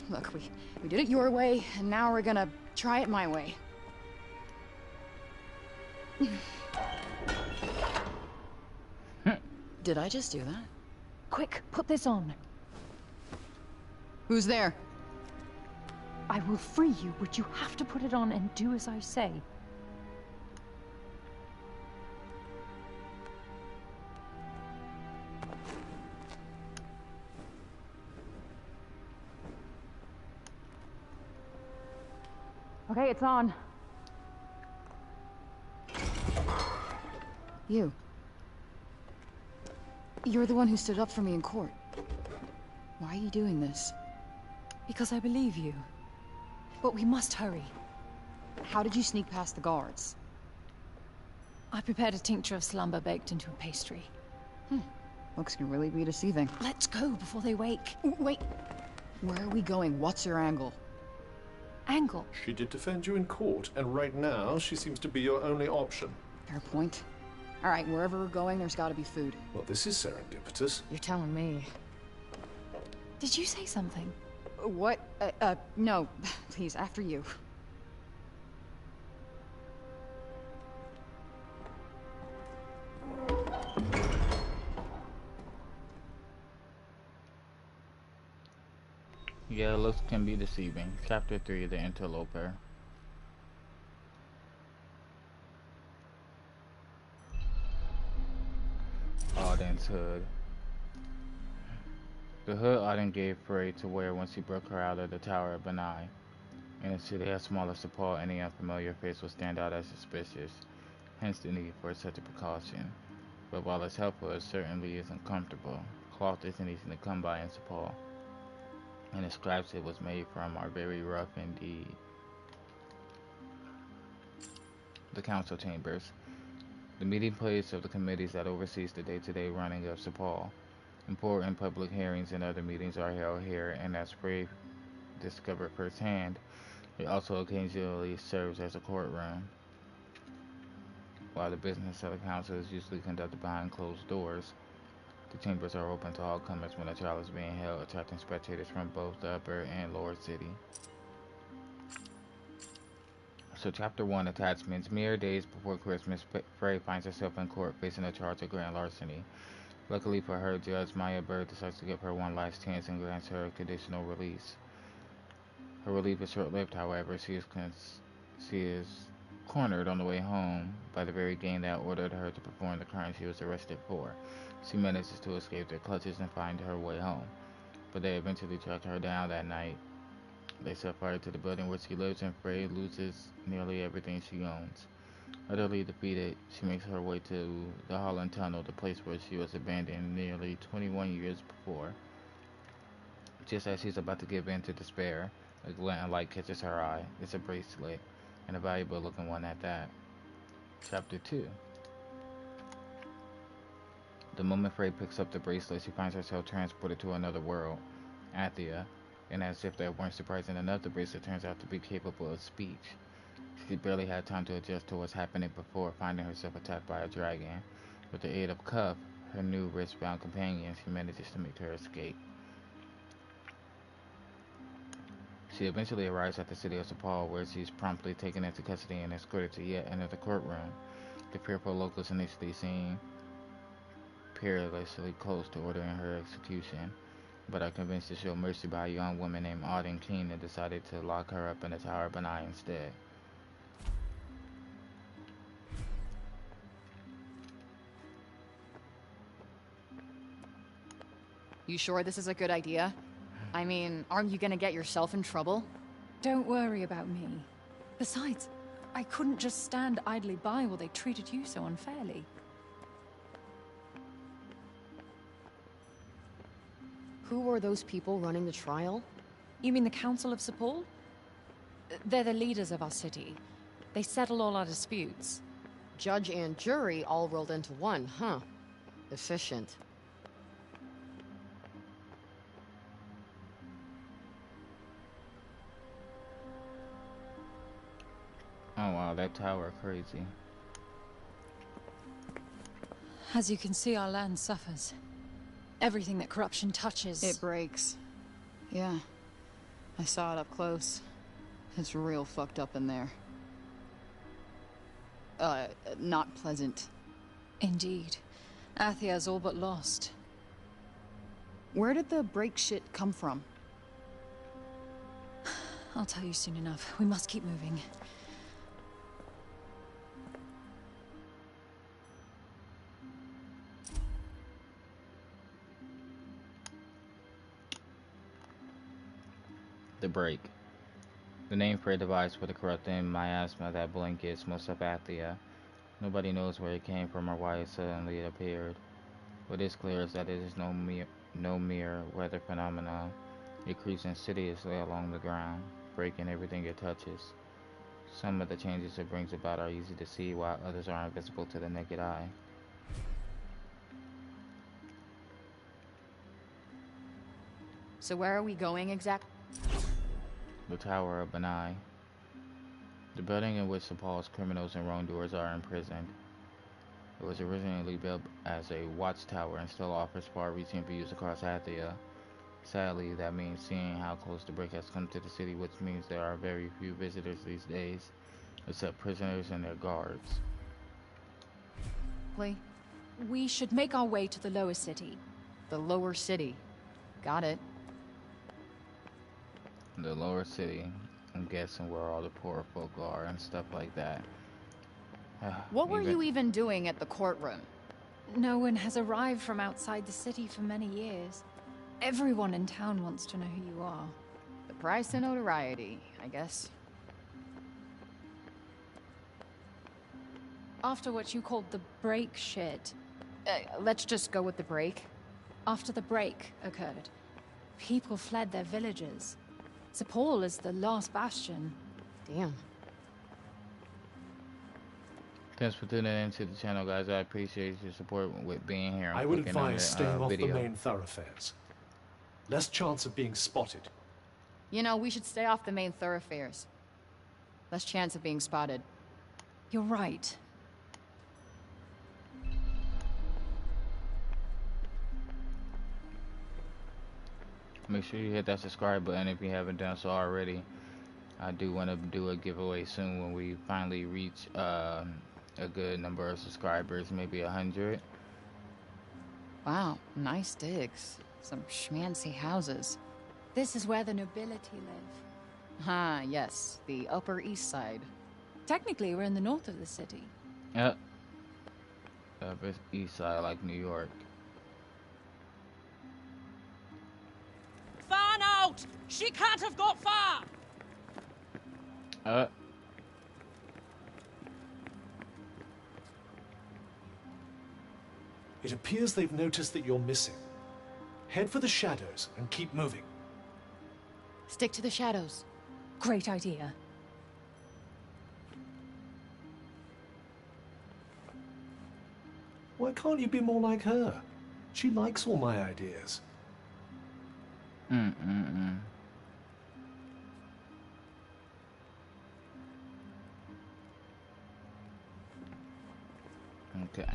Look, we did it your way, and now we're gonna try it my way. Did I just do that? Quick, put this on. Who's there? I will free you, but you have to put it on and do as I say. Okay, it's on. You. You're the one who stood up for me in court. Why are you doing this? Because I believe you. But we must hurry. How did you sneak past the guards? I prepared a tincture of slumber baked into a pastry. Looks can really be deceiving. Let's go before they wake. Wait. Where are we going? What's your angle? Angle? She did defend you in court, and right now she seems to be your only option. Fair point. All right, wherever we're going, there's got to be food. Well, this is serendipitous. You're telling me. Did you say something? What? No. Please, after you. Yeah, looks can be deceiving. Chapter 3, The Interloper. Auden's hood. The hood Auden gave Frey to wear once he broke her out of the Tower of Benai. In a city as small as Sepal, any unfamiliar face will stand out as suspicious, hence the need for such a precaution. But while it's helpful, it certainly isn't comfortable. Cloth isn't easy to come by in Sepal, and the scraps it was made from are very rough indeed. The Council Chambers. The meeting place of the committees that oversees the day-to-day running of Sepal. Important public hearings and other meetings are held here, and as Frey discovered firsthand, it also occasionally serves as a courtroom. While the business of the council is usually conducted behind closed doors, the chambers are open to all comers when a trial is being held, attracting spectators from both the upper and lower city. So Chapter 1, Attachments. Mere days before Christmas, Frey finds herself in court facing a charge of grand larceny. Luckily for her, Judge Maya Bird decides to give her one last chance and grants her a conditional release. Her relief is short-lived, however. She is cornered on the way home by the very gang that ordered her to perform the crime she was arrested for. She manages to escape their clutches and find her way home, but they eventually track her down that night. They set fire to the building where she lives, and Frey loses nearly everything she owns. Utterly defeated, she makes her way to the Holland Tunnel, the place where she was abandoned nearly 21 years before. Just as she's about to give in to despair, a glint of light catches her eye. It's a bracelet, and a valuable looking one at that. Chapter 2. The moment Frey picks up the bracelet, she finds herself transported to another world, Athia, and as if that weren't surprising enough, the bracelet turns out to be capable of speech. She barely had time to adjust to what's happening before finding herself attacked by a dragon. With the aid of Cuff, her new wrist-bound companion, she manages to make her escape. She eventually arrives at the city of Sepal, where she's promptly taken into custody and escorted to yet another courtroom. The fearful locals initially seem perilously close to ordering her execution, but are convinced to show mercy by a young woman named Auden Keene and decided to lock her up in the Tower of Benai instead. You sure this is a good idea? I mean, aren't you gonna get yourself in trouble? Don't worry about me. Besides, I couldn't just stand idly by while they treated you so unfairly. Who were those people running the trial? You mean the Council of Sepul? They're the leaders of our city. They settle all our disputes. Judge and jury all rolled into one, huh? Efficient. Oh wow, that tower crazy. As you can see, our land suffers. Everything that corruption touches... It breaks. Yeah. I saw it up close. It's real fucked up in there. Not pleasant. Indeed. Athia's all but lost. Where did the break shit come from? I'll tell you soon enough. We must keep moving. The break. The name for a device for the corrupting miasma that blankets most of Athia. Nobody knows where it came from or why it suddenly appeared. What is clear is that it is no mere weather phenomenon. It creeps insidiously along the ground, breaking everything it touches. Some of the changes it brings about are easy to see, while others are invisible to the naked eye. So where are we going exactly? The Tower of Benai. The building in which Sepul's criminals and wrongdoers are imprisoned. It was originally built as a watchtower and still offers far-reaching views across Athia. Sadly, that means seeing how close the break has come to the city, which means there are very few visitors these days, except prisoners and their guards. We should make our way to the lower city. The lower city. Got it. The lower city. I'm guessing where all the poor folk are and stuff like that. What were you even doing at the courtroom? No one has arrived from outside the city for many years. Everyone in town wants to know who you are. The price of notoriety, I guess. After what you called the break shit. Let's just go with the break. After the break occurred, people fled their villages. Sepul is the last bastion. Damn. Thanks for tuning into the channel, guys. I appreciate your support with being here. I would advise staying off the main thoroughfares. Less chance of being spotted. You know, we should stay off the main thoroughfares. Less chance of being spotted. You're right. Make sure you hit that subscribe button if you haven't done so already. I do want to do a giveaway soon when we finally reach a good number of subscribers, maybe 100. Wow, nice digs. Some schmancy houses. This is where the nobility live. Ah, yes, the Upper East Side. Technically, we're in the north of the city. Yep. Upper East Side, like New York. Fan out! She can't have got far! It appears they've noticed that you're missing. Head for the shadows and keep moving. Stick to the shadows. Great idea. Why can't you be more like her? She likes all my ideas. Okay.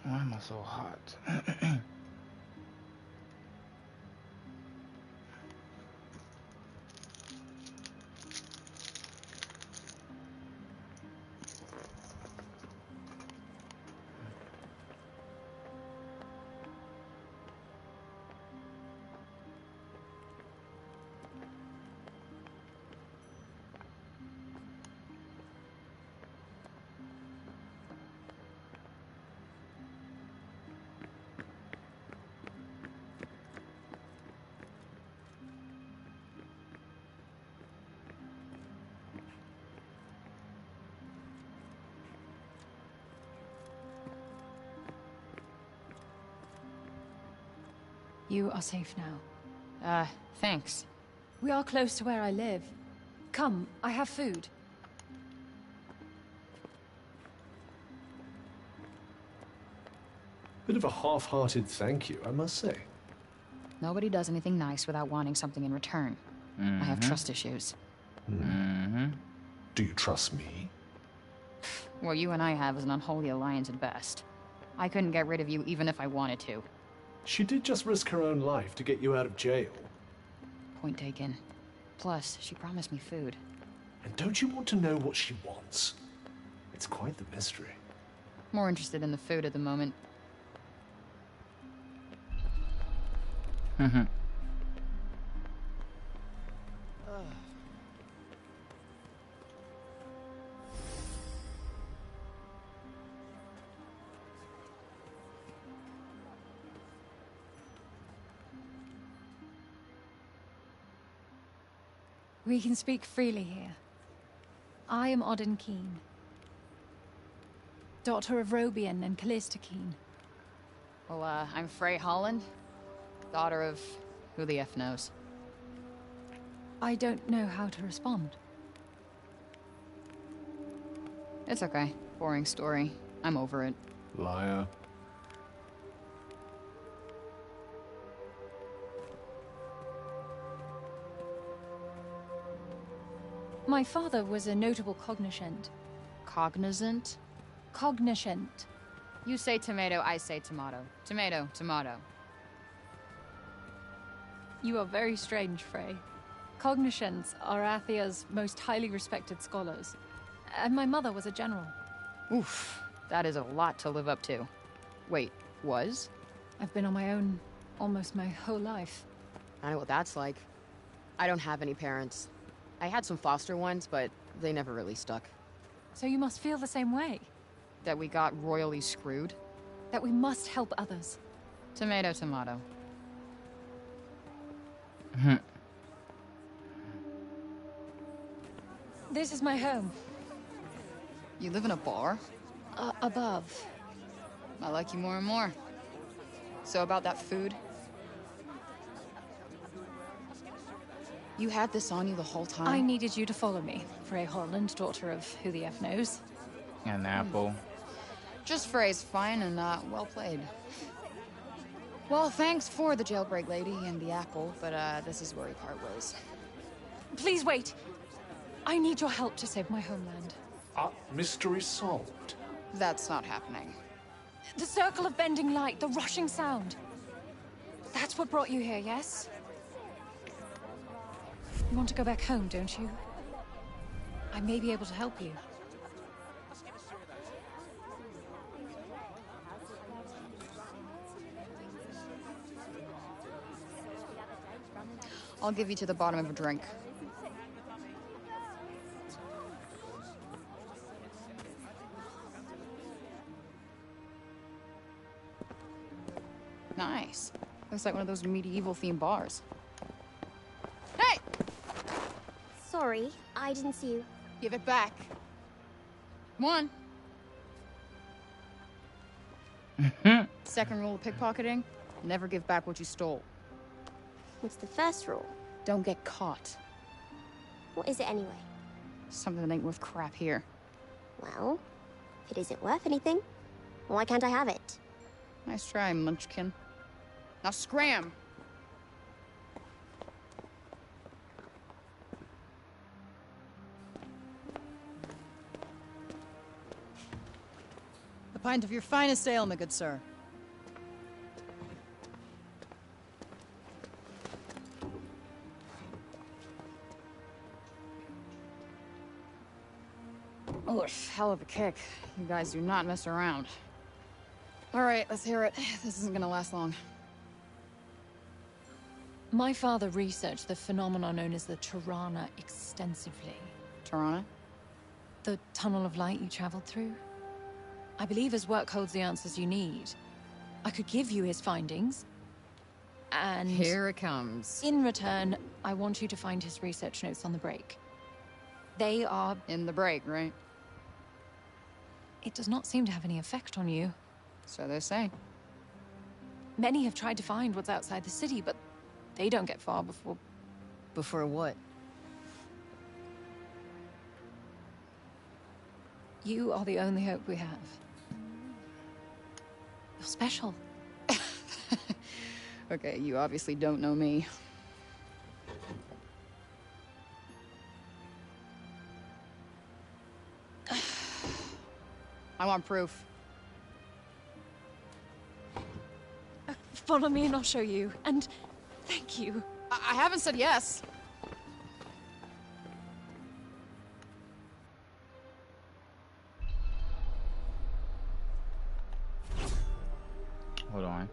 Why am I so hot? You are safe now. Thanks. We are close to where I live. Come, I have food. Bit of a half-hearted thank you, I must say. Nobody does anything nice without wanting something in return. I have trust issues. Do you trust me? What you and I have is an unholy alliance at best. I couldn't get rid of you even if I wanted to. She did just risk her own life to get you out of jail. Point taken. Plus, she promised me food. And don't you want to know what she wants? It's quite the mystery. More interested in the food at the moment. We can speak freely here. I am Odin Keene, daughter of Robian and Callista Keene. Well, I'm Frey Holland, daughter of who the F knows. I don't know how to respond. It's okay. Boring story. I'm over it. Liar. My father was a notable cognoscent. Cognizant? Cognoscent. You say tomato, I say tomato. Tomato, tomato. You are very strange, Frey. Cognoscents are Athia's most highly respected scholars. And my mother was a general. Oof, that is a lot to live up to. Wait, was? I've been on my own almost my whole life. I know what that's like. I don't have any parents. I had some foster ones, but they never really stuck. So you must feel the same way? That we got royally screwed? That we must help others. Tomato, tomato. This is my home. You live in a bar? Above. I like you more and more. So about that food? You had this on you the whole time? I needed you to follow me. Frey Holland, daughter of who the F knows. An apple. Just Frey's fine and well played. Well, thanks for the jailbreak lady and the apple, but this is where we part ways. Please wait. I need your help to save my homeland. Mystery solved. That's not happening. The circle of bending light, the rushing sound. That's what brought you here, yes? You want to go back home, don't you? I may be able to help you. I'll give you to the bottom of a drink. Nice. Looks like one of those medieval-themed bars. Hey! Sorry, I didn't see you. Give it back. Come on. Second rule of pickpocketing, never give back what you stole. What's the first rule? Don't get caught. What is it anyway? Something that ain't worth crap here. Well, if it isn't worth anything, why can't I have it? Nice try, Munchkin. Now scram! A pint of your finest ale, my good sir. Oof, hell of a kick. You guys do not mess around. Alright, let's hear it. This isn't gonna last long. My father researched the phenomenon known as the Tirana extensively. Tirana? The tunnel of light you traveled through? I believe his work holds the answers you need. I could give you his findings, and... Here it comes. In return, I want you to find his research notes on the break. They are... In the break, right? It does not seem to have any effect on you. So they say. Many have tried to find what's outside the city, but they don't get far before... Before what? You are the only hope we have. You're special. Okay, you obviously don't know me. I want proof. Follow me and I'll show you. And thank you. I haven't said yes. Hold on.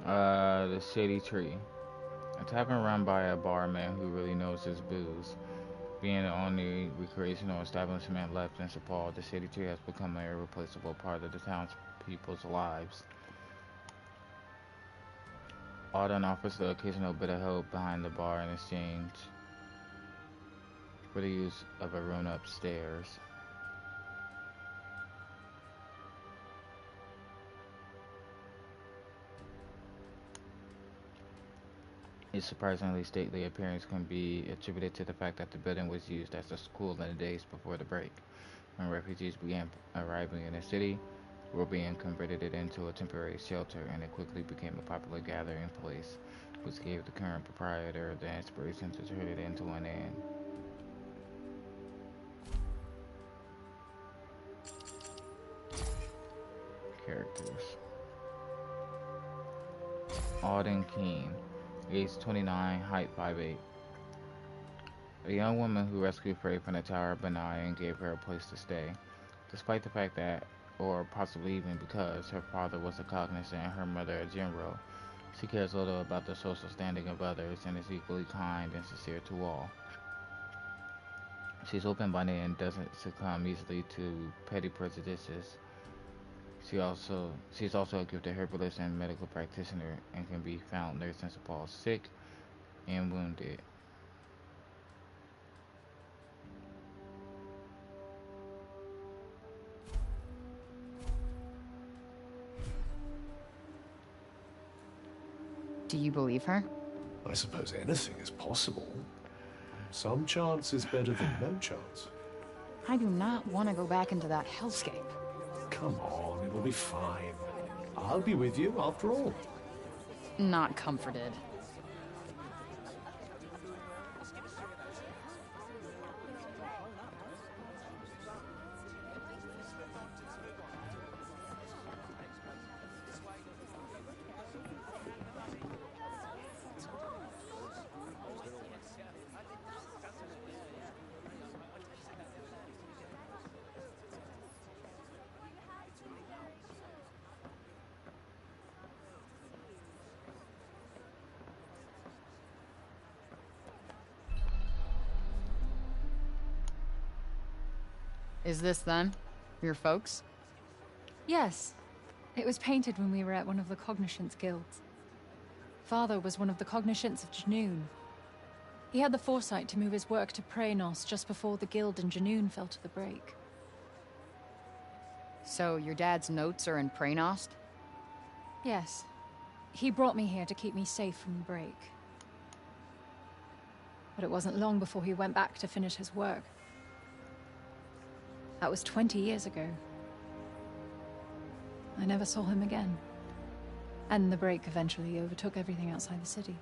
The Shady Tree. A tavern run by a barman who really knows his booze. Being the only recreational establishment left in St. Paul, the Shady Tree has become an irreplaceable part of the townspeople's lives. Auden offers the occasional bit of help behind the bar in exchange for the use of a room upstairs. Its surprisingly stately appearance can be attributed to the fact that the building was used as a school in the days before the break. When refugees began arriving in the city, were being converted it into a temporary shelter, and it quickly became a popular gathering place, which gave the current proprietor the inspiration to turn it into an inn. Characters. Auden Keene, age 29, height 5'8". A young woman who rescued Frey from the Tower of Benai and gave her a place to stay, despite the fact that, or possibly even because, her father was a cognizant and her mother a general. She cares little about the social standing of others and is equally kind and sincere to all. She's open-minded and doesn't succumb easily to petty prejudices. She's also a gifted herbalist and medical practitioner and can be found nursing St. Paul's sick and wounded. Do you believe her? I suppose anything is possible. Some chance is better than no chance. I do not want to go back into that hellscape. Come on, it'll be fine. I'll be with you after all. Not comforted. Is this then your folks? Yes. It was painted when we were at one of the Cognoscence guilds. Father was one of the Cognoscents of Janoon. He had the foresight to move his work to Praenos just before the guild in Janoon fell to the break. So your dad's notes are in Praenost? Yes. He brought me here to keep me safe from the break. But it wasn't long before he went back to finish his work. That was 20 years ago. I never saw him again. And the break eventually overtook everything outside the city.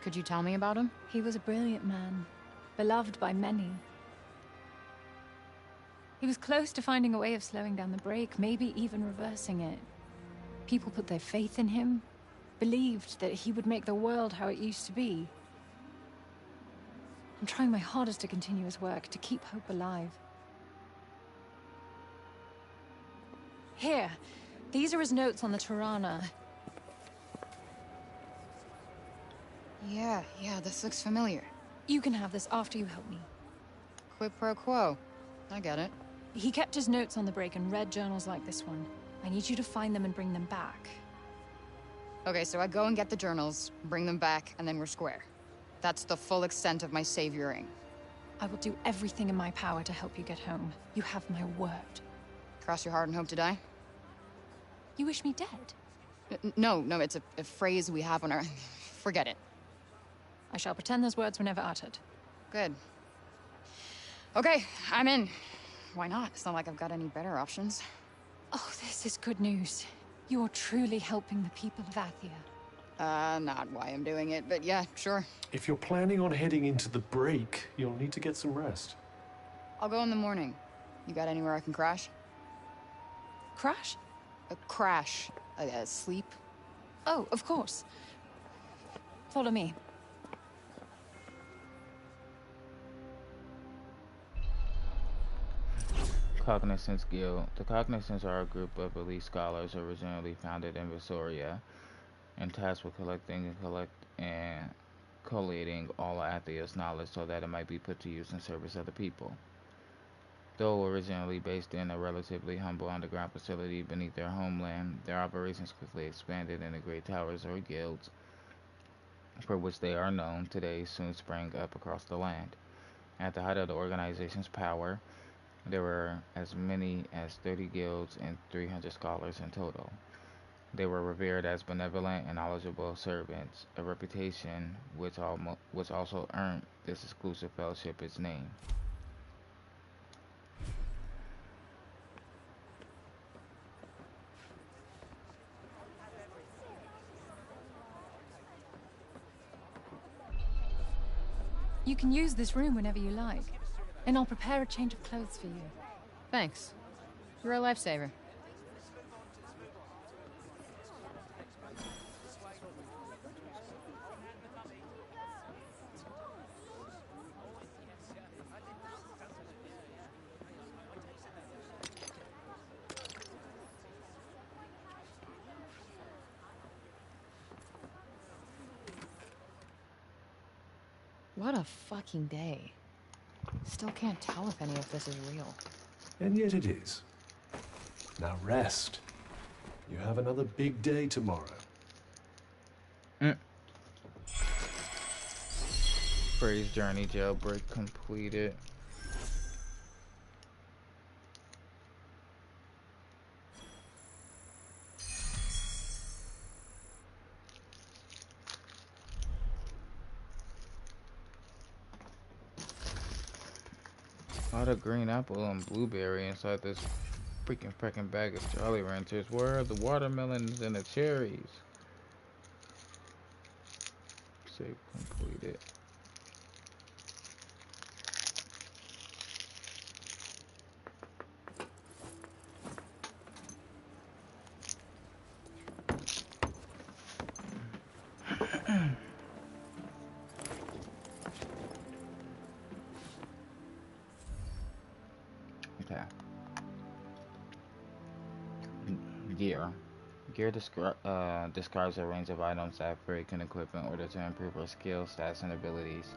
Could you tell me about him? He was a brilliant man, beloved by many. He was close to finding a way of slowing down the break, maybe even reversing it. People put their faith in him, believed that he would make the world how it used to be. I'm trying my hardest to continue his work, to keep hope alive. Here, these are his notes on the Tirana. Yeah, this looks familiar. You can have this after you help me. Quid pro quo. I get it. He kept his notes on the break and read journals like this one. I need you to find them and bring them back. Okay, so I go and get the journals, bring them back, and then we're square. That's the full extent of my savioring. I will do everything in my power to help you get home. You have my word. Cross your heart and hope to die? You wish me dead? No, it's a phrase we have on our... Forget it. I shall pretend those words were never uttered. Good. Okay, I'm in. Why not? It's not like I've got any better options. Oh, this is good news. You're truly helping the people of Athia. Not why I'm doing it, but yeah, sure. If you're planning on heading into the break, you'll need to get some rest. I'll go in the morning. You got anywhere I can crash? Crash? Crash. Sleep. Oh, of course. Follow me. Cognizance Guild. The Cognizance are a group of elite scholars originally founded in Visoria and tasked with collecting and collating all of Athia's knowledge so that it might be put to use in service of the people. Though originally based in a relatively humble underground facility beneath their homeland, their operations quickly expanded into great towers or guilds, for which they are known today, soon sprang up across the land. At the height of the organization's power, there were as many as 30 guilds and 300 scholars in total. They were revered as benevolent and knowledgeable servants, a reputation which also earned this exclusive fellowship its name. You can use this room whenever you like, and I'll prepare a change of clothes for you. Thanks. You're a lifesaver. What a fucking day. Still can't tell if any of this is real. And yet it is. Now rest. You have another big day tomorrow. Phrase journey jailbreak completed. A lot of green apple and blueberry inside this freaking bag of Jolly Ranchers. Where are the watermelons and the cherries? Save completed. Okay. Gear describes a range of items that Frey can equip in order to improve her skills, stats, and abilities.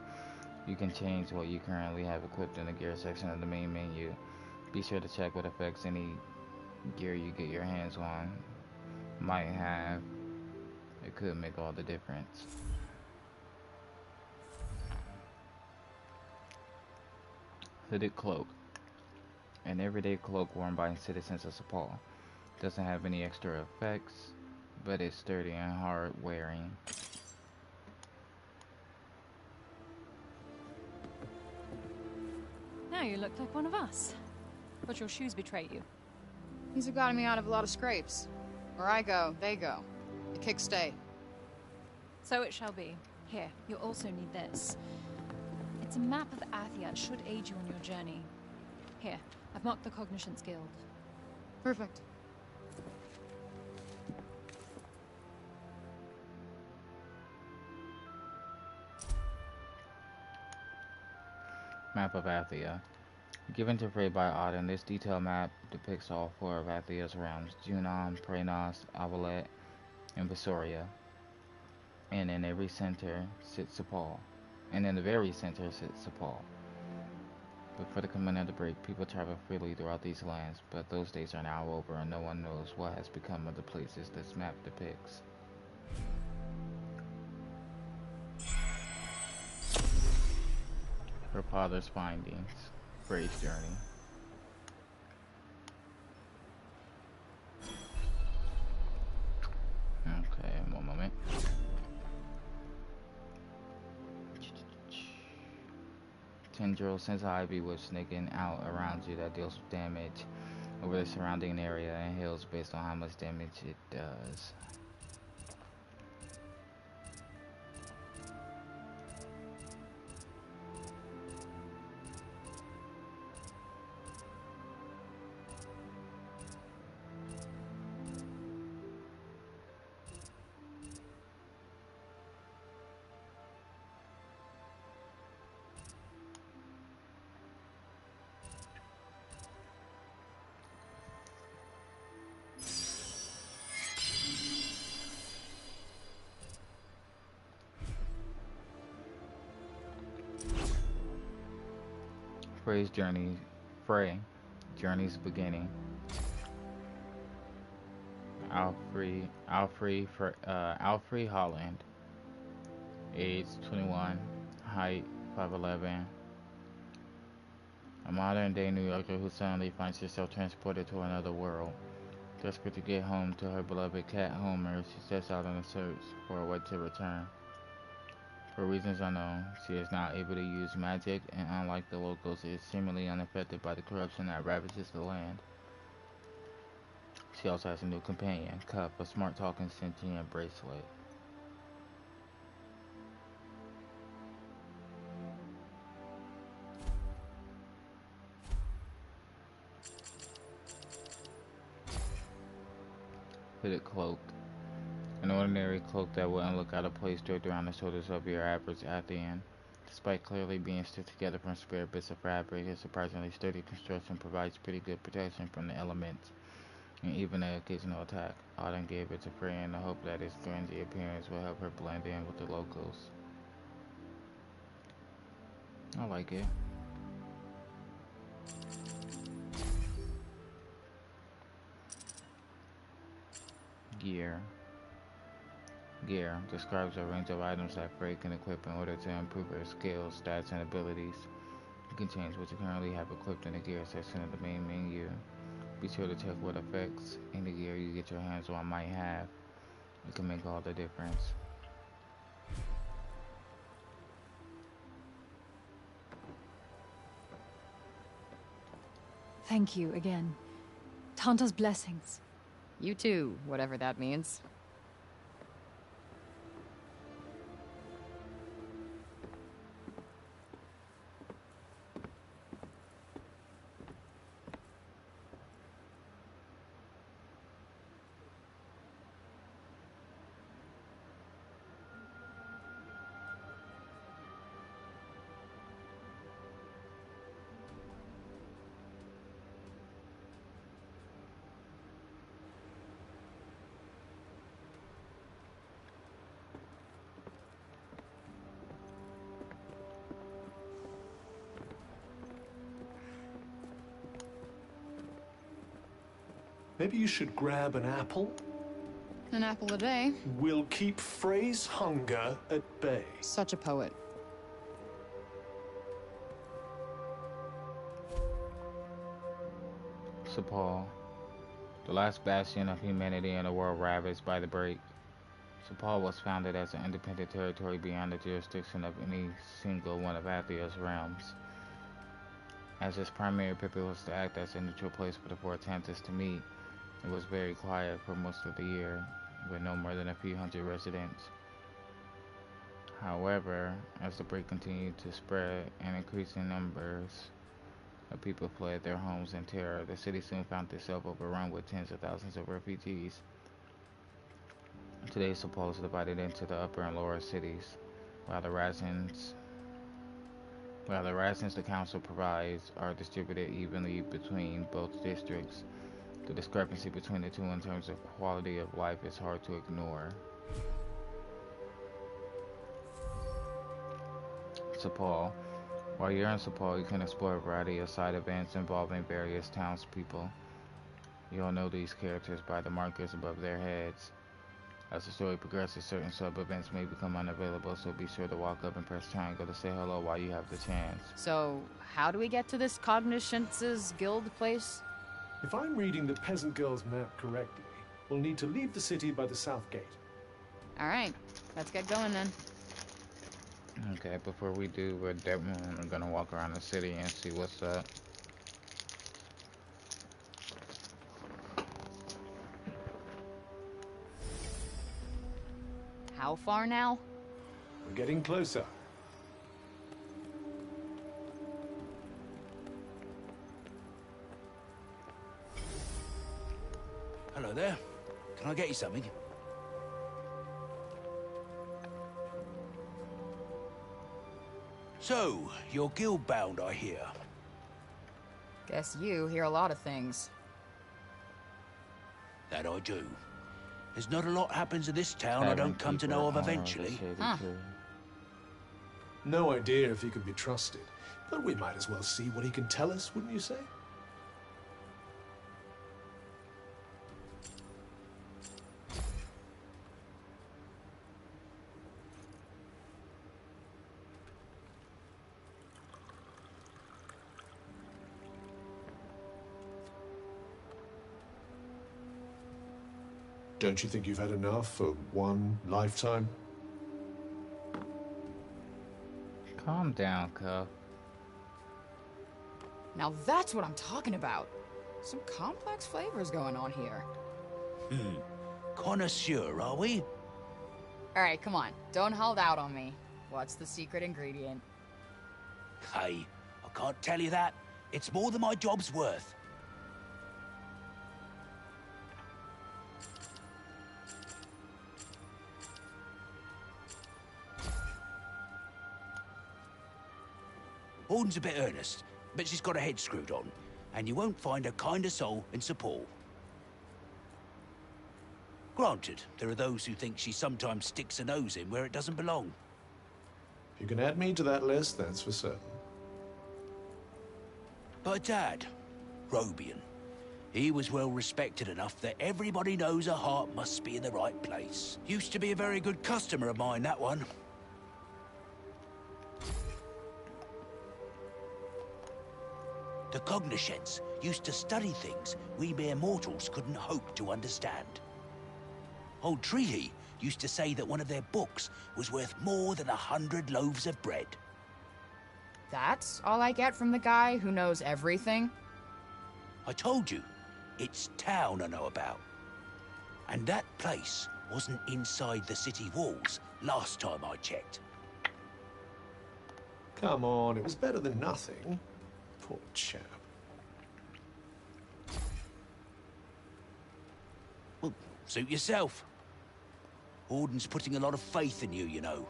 You can change what you currently have equipped in the gear section of the main menu. Be sure to check what effects any gear you get your hands on might have. It could make all the difference. Hooded cloak. An everyday cloak worn by citizens of Sepal. Doesn't have any extra effects, but it's sturdy and hard wearing. Now you look like one of us. But your shoes betray you. These have gotten me out of a lot of scrapes. Where I go, they go. The kicks stay. So it shall be. Here, you'll also need this. It's a map of Athia. It should aid you on your journey. Here, I've marked the Cognitions Guild. Perfect. Map of Athia. Given to Frey by Auden, this detailed map depicts all four of Athia's realms, Junon, Praenos, Avalet, and Visoria. And in every center sits Sepal. And in the very center sits Sepal. Before the coming of the break, people travel freely throughout these lands, but those days are now over and no one knows what has become of the places this map depicts. Her father's findings. Frey's journey. Okay, one moment. Tendril sends a bewitch snaking out around you that deals damage over the surrounding area and heals based on how much damage it does. Frey's journey. Frey. Journey's beginning. Alfred Holland. Age 21. Height 5'11". A modern-day New Yorker who suddenly finds herself transported to another world. Desperate to get home to her beloved cat Homer, she sets out on a search for a way to return. For reasons unknown, she is now able to use magic, and unlike the locals, is seemingly unaffected by the corruption that ravages the land. She also has a new companion, Cup, a smart-talking sentient bracelet. Hooded cloak. An ordinary cloak that wouldn't look out of place draped around the shoulders of your average Athian. Despite clearly being stitched together from spare bits of fabric, its surprisingly sturdy construction provides pretty good protection from the elements, and even an occasional attack. Auden gave it to Frey in the hope that its grungy appearance will help her blend in with the locals. I like it. Gear. Gear describes a range of items that Frey can equip in order to improve her skills, stats, and abilities. You can change what you currently have equipped in the gear section of the main menu. Be sure to check what effects any gear you get your hands on might have. It can make all the difference. Thank you again. Tanta's blessings. You too, whatever that means. Maybe you should grab an apple. An apple a day. We'll keep Frey's hunger at bay. Such a poet. Sepal. The last bastion of humanity in a world ravaged by the break. Sepal was founded as an independent territory beyond the jurisdiction of any single one of Athia's realms. As its primary purpose was to act as a neutral place for the four Tantas to meet, it was very quiet for most of the year, with no more than a few hundred residents. However, as the break continued to spread and increasing numbers of people fled their homes in terror, the city soon found itself overrun with tens of thousands of refugees. Today, Sepul is divided into the upper and lower cities, while the rations the council provides are distributed evenly between both districts. The discrepancy between the two in terms of quality of life is hard to ignore. Sepul. While you're in Sepul, you can explore a variety of side events involving various townspeople. You'll know these characters by the markers above their heads. As the story progresses, certain sub-events may become unavailable, so be sure to walk up and press triangle to say hello while you have the chance. So, how do we get to this Cognoscence's guild place? If I'm reading the peasant girl's map correctly, we'll need to leave the city by the south gate. Alright, let's get going then. Okay, before we do, we're definitely gonna walk around the city and see what's up. How far now? We're getting closer. Hello there. Can I get you something? So, you're guild-bound, I hear. Guess you hear a lot of things. That I do. There's not a lot happens in this town I don't come to know of eventually. Huh. No idea if he can be trusted, but we might as well see what he can tell us, wouldn't you say? Don't you think you've had enough for one lifetime? Calm down, Cuff. Now that's what I'm talking about. Some complex flavors going on here. Connoisseur, are we? Alright, come on. Don't hold out on me. What's the secret ingredient? Hey, I can't tell you that. It's more than my job's worth. Horden's a bit earnest, but she's got her head screwed on, and you won't find a kinder soul in Sepul. Granted, there are those who think she sometimes sticks her nose in where it doesn't belong. If you can add me to that list, that's for certain. But Dad, Robian, he was well respected enough that everybody knows her heart must be in the right place. Used to be a very good customer of mine, that one. The Cognoscence used to study things we mere mortals couldn't hope to understand. Old Treaty used to say that one of their books was worth more than 100 loaves of bread. That's all I get from the guy who knows everything? I told you, it's town I know about. And that place wasn't inside the city walls last time I checked. Come on, it was better than nothing. Poor chap. Well, suit yourself. Horden's putting a lot of faith in you, you know.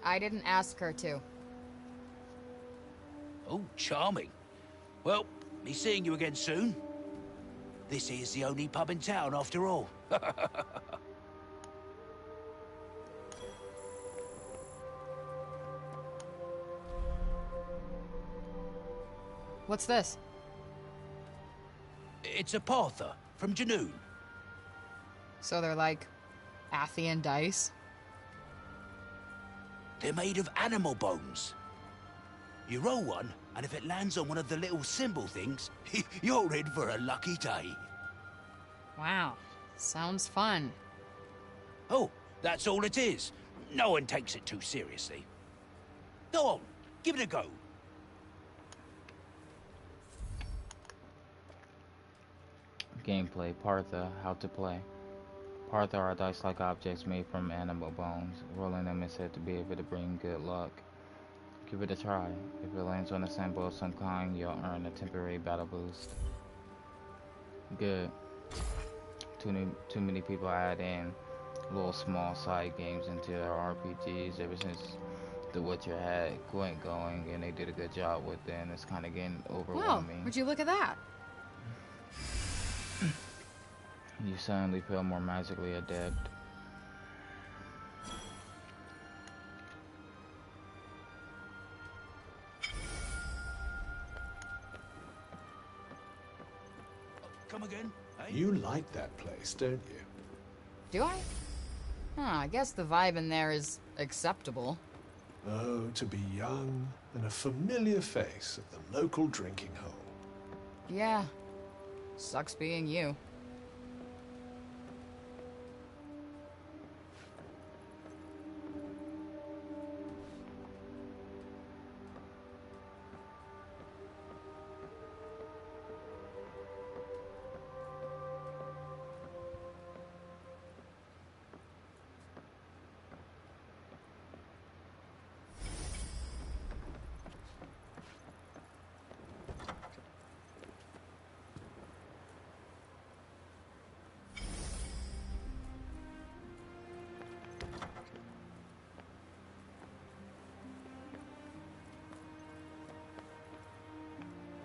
I didn't ask her to. Oh, charming. Well, be seeing you again soon. This is the only pub in town, after all. What's this? It's a Partha from Janoon. So they're like Athian dice? They're made of animal bones. You roll one, and if it lands on one of the little symbol things, you're in for a lucky day. Wow, sounds fun. Oh, that's all it is. No one takes it too seriously. Go on, give it a go. Gameplay, Partha, how to play. Parts are dice-like objects made from animal bones. Rolling them is said to be able to bring good luck. Give it a try. If it lands on a symbol of some kind, you'll earn a temporary battle boost. Good. Too many people add in little small side games into their RPGs ever since The Witcher had quit going, and they did a good job with it, and it's kind of getting Wow, overwhelming. would you look at that? You suddenly feel more magically adept. Come again? Eh? You like that place, don't you? Do I? I guess the vibe in there is acceptable. Oh, to be young and a familiar face at the local drinking hole. Yeah. Sucks being you.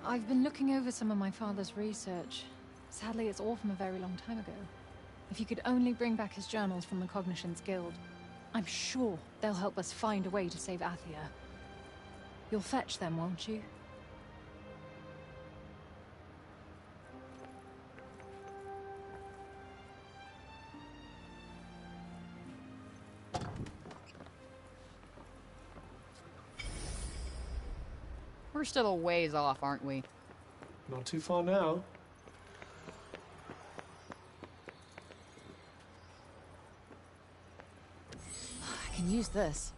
I've been looking over some of my father's research. Sadly, it's all from a very long time ago. If you could only bring back his journals from the Cognitions Guild, I'm sure they'll help us find a way to save Athia. You'll fetch them, won't you? We're still a ways off, aren't we? Not too far now. I can use this.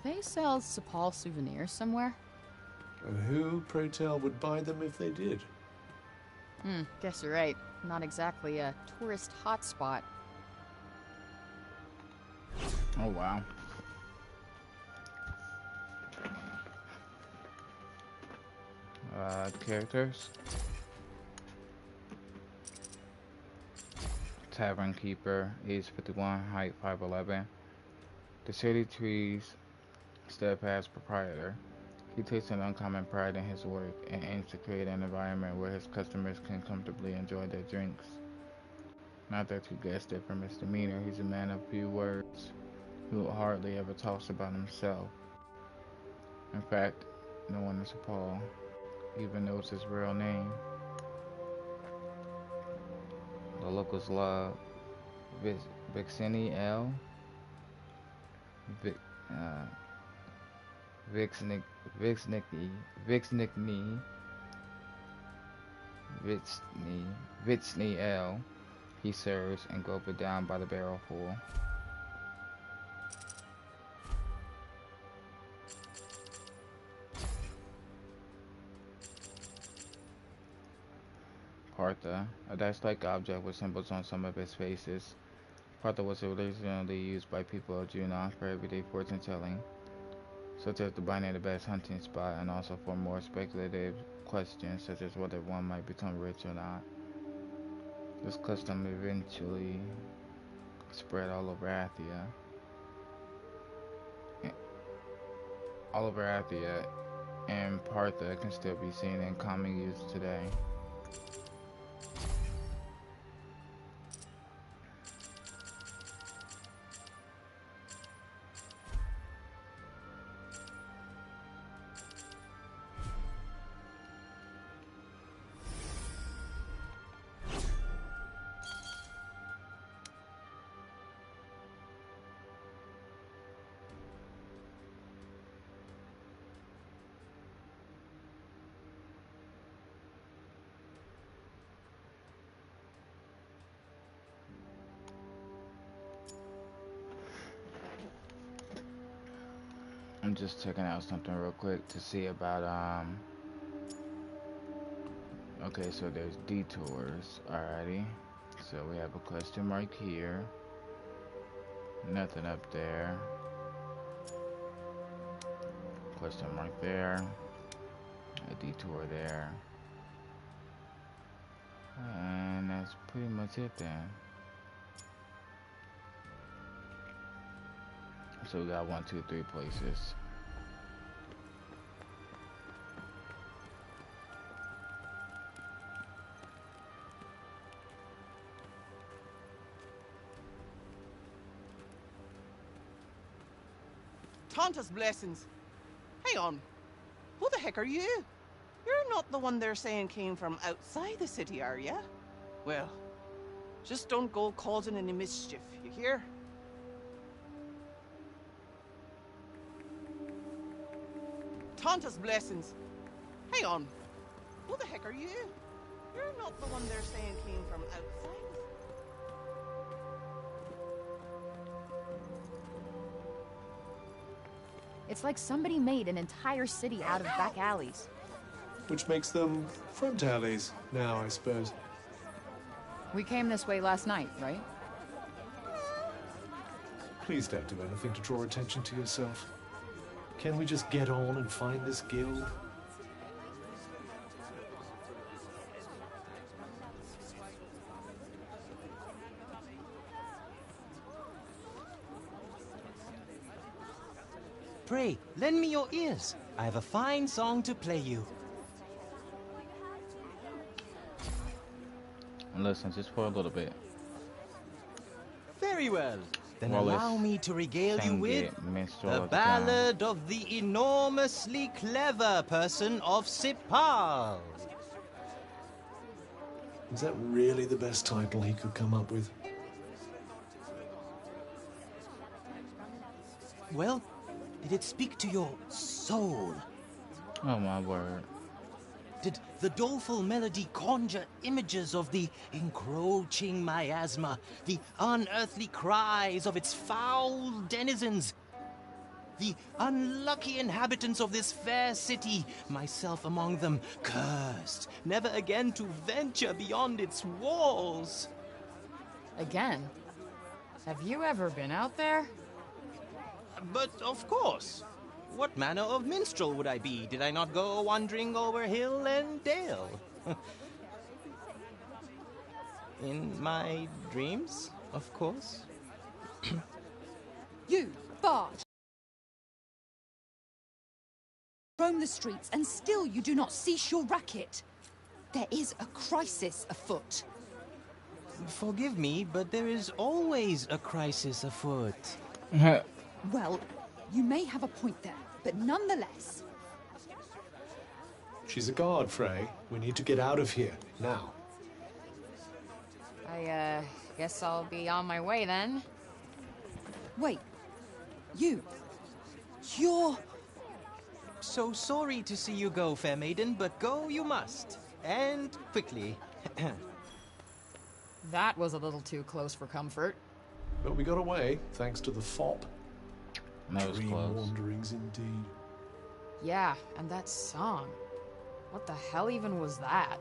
They sell Sepal souvenirs somewhere? And who, pray tell, would buy them if they did? Guess you're right. Not exactly a tourist hotspot. Oh wow. Characters. Tavern Keeper, age 51, height 5'11". The Shady Trees steadfast proprietor. He takes an uncommon pride in his work and aims to create an environment where his customers can comfortably enjoy their drinks. Not that you guessed it from his demeanor, he's a man of few words who hardly ever talks about himself. In fact, no one in Sepal even knows his real name. The locals love Vixeny L. Vixny L. He serves and gulp it down by the barrelful. Partha, a dice-like object with symbols on some of its faces. Partha was originally used by people of Junon for everyday fortune-telling, such as to finding the best hunting spot, and also for more speculative questions, such as whether one might become rich or not. This custom eventually spread all over Athia. And Partha can still be seen in common use today. I'm just checking out something real quick to see about okay, so there's detours. Alrighty. So we have a question mark here. Nothing up there. Question mark there. A detour there. And that's pretty much it then. So we got 1, 2, 3 places. Tanta's blessings. Hang on. Who the heck are you? You're not the one they're saying came from outside the city, are ya? Well, just don't go causing any mischief, you hear? Tanta's blessings. Hang on. Who the heck are you? You're not the one they're saying came from outside. It's like somebody made an entire city out of back alleys. Which makes them front alleys now, I suppose. We came this way last night, right? Please don't do anything to draw attention to yourself. Can we just get on and find this guild? Pray, lend me your ears. I have a fine song to play you. Listen, just for a little bit. Very well. Then Wallace, allow me to regale you with minstrel the of ballad of the enormously clever person of Sipal. Is that really the best title he could come up with? Well, did it speak to your soul? Oh my word. Did the doleful melody conjure images of the encroaching miasma, the unearthly cries of its foul denizens? The unlucky inhabitants of this fair city, myself among them, cursed, never again to venture beyond its walls. Again? Have you ever been out there? But of course. What manner of minstrel would I be, did I not go wandering over hill and dale? In my dreams, of course. You, Bart! Roam the streets, and still you do not cease your racket. There is a crisis afoot. Forgive me, but there is always a crisis afoot. Well, you may have a point there, but nonetheless... She's a guard, Frey. We need to get out of here, now. I, guess I'll be on my way then. Wait. You're... So sorry to see you go, fair maiden, but go you must. And quickly. That was a little too close for comfort. But we got away, thanks to the fop. That was Dream close. wanderings indeed. Yeah, and that song. What the hell even was that?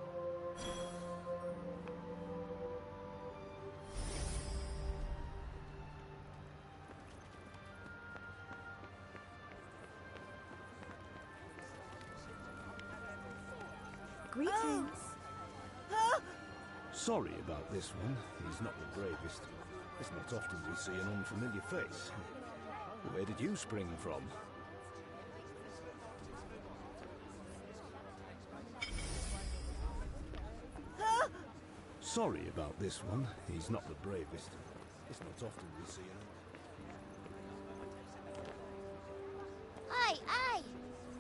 Greetings. Sorry about this one. He's not the bravest. It's not often we see an unfamiliar face. Where did you spring from? Sorry about this one. He's not the bravest. It's not often we see an... Hey!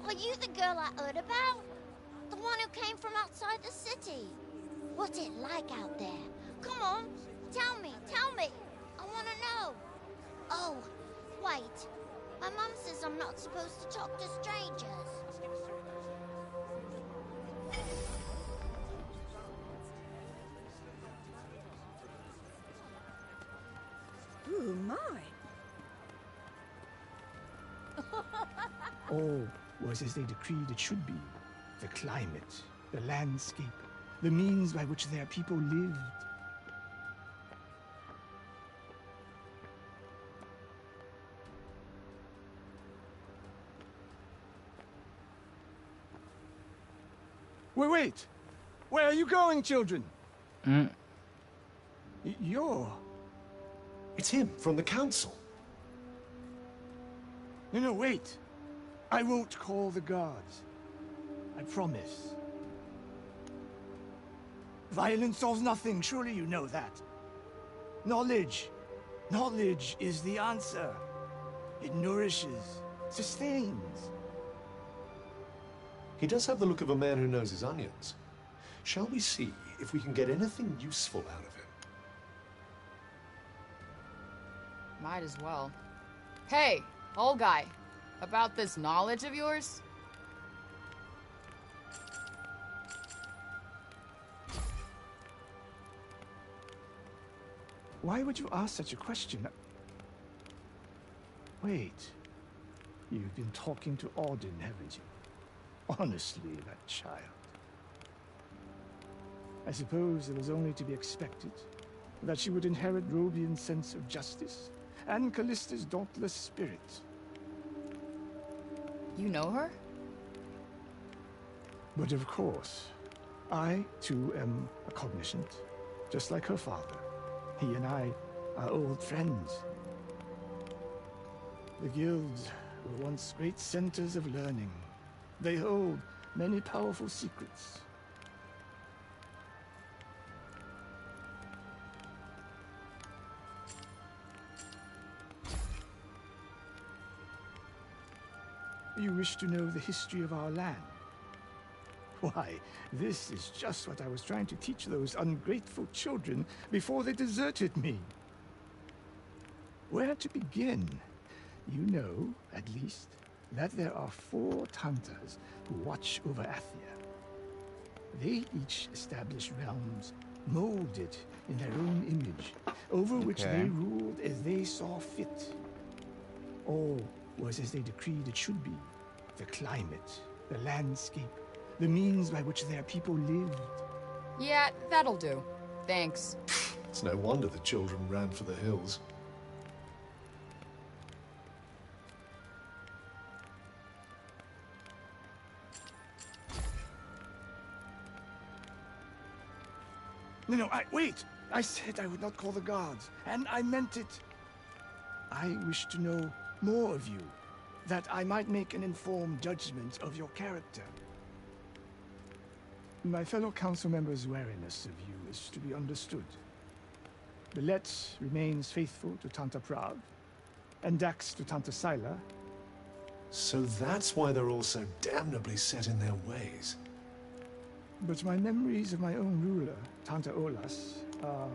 Are you the girl I heard about? The one who came from outside the city? What's it like out there? Come on, tell me! I want to know! Oh, wait. My mum says I'm not supposed to talk to strangers. Oh, my. All was as they decreed it should be. The climate, the landscape, the means by which their people lived. Wait! Where are you going, children? You're... It's him, from the council. No, wait. I won't call the guards. I promise. Violence solves nothing, surely you know that. Knowledge. Knowledge is the answer. It nourishes, sustains. He does have the look of a man who knows his onions. Shall we see if we can get anything useful out of him? Might as well. Hey, old guy. About this knowledge of yours? Why would you ask such a question? Wait. You've been talking to Auden, haven't you? Honestly, that child. I suppose it was only to be expected that she would inherit Robian's sense of justice and Callista's dauntless spirit. You know her? But of course, I too am a cognizant, just like her father. He and I are old friends. The guilds were once great centers of learning. They hold many powerful secrets. You wish to know the history of our land? Why, this is just what I was trying to teach those ungrateful children before they deserted me. Where to begin? You know, at least, that there are 4 Tantas who watch over Athia. They each establish realms molded in their own image, over which they ruled as they saw fit. All was as they decreed it should be. The climate, the landscape, the means by which their people lived. Yeah, that'll do. Thanks. It's no wonder the children ran for the hills. No, wait! I said I would not call the guards, and I meant it. I wish to know more of you, that I might make an informed judgment of your character. My fellow council members' wariness of you is to be understood. Bellet remains faithful to Tanta Prav, and Dax to Tanta Sila. So that's why they're all so damnably set in their ways. But my memories of my own ruler, Tanta Olas, are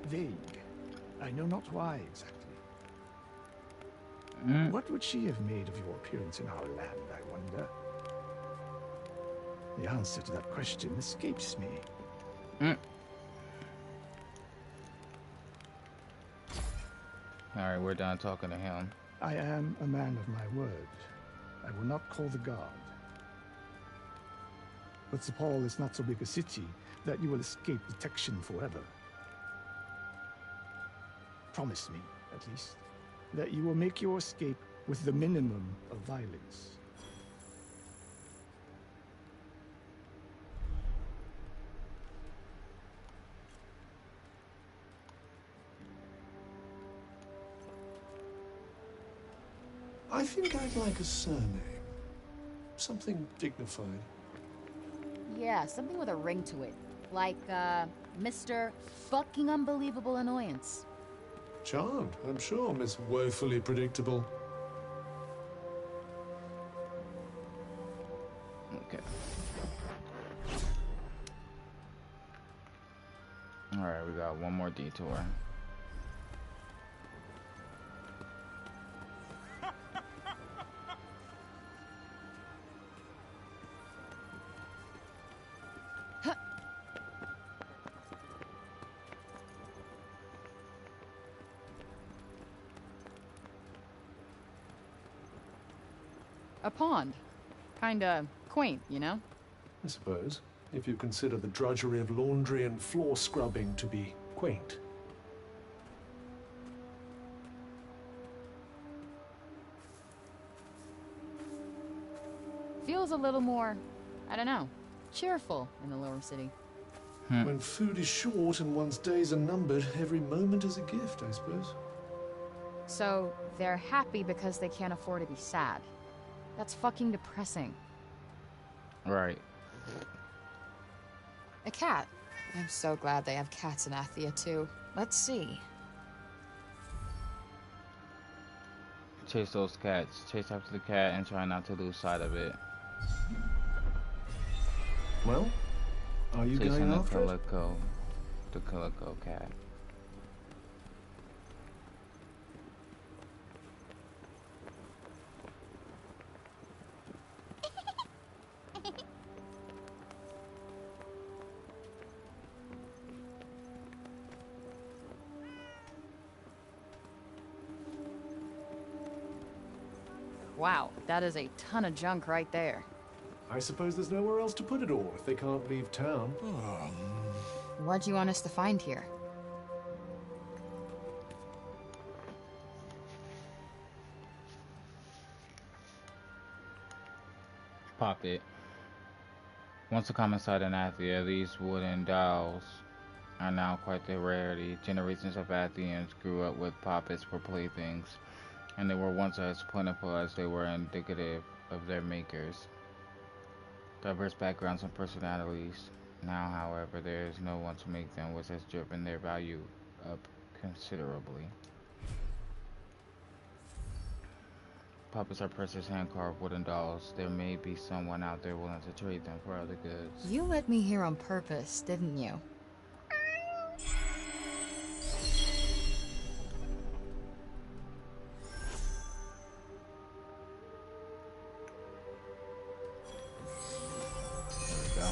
vague. I know not why exactly. What would she have made of your appearance in our land, I wonder? The answer to that question escapes me. Alright, we're done talking to him. I am a man of my word. I will not call the guard. But Sepal is not so big a city that you will escape detection forever. Promise me, at least, that you will make your escape with the minimum of violence. I think I'd like a surname. Something dignified. Yeah, something with a ring to it. Like, Mr. Fucking Unbelievable Annoyance. Charmed, I'm sure, Miss Woefully Predictable. Okay. Alright, we got one more detour. A pond. Kinda quaint, you know? I suppose, if you consider the drudgery of laundry and floor scrubbing to be quaint. Feels a little more, I don't know, cheerful in the lower city. When food is short and one's days are numbered, every moment is a gift, I suppose. So, they're happy because they can't afford to be sad. That's fucking depressing. Right. A cat. I'm so glad they have cats in Athia, too. Let's see. Chase those cats. Chase after the cat and try not to lose sight of it. Well, are you Chasing going the after it? the calico cat. Wow, that is a ton of junk right there. I suppose there's nowhere else to put it all if they can't leave town. What do you want us to find here? Pop it. Once a common sight in Athia, these wooden dolls are now quite the rarity. Generations of Athians grew up with puppets for playthings, and they were once as plentiful as they were indicative of their makers. Diverse backgrounds and personalities. Now, however, there is no one to make them, which has driven their value up considerably. Puppets are precious hand-carved wooden dolls. There may be someone out there willing to trade them for other goods. You let me here on purpose, didn't you? There we go.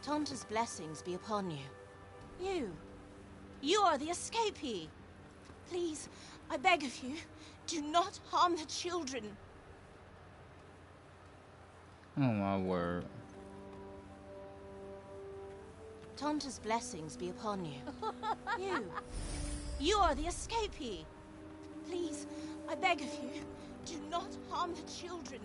Tanta's blessings be upon you. You are the escapee. Please, I beg of you, do not harm the children. Oh my word. Tanta's blessings be upon you. You are the escapee. Please, I beg of you, do not harm the children.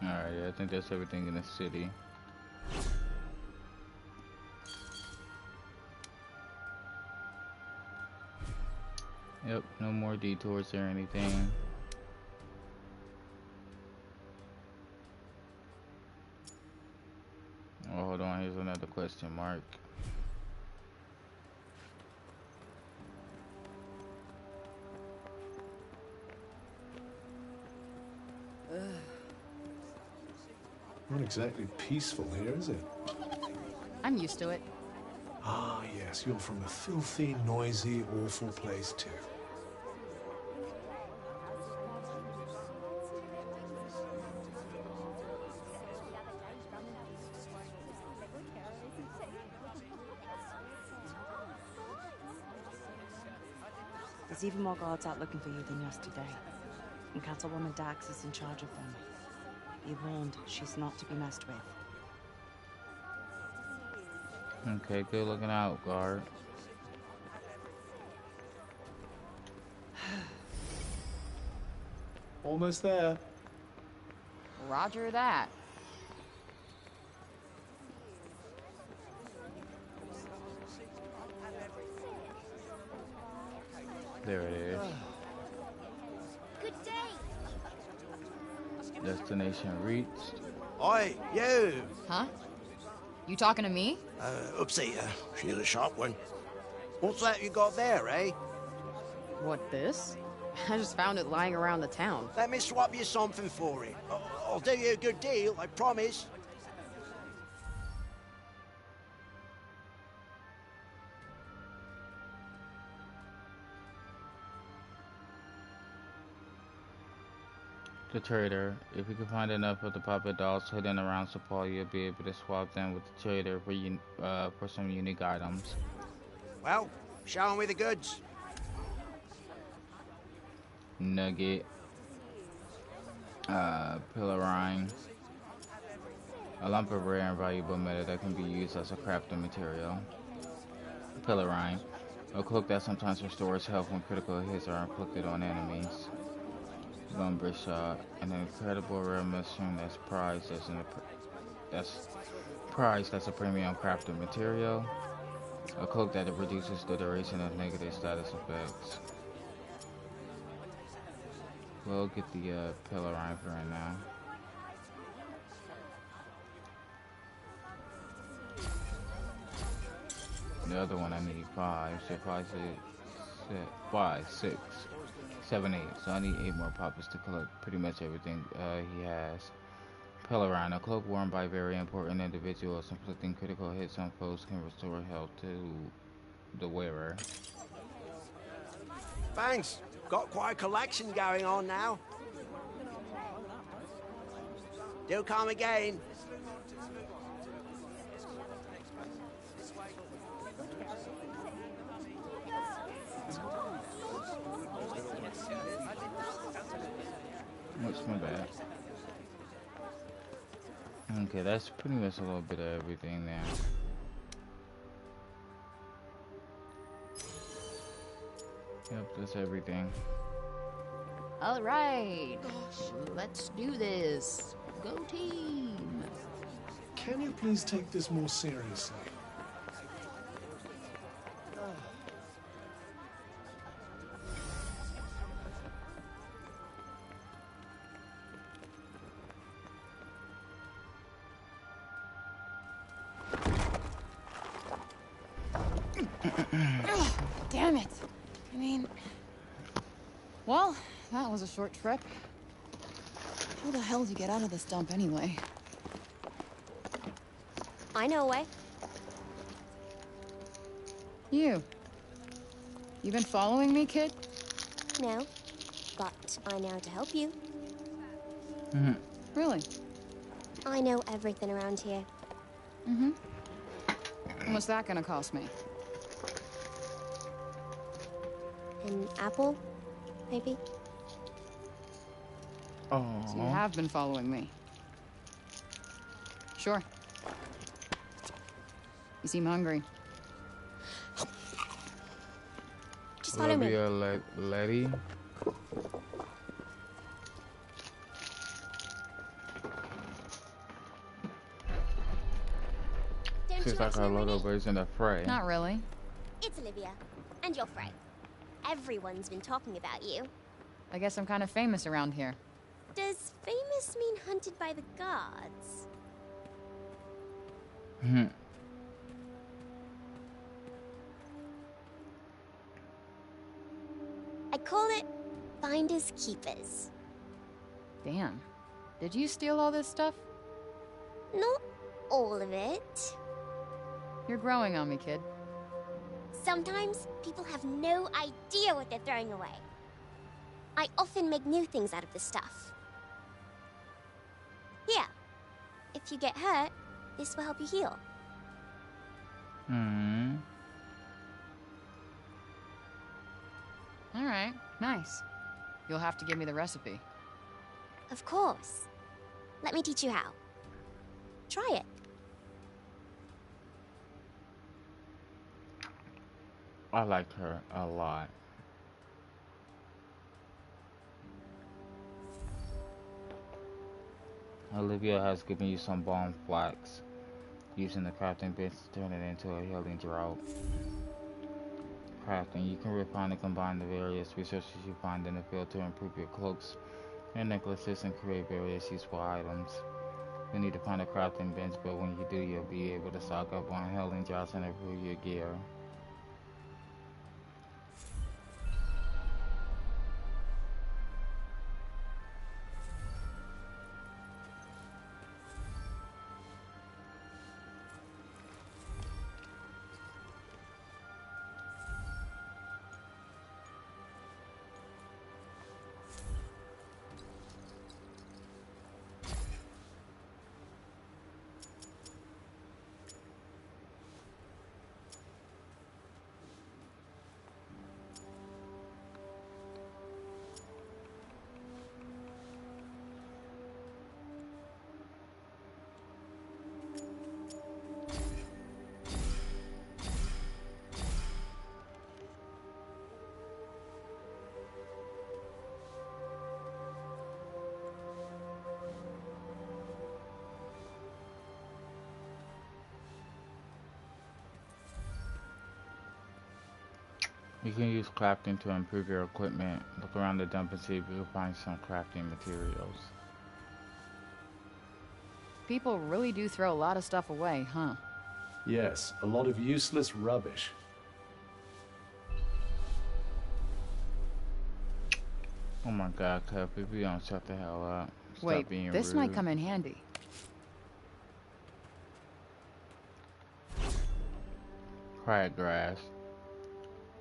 Alright, yeah, I think that's everything in the city. Yep, no more detours or anything. Oh, hold on, here's another question mark. Not exactly peaceful here, is it? I'm used to it. Ah, yes, you're from a filthy, noisy, awful place, too. There's even more guards out looking for you than yesterday. And Councilwoman Dax is in charge of them. Be warned, she's not to be messed with. Okay, good looking out, guard. Almost there. Roger that. There it is. Good day. Destination reached. Oi, you! Huh? You talking to me? Upseater. She's a sharp one. What's that you got there, eh? What, this? I just found it lying around the town. Let me swap you something for it. I'll do you a good deal, I promise. The trader. If you can find enough of the puppet dolls hidden around Sapal, you'll be able to swap them with the trader for some unique items. Well, show me the goods. Nugget. Pillarine. A lump of rare and valuable metal that can be used as a crafting material. Pillarine. A cloak that sometimes restores health when critical hits are inflicted on enemies. Lumber shot, an incredible rare mushroom that's prized as a premium crafted material. A cloak that reduces the duration of negative status effects. We'll get the pillarine for right now. The other one I need 5, so 5, 6, 7, 8. So I need 8 more puppets to collect pretty much everything he has. Pillarine, a cloak worn by very important individuals. Inflicting critical hits on foes can restore health to the wearer. Thanks. Got quite a collection going on now. Do come again. What's my bad? Okay, that's pretty much a little bit of everything now. Yep, that's everything. All right, let's do this. Go team. Can you please take this more seriously? Damn it. I mean... Well, that was a short trip. How the hell did you get out of this dump anyway? I know a way. You been following me, kid? No, but I'm now to help you. Really? I know everything around here. And what's that gonna cost me? An apple, maybe? Oh. So you have been following me. Sure. You seem hungry. Just follow me. Letty. She's like a little version of Frey. Not really. It's Olivia. And you're Frey. Everyone's been talking about you. I guess I'm kind of famous around here. Does famous mean hunted by the gods? I call it finders keepers. Damn. Did you steal all this stuff? Not all of it. You're growing on me, kid. Sometimes people have no idea what they're throwing away. I often make new things out of this stuff. Here, if you get hurt, this will help you heal. All right, nice. You'll have to give me the recipe. Of course. Let me teach you how. Try it. I like her a lot. Olivia has given you some bone flax. Using the crafting bits to turn it into a healing draught. Crafting. You can refine and combine the various resources you find in the field to improve your cloaks and necklaces and create various useful items. You need to find a crafting bench, but when you do, you'll be able to stock up on healing drops and improve your gear. You can use crafting to improve your equipment. Look around the dump and see if you can find some crafting materials. People really do throw a lot of stuff away, huh? Yes, a lot of useless rubbish. Oh my god, Cup, if you don't shut the hell up. Stop Wait, being this rude. might come in handy. Crabgrass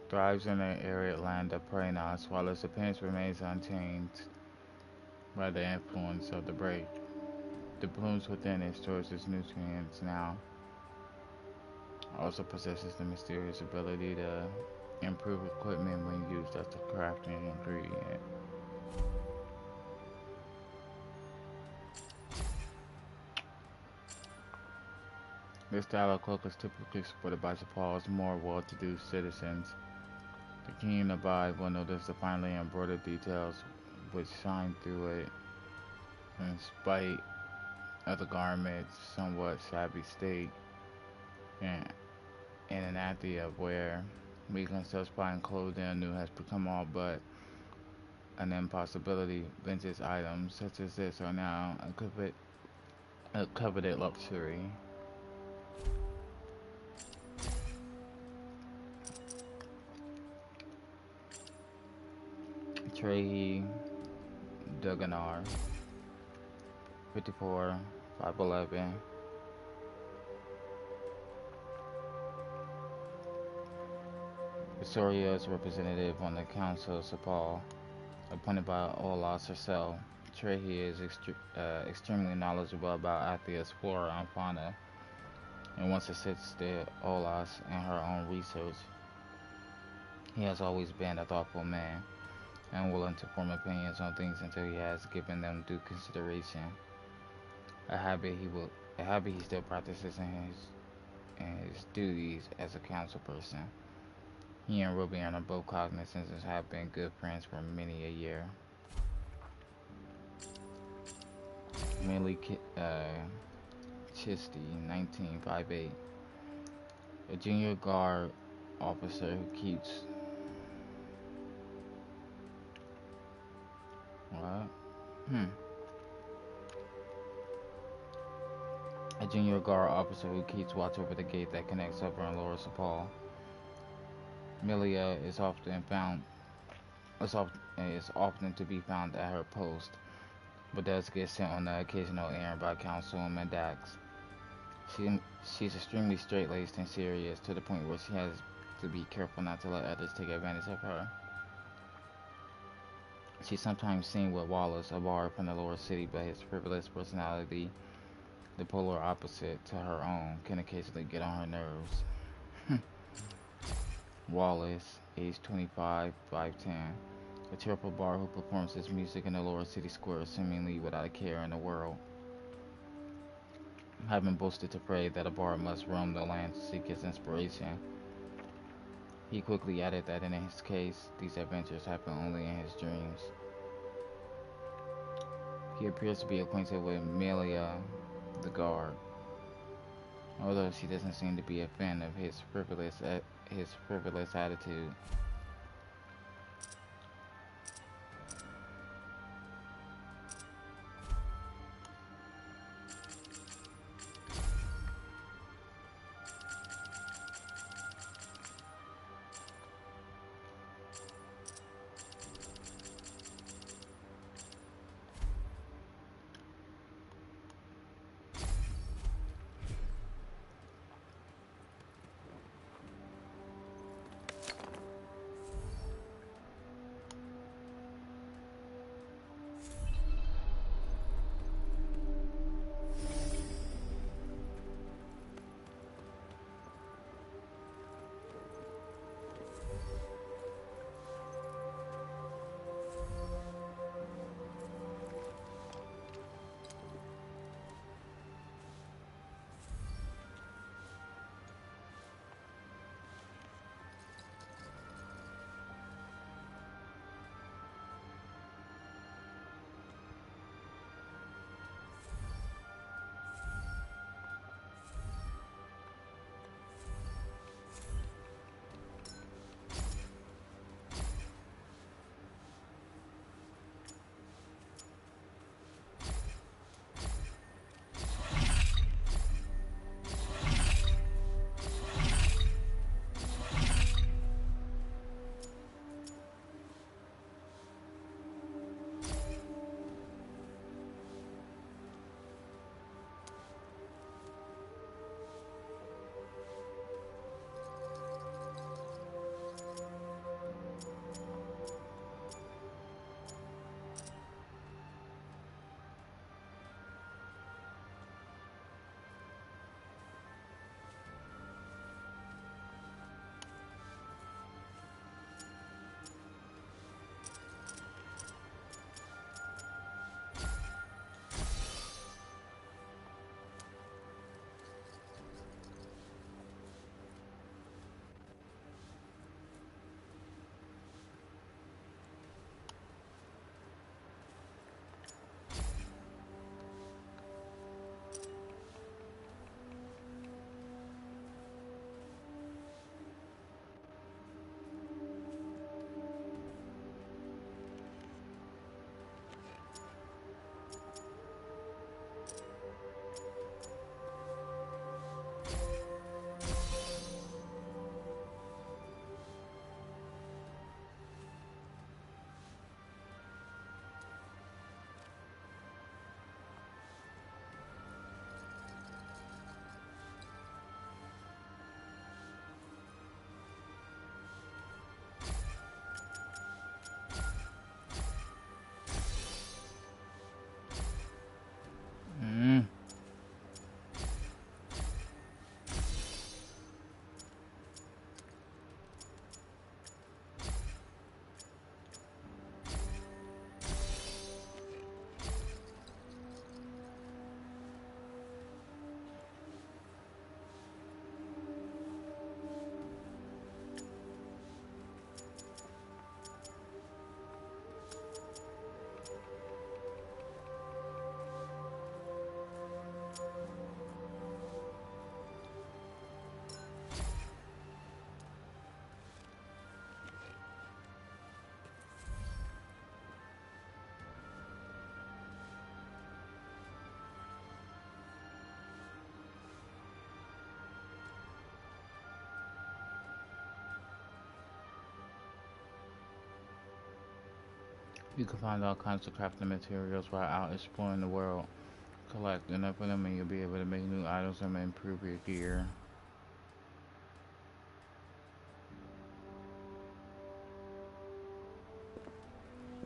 thrives in the arid land of Praenos, while its appearance remains unchanged by the influence of the break. The blooms within it stores its nutrients now. Also possesses the mysterious ability to improve equipment when used as a crafting ingredient. This style of cloak is typically supported by Sepal's more well-to-do citizens. The keen nearby will notice the finely embroidered details which shine through it, in spite of the garment's somewhat shabby state, and an idea of where weekend self-buying clothing anew has become all but an impossibility. Vintage items such as this are now a coveted luxury. Trey Duganar, 54, 5'11". Visoria's representative on the Council of Sepal, appointed by Olas herself. Trehi is extremely knowledgeable about Athia's flora and fauna, and once assisted Olas in her own research. He has always been a thoughtful man, and willing to form opinions on things until he has given them due consideration. A habit he still practices in his duties as a council person. He and Rubian are both cognizant and have been good friends for many a year. Millie Chisty, 1958, a junior guard officer who keeps A junior guard officer who keeps watch over the gate that connects Upper and Lower Sepal. Milia is often to be found at her post, but does get sent on the occasional errand by Councilwoman Dax. She's extremely straight-laced and serious, to the point where she has to be careful not to let others take advantage of her. She's sometimes seen with Wallace, a bard from the lower city, but his frivolous personality, the polar opposite to her own, can occasionally get on her nerves. Wallace, age 25, 5'10", a cheerful bard who performs his music in the lower city square seemingly without a care in the world. Having boasted to Frey that a bard must roam the land to seek his inspiration, he quickly added that in his case, these adventures happen only in his dreams. He appears to be acquainted with Melia, the guard, although she doesn't seem to be a fan of his frivolous attitude. You can find all kinds of crafting materials while out exploring the world. Collect enough of them and you'll be able to make new items and improve your gear.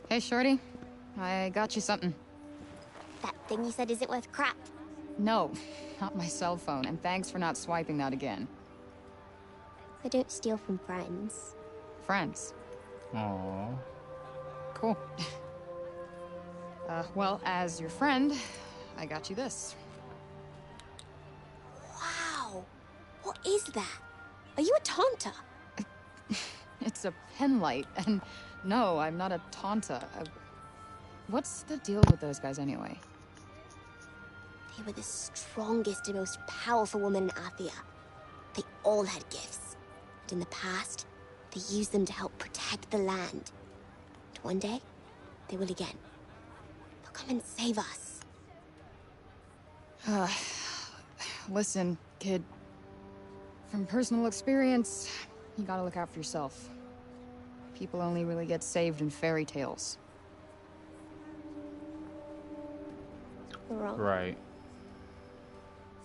Hey, Shorty. I got you something. That thing you said isn't worth crap. No, not my cell phone, and thanks for not swiping that again. I don't steal from friends. Friends. Aww. Cool. Well, as your friend, I got you this. Wow! What is that? Are you a taunter? It's a pen light, and no, I'm not a taunter. What's the deal with those guys anyway? They were the strongest and most powerful women in Athia. They all had gifts. And in the past, they used them to help protect the land. And one day, they will again. They'll come and save us. Listen, kid. From personal experience, you gotta look out for yourself. People only really get saved in fairy tales. You're wrong. Right.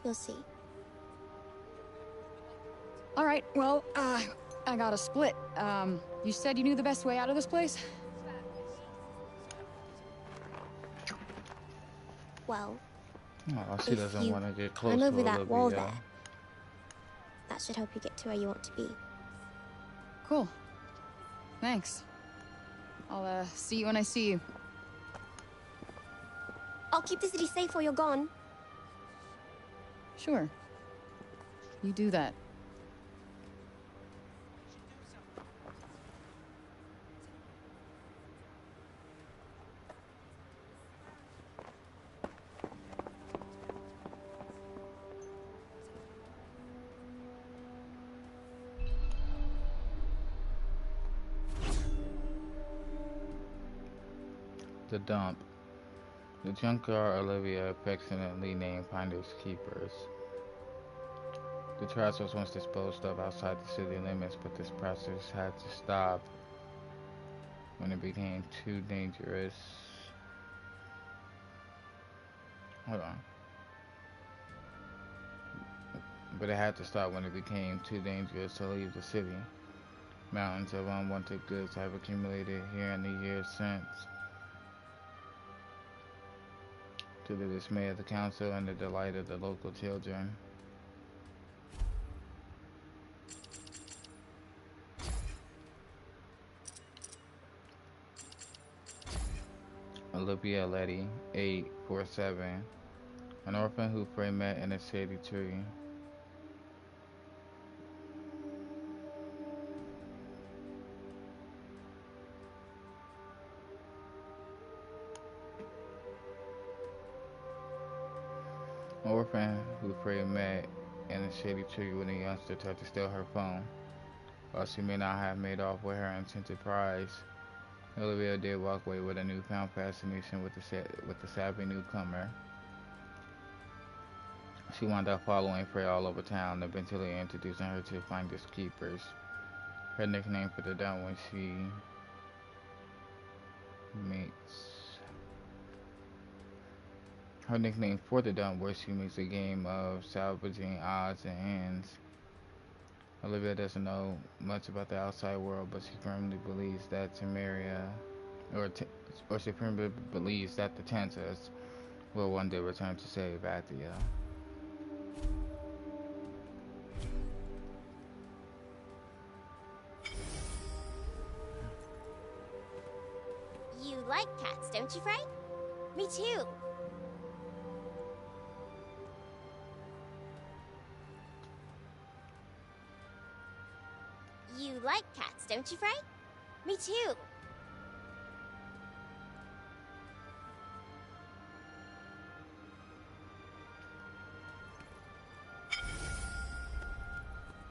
You'll see. All right, well, I got a split. You said you knew the best way out of this place? Well, Oh, she doesn't want to get close climb to over that wall Olivia. there. That should help you get to where you want to be. Cool. Thanks. I'll, see you when I see you. I'll keep the city safe while you're gone. Sure. You do that. The dump. The junkyard Olivia affectionately named Finders Keepers. The trash was once disposed of outside the city limits, but this process had to stop when it became too dangerous. Hold on. But it had to stop when it became too dangerous to leave the city. Mountains of unwanted goods have accumulated here in the years since. To the dismay of the council and the delight of the local children. Olivia Letty, 847, an orphan who Frey met in a shady tree. An orphan who Frey met in a shady tree when a youngster tried to steal her phone. While she may not have made off with her intended prize, Olivia did walk away with a newfound fascination with the savvy newcomer. She wound up following Frey all over town, eventually introducing her to Finders Keepers, her nickname for the dump when she meets. Her nickname for the dump where she meets a game of salvaging odds and ends. Olivia doesn't know much about the outside world, but she firmly believes that she firmly believes that the Tantas will one day return to save Athia. You like cats, don't you, Frey? Me too. You like cats, don't you, Frey? Me too.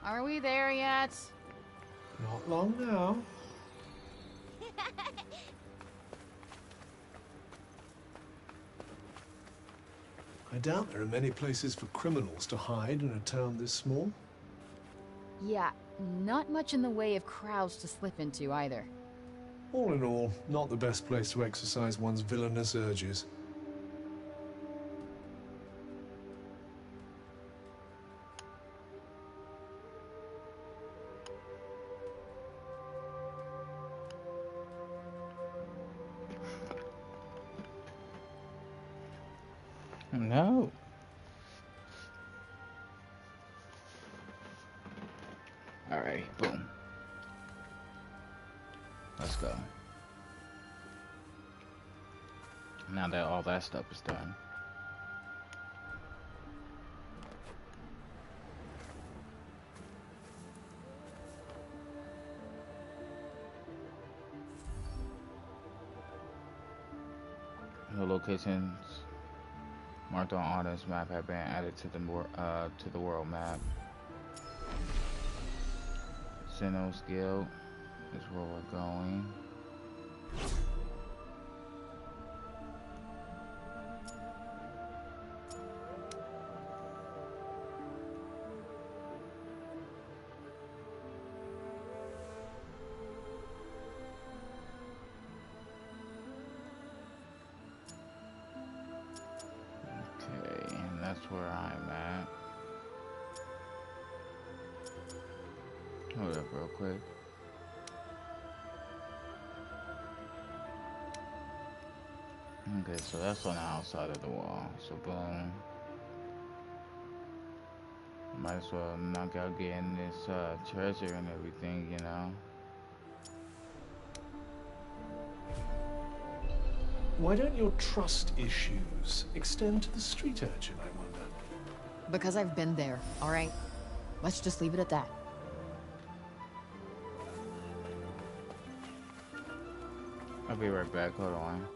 Are we there yet? Not long now. I doubt there are many places for criminals to hide in a town this small. Yeah, not much in the way of crowds to slip into either. All in all, not the best place to exercise one's villainous urges. No. Alright, boom. Let's go. Now that all that stuff is done. The locations marked on Arden's map have been added to the world map. Sinnoh's Guild is where we're going. Okay, and that's where I'm at. Hold up real quick. Okay, so that's on the outside of the wall. So boom. Might as well knock out getting this treasure and everything, you know. Why don't your trust issues extend to the street urchin, I wonder? Because I've been there, all right? Let's just leave it at that. I'll be right back, hold on.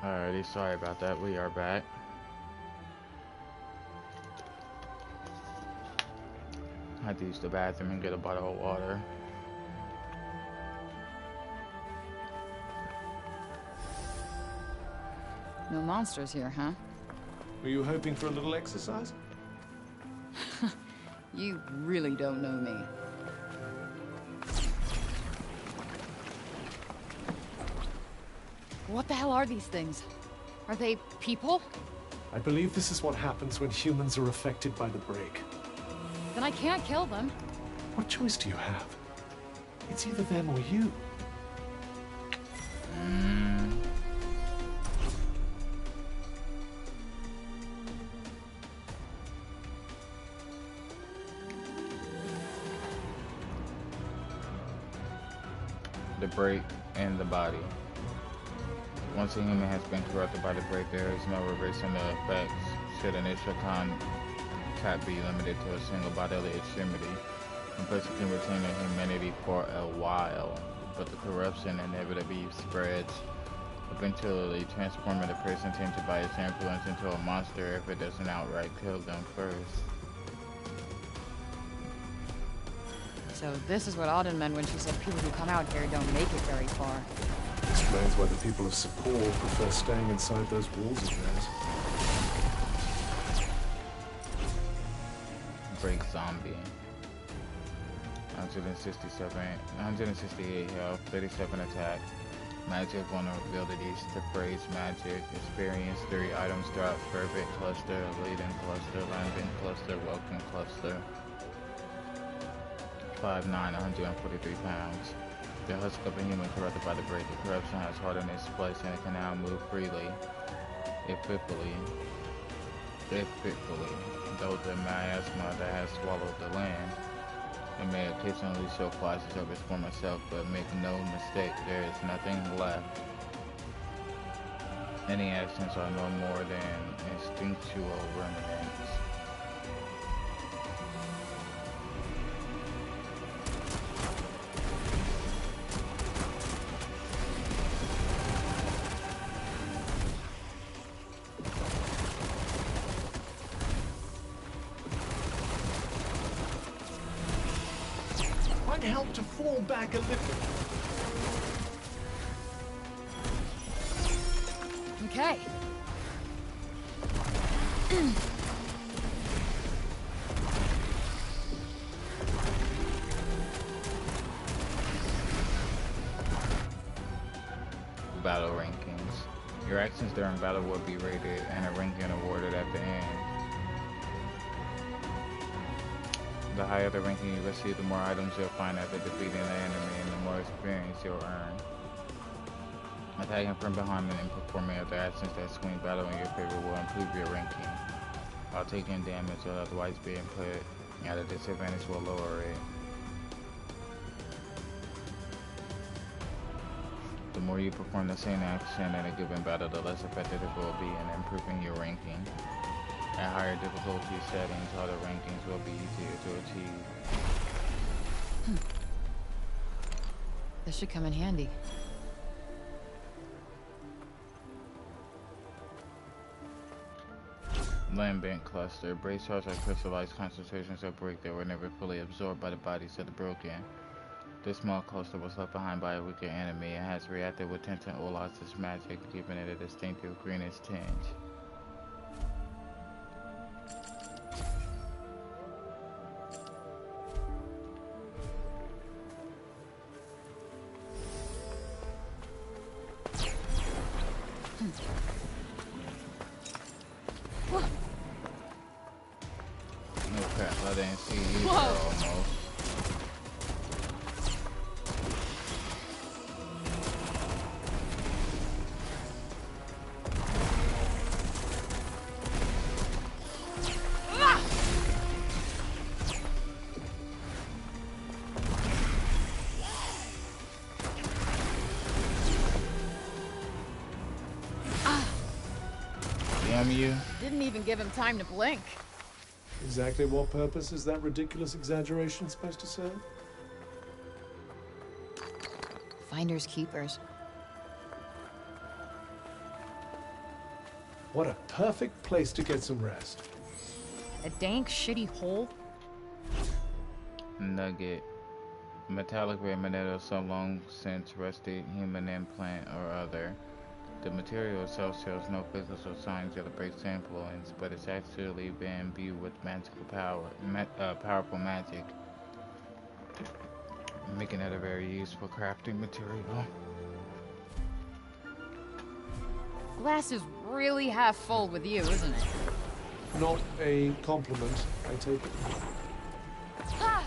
Alrighty, sorry about that. We are back. I had to use the bathroom and get a bottle of water. No monsters here, huh? Were you hoping for a little exercise? You really don't know me. What the hell are these things? Are they people? I believe this is what happens when humans are affected by the break. Then I can't kill them. What choice do you have? It's either them or you. The break and the body. Once a human has been corrupted by the break, there is no reversing the effects. Should initial contact be limited to a single bodily extremity, the person can retain their humanity for a while, but the corruption inevitably spreads, eventually transforming the person tainted by its influence into a monster if it doesn't outright kill them first. So this is what Auden meant when she said people who come out here don't make it very far. Explains why the people of Sepul prefer staying inside those walls of theirs. Break zombie. 168 health, 37 attack. Magic vulnerabilities to praise magic. Experience 3 items drop. Perfect cluster, leading cluster, landing cluster, welcome cluster. 5'9", 143 pounds. The husk of a human corrupted by the break. The corruption has hardened its place and it can now move freely. If fitfully, though the miasma that has swallowed the land, it may occasionally show flashes of its former self, but make no mistake, there is nothing left. Any actions are no more than instinctual remnants. Help to fall back a little. Okay. Battle rankings. Your actions during battle will be rated and a ranking awarded at the end. The higher the ranking you receive, the more items you'll find after defeating the enemy, and the more experience you'll earn. Attacking from behind and performing other actions that swing battle in your favor will improve your ranking, while taking damage or otherwise being put at a disadvantage will lower it. The more you perform the same action in a given battle, the less effective it will be in improving your ranking. At higher difficulty settings, all the rankings will be easier to achieve. This should come in handy. Lambent cluster. Brace shards are crystallized concentrations of break that were never fully absorbed by the bodies of the broken. This small cluster was left behind by a weaker enemy and has reacted with Tenten Olas's magic, giving it a distinctive greenish tinge. Oh crap, I didn't see you there almost. Damn you. Didn't even give him time to blink. Exactly what purpose is that ridiculous exaggeration supposed to serve? Finders keepers. What a perfect place to get some rest. A dank, shitty hole? Nugget. Metallic remnant of some long since rusted human implant or other. The material itself shows no physical signs of the break's influence, but it's actually been imbued with magical powerful magic, making it a very useful crafting material. Glass is really half full with you, isn't it? Not a compliment, I take it. Ah!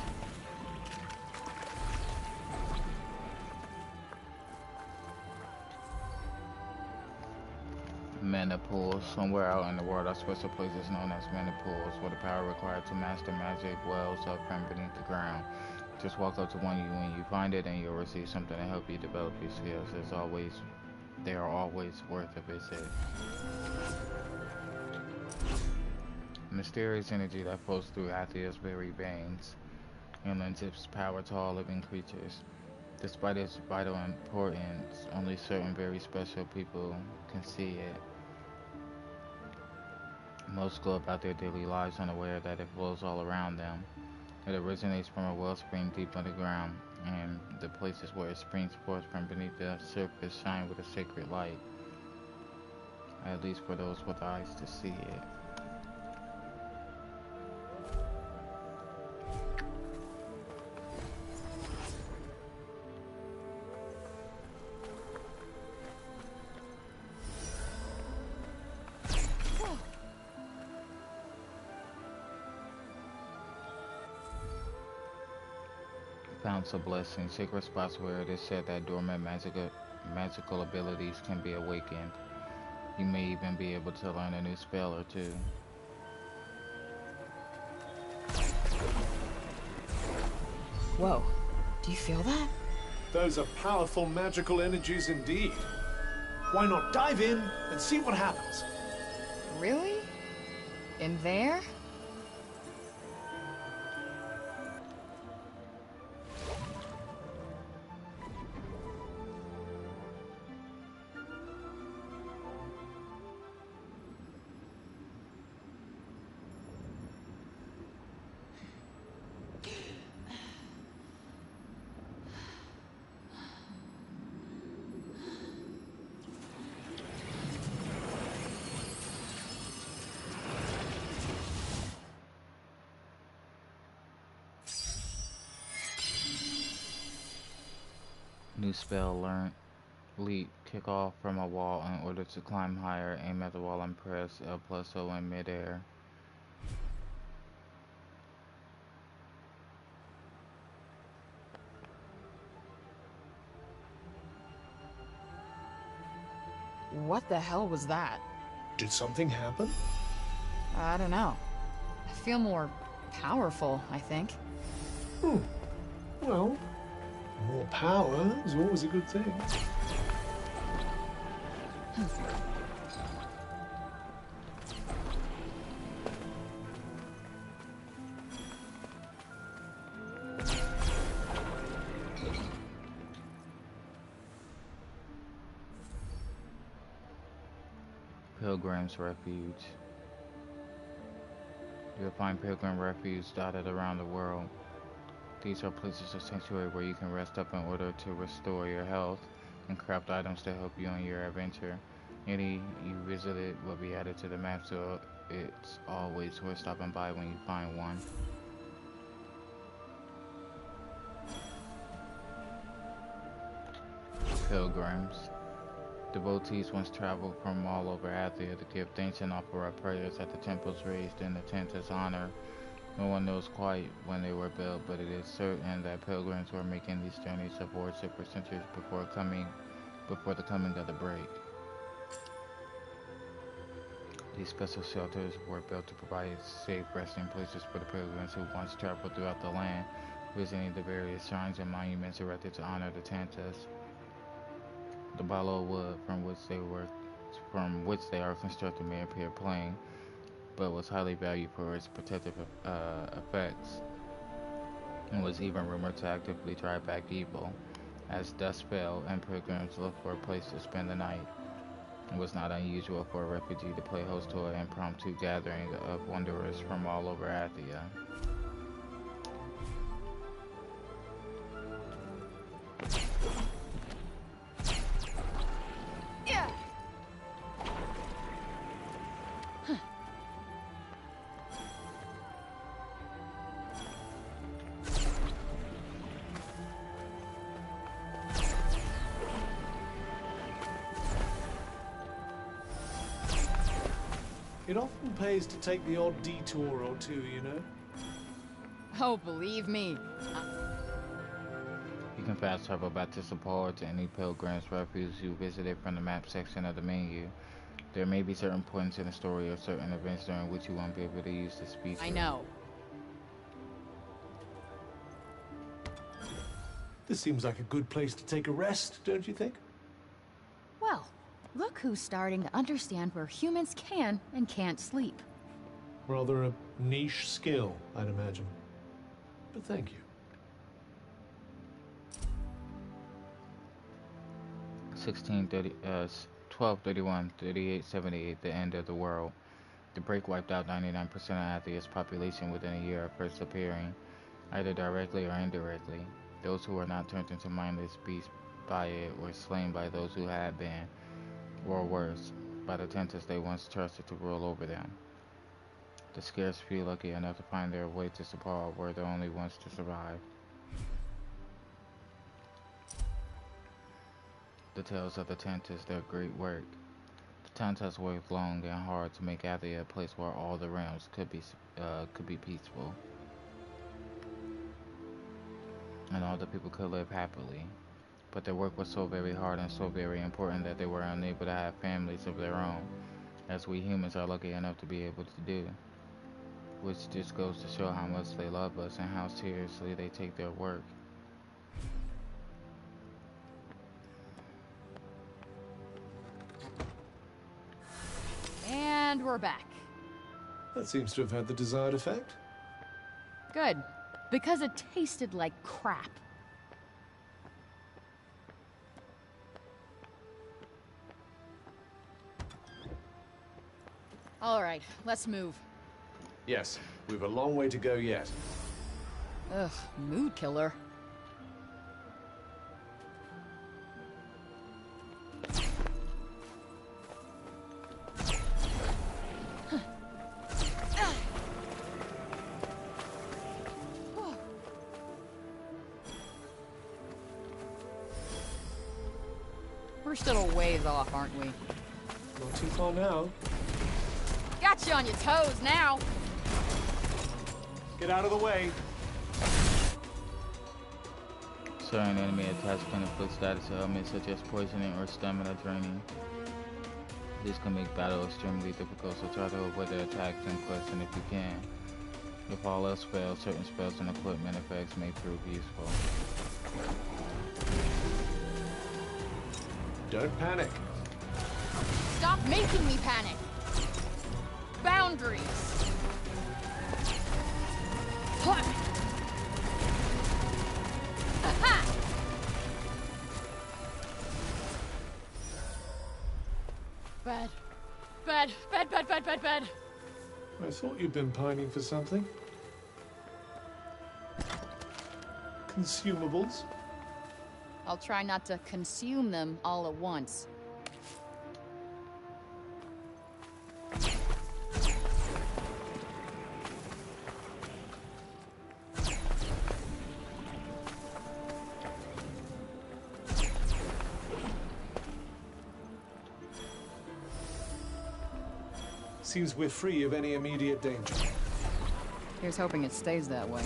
Mana pools. Somewhere out in the world are special places known as mana pools, where the power required to master magic wells up from beneath the ground. Just walk up to one when you find it, and you'll receive something to help you develop your skills. They are always worth a visit. Mysterious energy that flows through Athia's very veins and lends its power to all living creatures. Despite its vital importance, only certain very special people can see it. Most go about their daily lives unaware that it flows all around them. It originates from a wellspring deep underground, and the places where it springs forth from beneath the surface shine with a sacred light, at least for those with eyes to see it. Founts of blessing, sacred spots where it is said that dormant magical abilities can be awakened. You may even be able to learn a new spell or two. Whoa, do you feel that? Those are powerful magical energies indeed. Why not dive in and see what happens? Really? In there? New spell learned. Leap. Kick off from a wall in order to climb higher. Aim at the wall and press L+O in midair. What the hell was that? Did something happen? I don't know. I feel more powerful, I think. Well, more power is always a good thing. Pilgrim's Refuge. You'll find pilgrim refuge dotted around the world. These are places of sanctuary where you can rest up in order to restore your health and craft items to help you on your adventure. Any you visited will be added to the map, so it's always worth stopping by when you find one. Pilgrims. Devotees once traveled from all over Athia to give thanks and offer up prayers at the temples raised in the Tanta's honor. No one knows quite when they were built, but it is certain that pilgrims were making these journeys of worship for centuries before the coming of the break. These special shelters were built to provide safe resting places for the pilgrims who once traveled throughout the land, visiting the various shrines and monuments erected to honor the Tantas. The balo wood from which they are constructed may appear plain, but was highly valued for its protective effects, and was even rumored to actively drive back evil. As dusk fell and pilgrims looked for a place to spend the night, It was not unusual for a refugee to play host to an impromptu gathering of wanderers from all over Athia. It often pays to take the odd detour or two, you know? Oh, believe me. You can fast travel back to support to any pilgrim's refuge you visited from the map section of the menu. There may be certain points in the story or certain events during which you won't be able to use the speech. I know. This seems like a good place to take a rest, don't you think? Well, look who's starting to understand where humans can and can't sleep. Rather a niche skill, I'd imagine. But thank you. 1231, 3878, the end of the world. The break wiped out 99% of Athia's population within a year of first appearing, either directly or indirectly. Those who were not turned into mindless beasts by it were slain by those who had been, or worse, by the Tentus they once trusted to rule over them. The scarce few lucky enough to find their way to Sepal were the only ones to survive. The tales of the Tentus, their great work. The Tentus worked long and hard to make Athia a place where all the realms could be peaceful, and all the people could live happily. But their work was so very hard and so very important that they were unable to have families of their own, as we humans are lucky enough to be able to do. Which just goes to show how much they love us and how seriously they take their work. And we're back. That seems to have had the desired effect. Good, because it tasted like crap. All right, let's move. Yes, we've a long way to go yet. Ugh, mood killer. We're still a ways off, aren't we? Not too far now. Got you on your toes now. Get out of the way. Certain enemy attacks can inflict status ailments such as poisoning or stamina draining. This can make battle extremely difficult, so try to avoid the attacks in question if you can. If all else fails, certain spells and equipment effects may prove useful. Don't panic. Stop making me panic. Boundaries. Bed. Bed. Bed, bed, bed, bed, bed. I thought you'd been pining for something. Consumables? I'll try not to consume them all at once. Seems we're free of any immediate danger. Here's hoping it stays that way.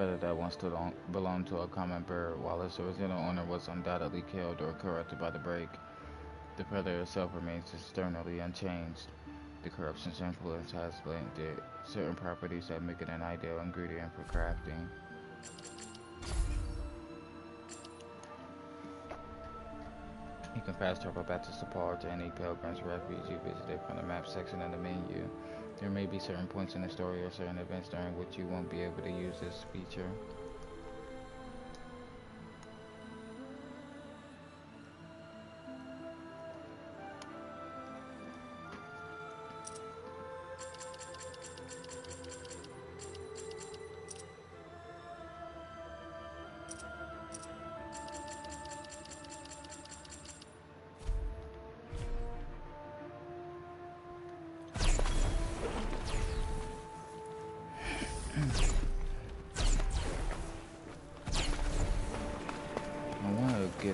predator that once belonged to a common bird, while its original owner was undoubtedly killed or corrupted by the break. The predator itself remains externally unchanged. The corruption's influence has blended certain properties that make it an ideal ingredient for crafting. You can fast travel back to Separ to any pilgrim's refuge you visited from the map section of the menu. There may be certain points in the story or certain events during which you won't be able to use this feature.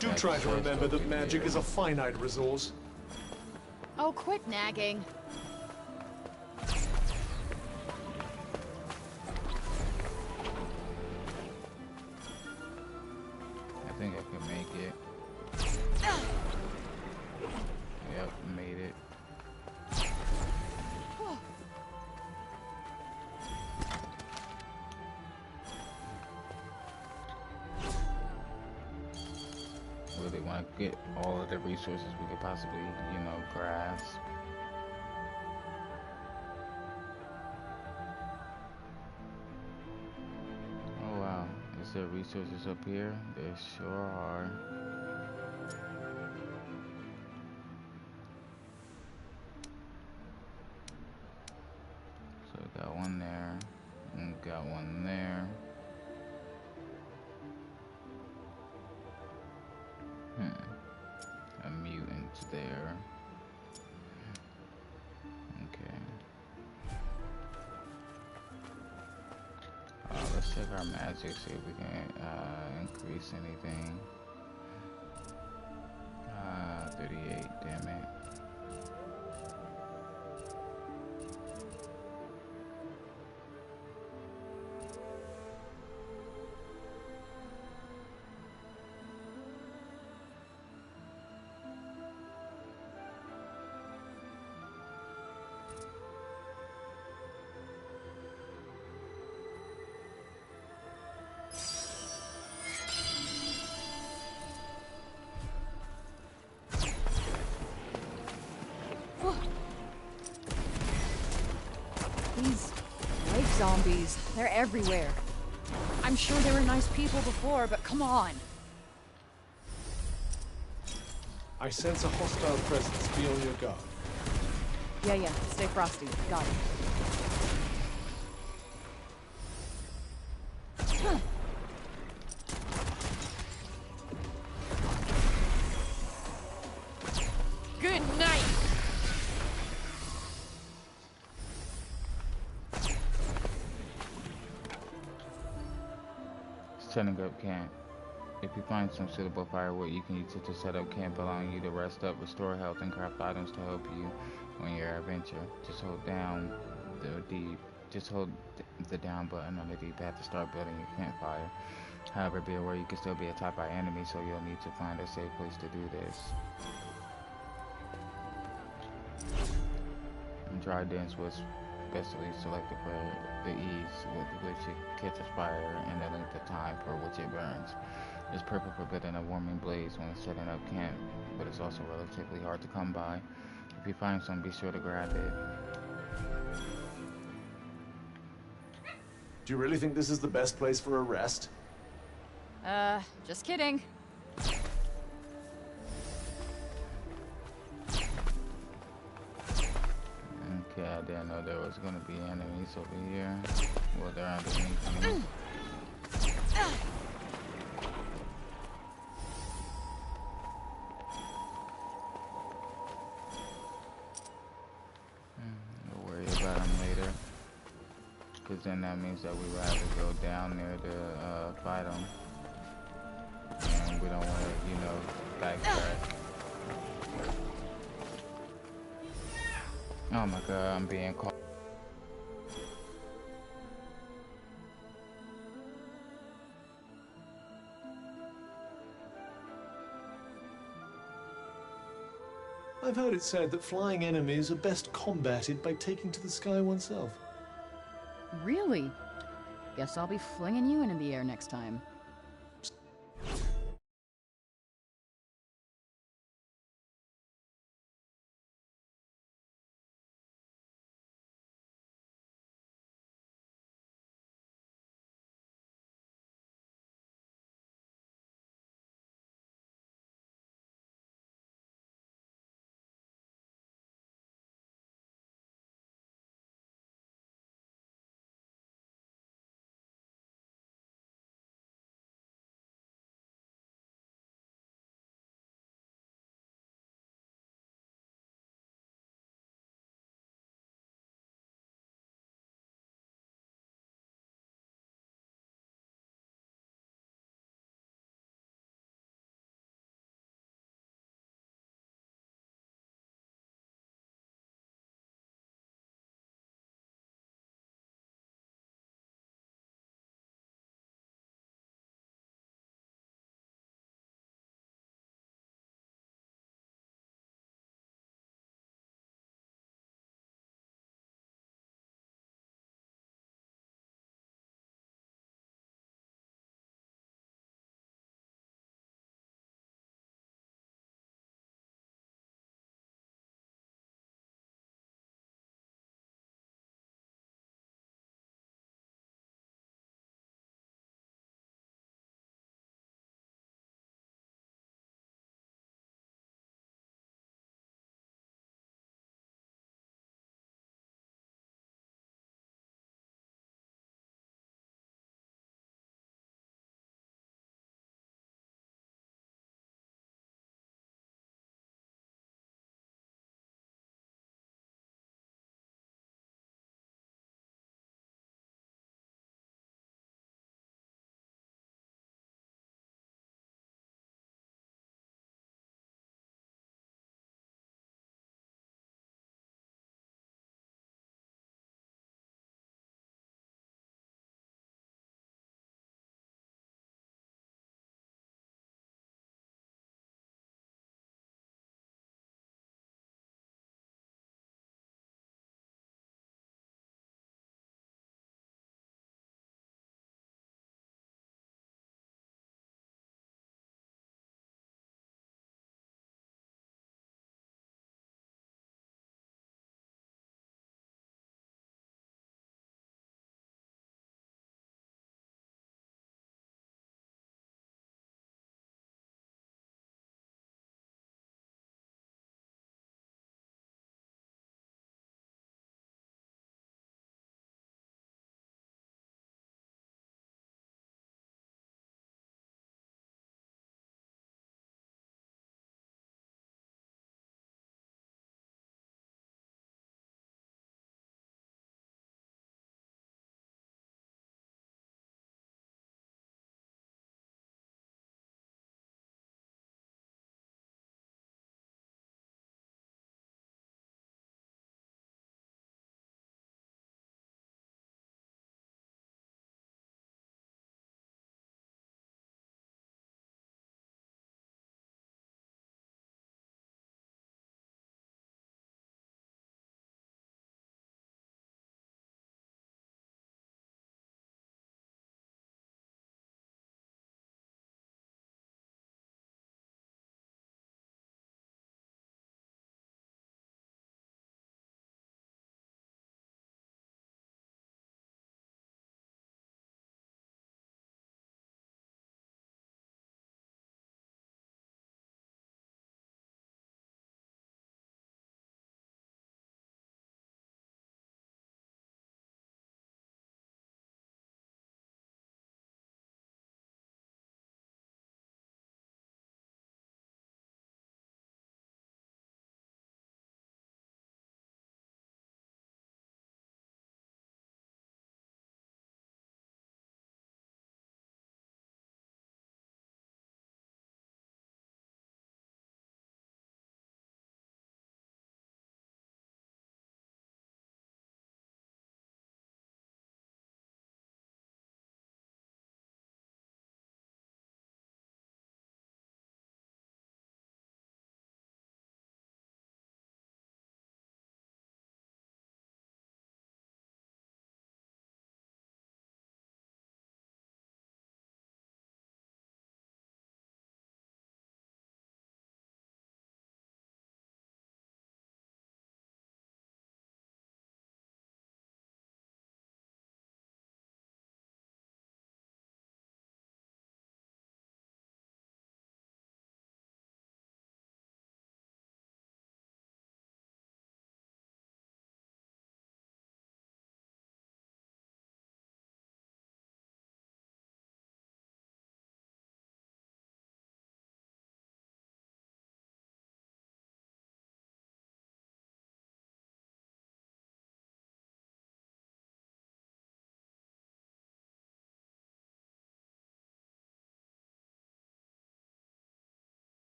Do try to remember that magic is a finite resource. Oh, quit nagging. I think I can make it. Yep, made it. Really want to get all of the resources we could possibly, grasp. Oh wow, is there resources up here? There sure are. So we got one there, and got one there. A mutant there. Okay. Let's check our magic, see if we can increase anything. 38, damn it. These lake zombies, they're everywhere. I'm sure they were nice people before, but come on. I sense a hostile presence. Be on your guard. Yeah, stay frosty. Got it. Good night! Setting up camp. If you find some suitable firewood, you can use it to set up camp, allowing you to rest up, restore health, and craft items to help you on your adventure. Just hold down the down button on the D-pad to start building your campfire. However, be aware you can still be attacked by enemies, so you'll need to find a safe place to do this. Dry dense was specially selected for the ease with which it catches fire and the length of time for which it burns. It's perfect for building a warming blaze when setting up camp, but it's also relatively hard to come by. If you find some, be sure to grab it. Do you really think this is the best place for a rest? Just kidding. Okay, I didn't know there was gonna be enemies over here. Well, they're underneath me. We'll worry about them later. Because then that means that we would have to go down there to fight them. And we don't want to, backtrack. Oh my god, I'm being caught. I've heard it said that flying enemies are best combated by taking to the sky oneself. Really? Guess I'll be flinging you into the air next time.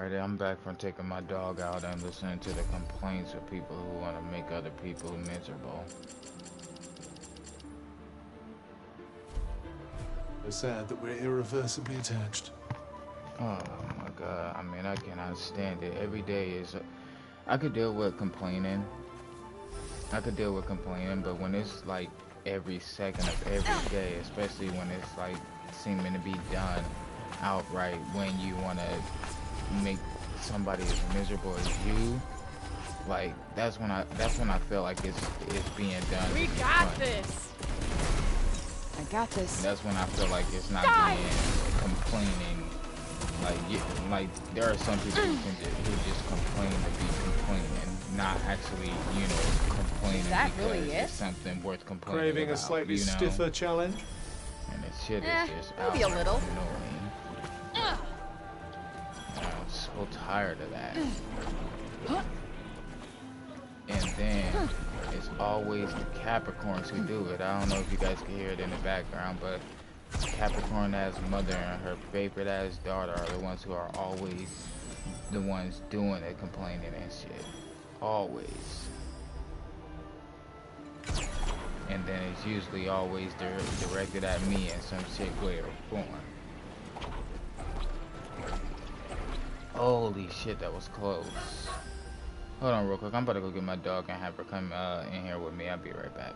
Alright, I'm back from taking my dog out and listening to the complaints of people who want to make other people miserable. It's sad that we're irreversibly attached. Oh my god, I mean, I cannot stand it. Every day is... I could deal with complaining. But when it's like every second of every day, especially when it's like seeming to be done outright, when you want to make somebody as miserable as you, like that's when I feel like it's being done. We got this. I got this. And that's when I feel like it's not being complaining. Like there are some people who just complain to be complaining, not actually, you know, complaining because really it's something worth complaining Craving about, a slightly you know? stiffer challenge? And this shit is just maybe a outright little. annoying. I'm so tired of that. And then it's always the Capricorns who do it. I don't know if you guys can hear it in the background, but Capricorn ass mother and her favorite ass daughter are the ones who are always the ones doing it, complaining and shit. Always. And then it's usually always directed at me in some shit way or form. Holy shit, that was close. Hold on real quick, I'm about to go get my dog and have her come in here with me. I'll be right back.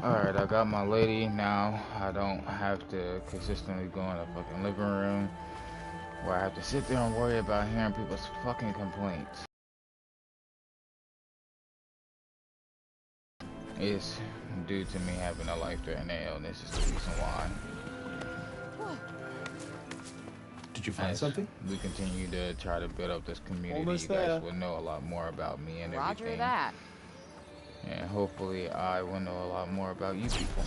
Alright, I got my lady now. I don't have to consistently go in the fucking living room where I have to sit there and worry about hearing people's fucking complaints. It's due to me having a life-threatening illness is the reason why. Did you find something? We continue to try to build up this community. Almost you guys there. will know a lot more about me and Roger everything. that. And hopefully I will know a lot more about you people.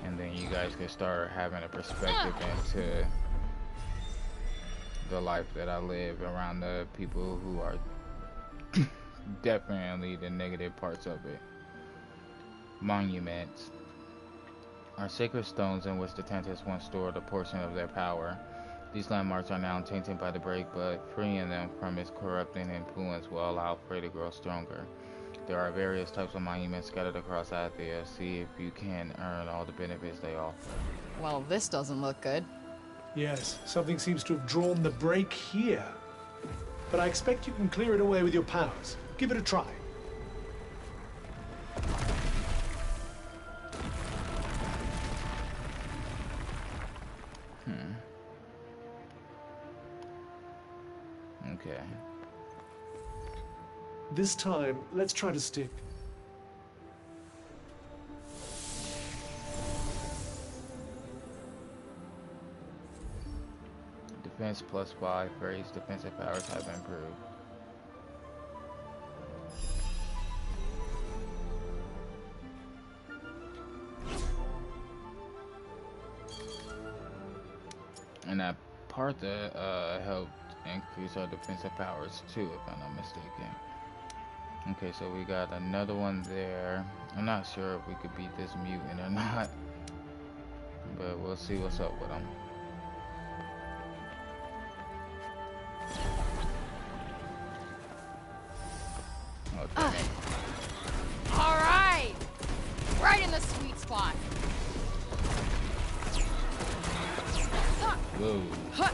And then you guys can start having a perspective into the life that I live around the people who are definitely the negative parts of it. Monuments are sacred stones in which the Tantas once stored a portion of their power. These landmarks are now tainted by the break, but freeing them from its corrupting influence will allow Frey to grow stronger. There are various types of monuments scattered across Athia. See if you can earn all the benefits they offer. Well, this doesn't look good. Yes, something seems to have drawn the break here. But I expect you can clear it away with your powers. Give it a try. Okay. This time, let's try to stick. Defense +5. Frey's defensive powers have improved. And that part that helped increase our defensive powers too, if I'm not mistaken. Okay, so we got another one there. I'm not sure if we could beat this mutant or not, but we'll see what's up with him. Oh, damn it. go.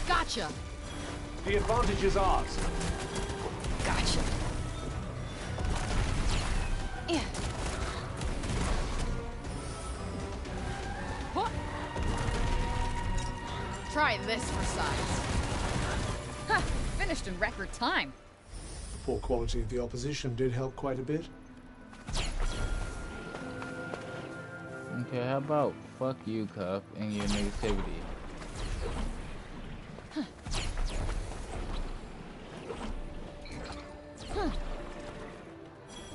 Gotcha. The advantage is ours. Gotcha. Yeah. Huh. Try this for size. Huh. Finished in record time. The poor quality of the opposition did help quite a bit. Okay, how about fuck you, Cuff, and your negativity?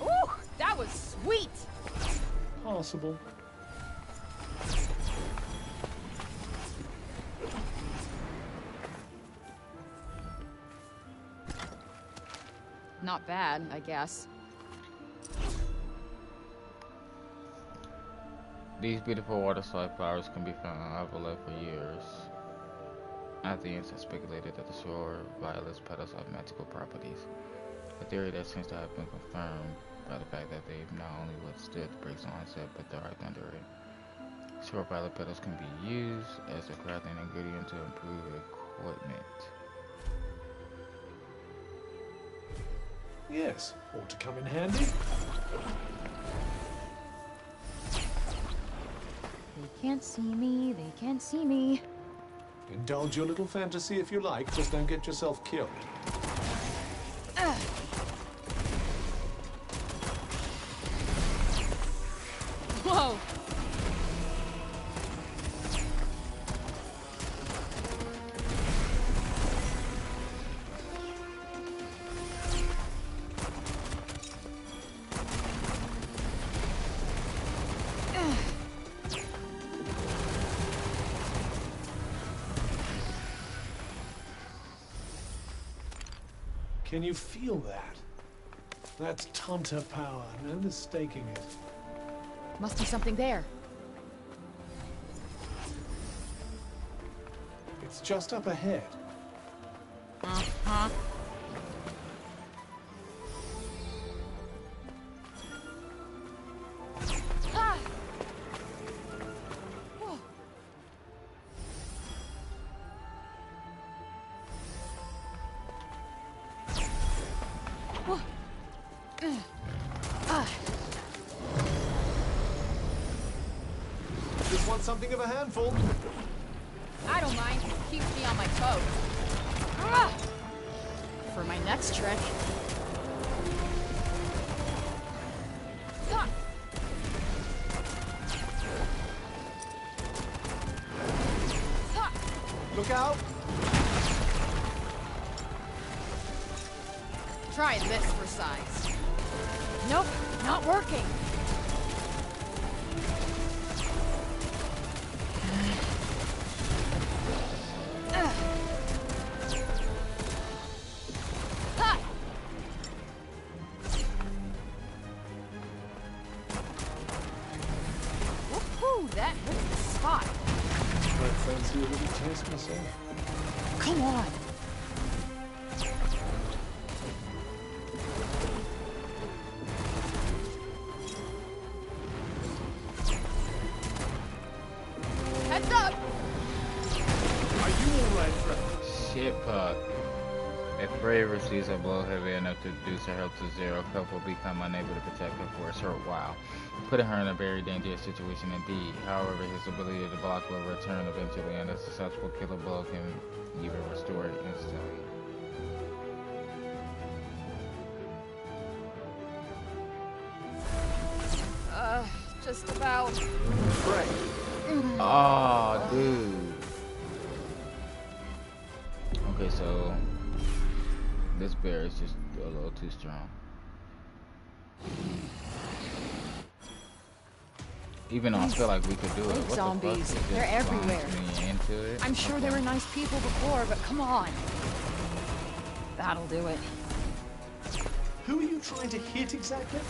Ooh, that was sweet. Possible. Not bad, I guess. These beautiful water-slide flowers can be found on Avila for years. Athenians have speculated that the shore violets petals have magical properties, a theory that seems to have been confirmed by the fact that they've not only withstood the break's onset, but thrived under it. Shore violet petals can be used as a crafting ingredient to improve equipment. Yes, ought to come in handy. They can't see me, they can't see me. Indulge your little fantasy if you like, just don't get yourself killed. Whoa! Can you feel that? That's Tanta power, no mistaking it. Must be something there. It's just up ahead. Uh-huh. Ah! Whoa. Whoa. Ah. Just want something of a handful. I don't mind. Keeps me on my toes. Ah! For my next trick. Ah! Ah! Look out! Try this for size. Nope, not working. Woohoo, that hit the spot. Might fancy a little taste myself. Come on. Heads up! Are you alright, friend? Shit, Puck. If Frey receives a blow heavy enough to reduce her health to zero, Cuff will become unable to protect her for a short while, putting her in a very dangerous situation indeed. However, his ability to block will return eventually, and a successful killer blow can even restore it instantly. Just about. Frey. Oh, dude. Okay, so this bear is just a little too strong. Even though I feel like we could do it. What Zombies. the fuck? It They're just bounce everywhere. me into it. I'm sure they were nice people before, but come on. That'll do it. Who are you trying to hit exactly?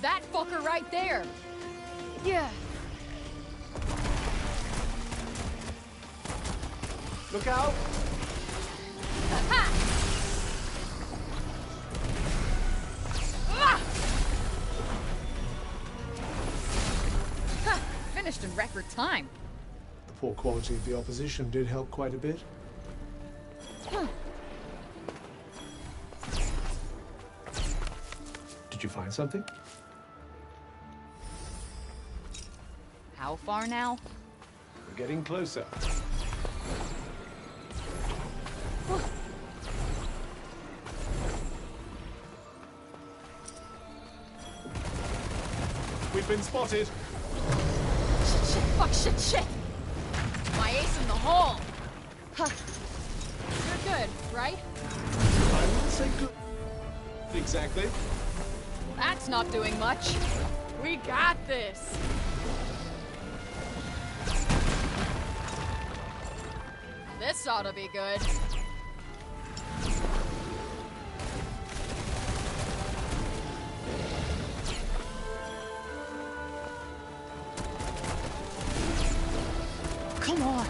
That fucker right there. Yeah. Look out! finished in record time. The poor quality of the opposition did help quite a bit. Did you find something? How far now? We're getting closer. We've been spotted. Shit, fuck, shit. My ace in the hole. Huh. You're good, right? I wouldn't say good. Exactly. That's not doing much. We got this. This ought to be good. Come on.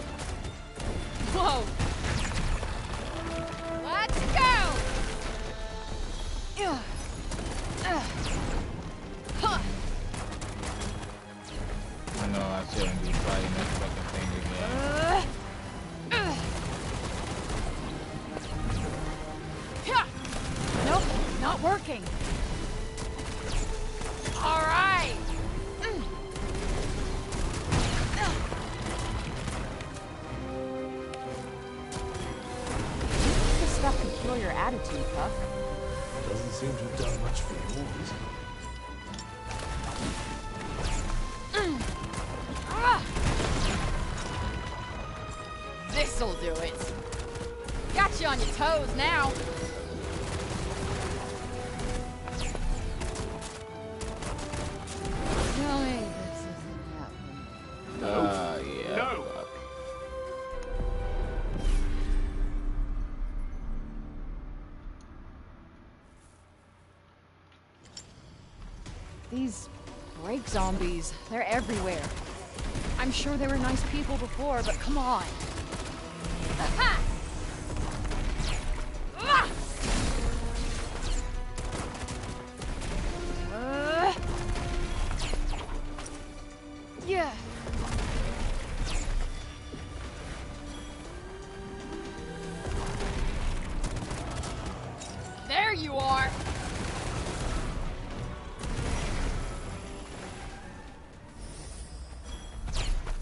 Whoa. Let's go. Huh. I know I shouldn't be fighting this fucking thing again. Nope, not working. All right. This stuff can kill your attitude, Puff. Doesn't seem to have done much for yours. This'll do it. Got you on your toes now. Tell me this isn't happening. Yeah. No. Fuck. These break zombies, they're everywhere. I'm sure they were nice people before, but come on. Aha! Ah! Yeah. There you are.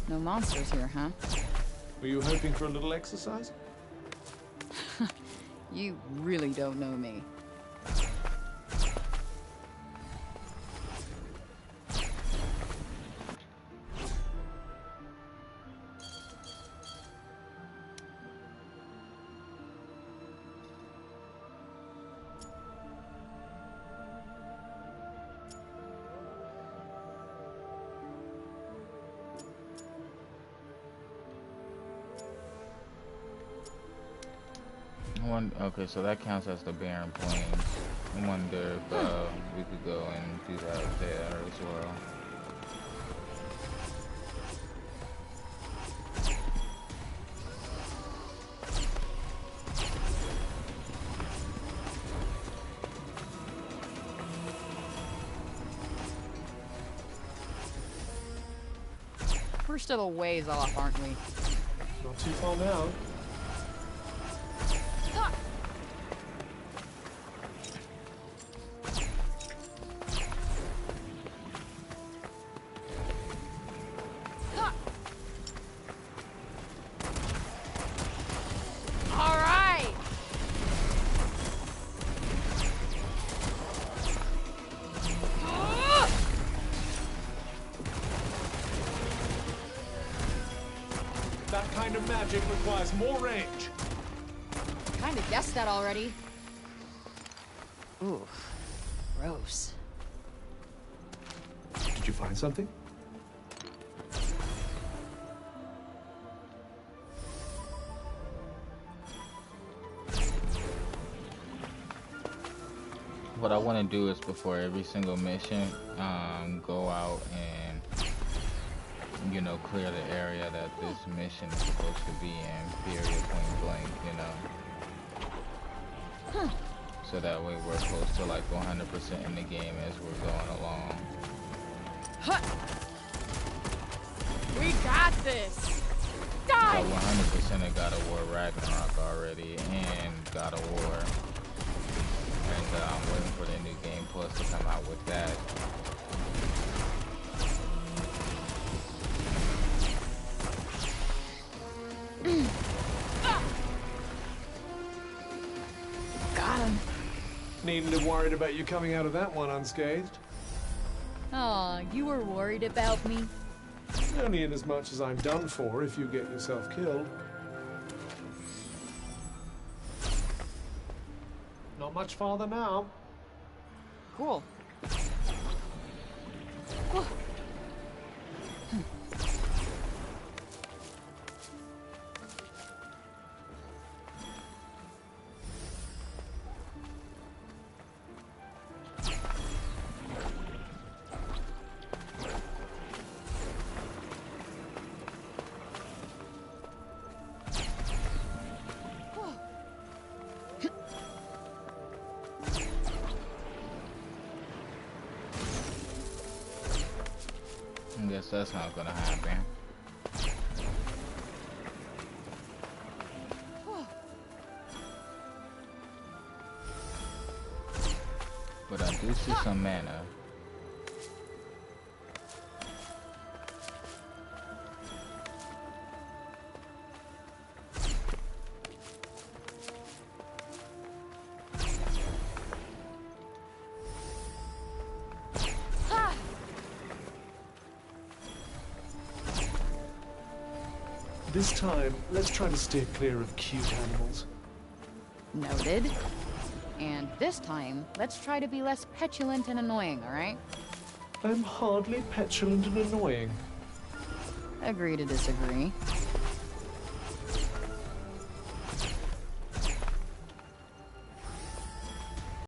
No monsters here, huh? Were you hoping for a little exercise? You really don't know me. Okay, so that counts as the barren plains. I wonder if we could go and do that there as well. We're still a ways off, aren't we? Not too far now. That kind of magic requires more range. Kinda guessed that already. Ooh, gross. Did you find something? What I want to do is before every single mission, go out and, you know, clear the area that this mission is supposed to be in, period, point blank, you know. So that way we're close to like 100% in the game as we're going along. We got this! Die! So 100% of God of War Ragnarok already, and God of War. And I'm waiting for the new Game Plus to come out with that. Got him. Needn't have worried about you coming out of that one unscathed. Aw, you were worried about me? Only in as much as I'm done for if you get yourself killed. Not much farther now. Cool. I guess that's not gonna happen. But I do see some mana. This time, let's try to steer clear of cute animals. Noted. And this time, let's try to be less petulant and annoying, alright? I'm hardly petulant and annoying. Agree to disagree.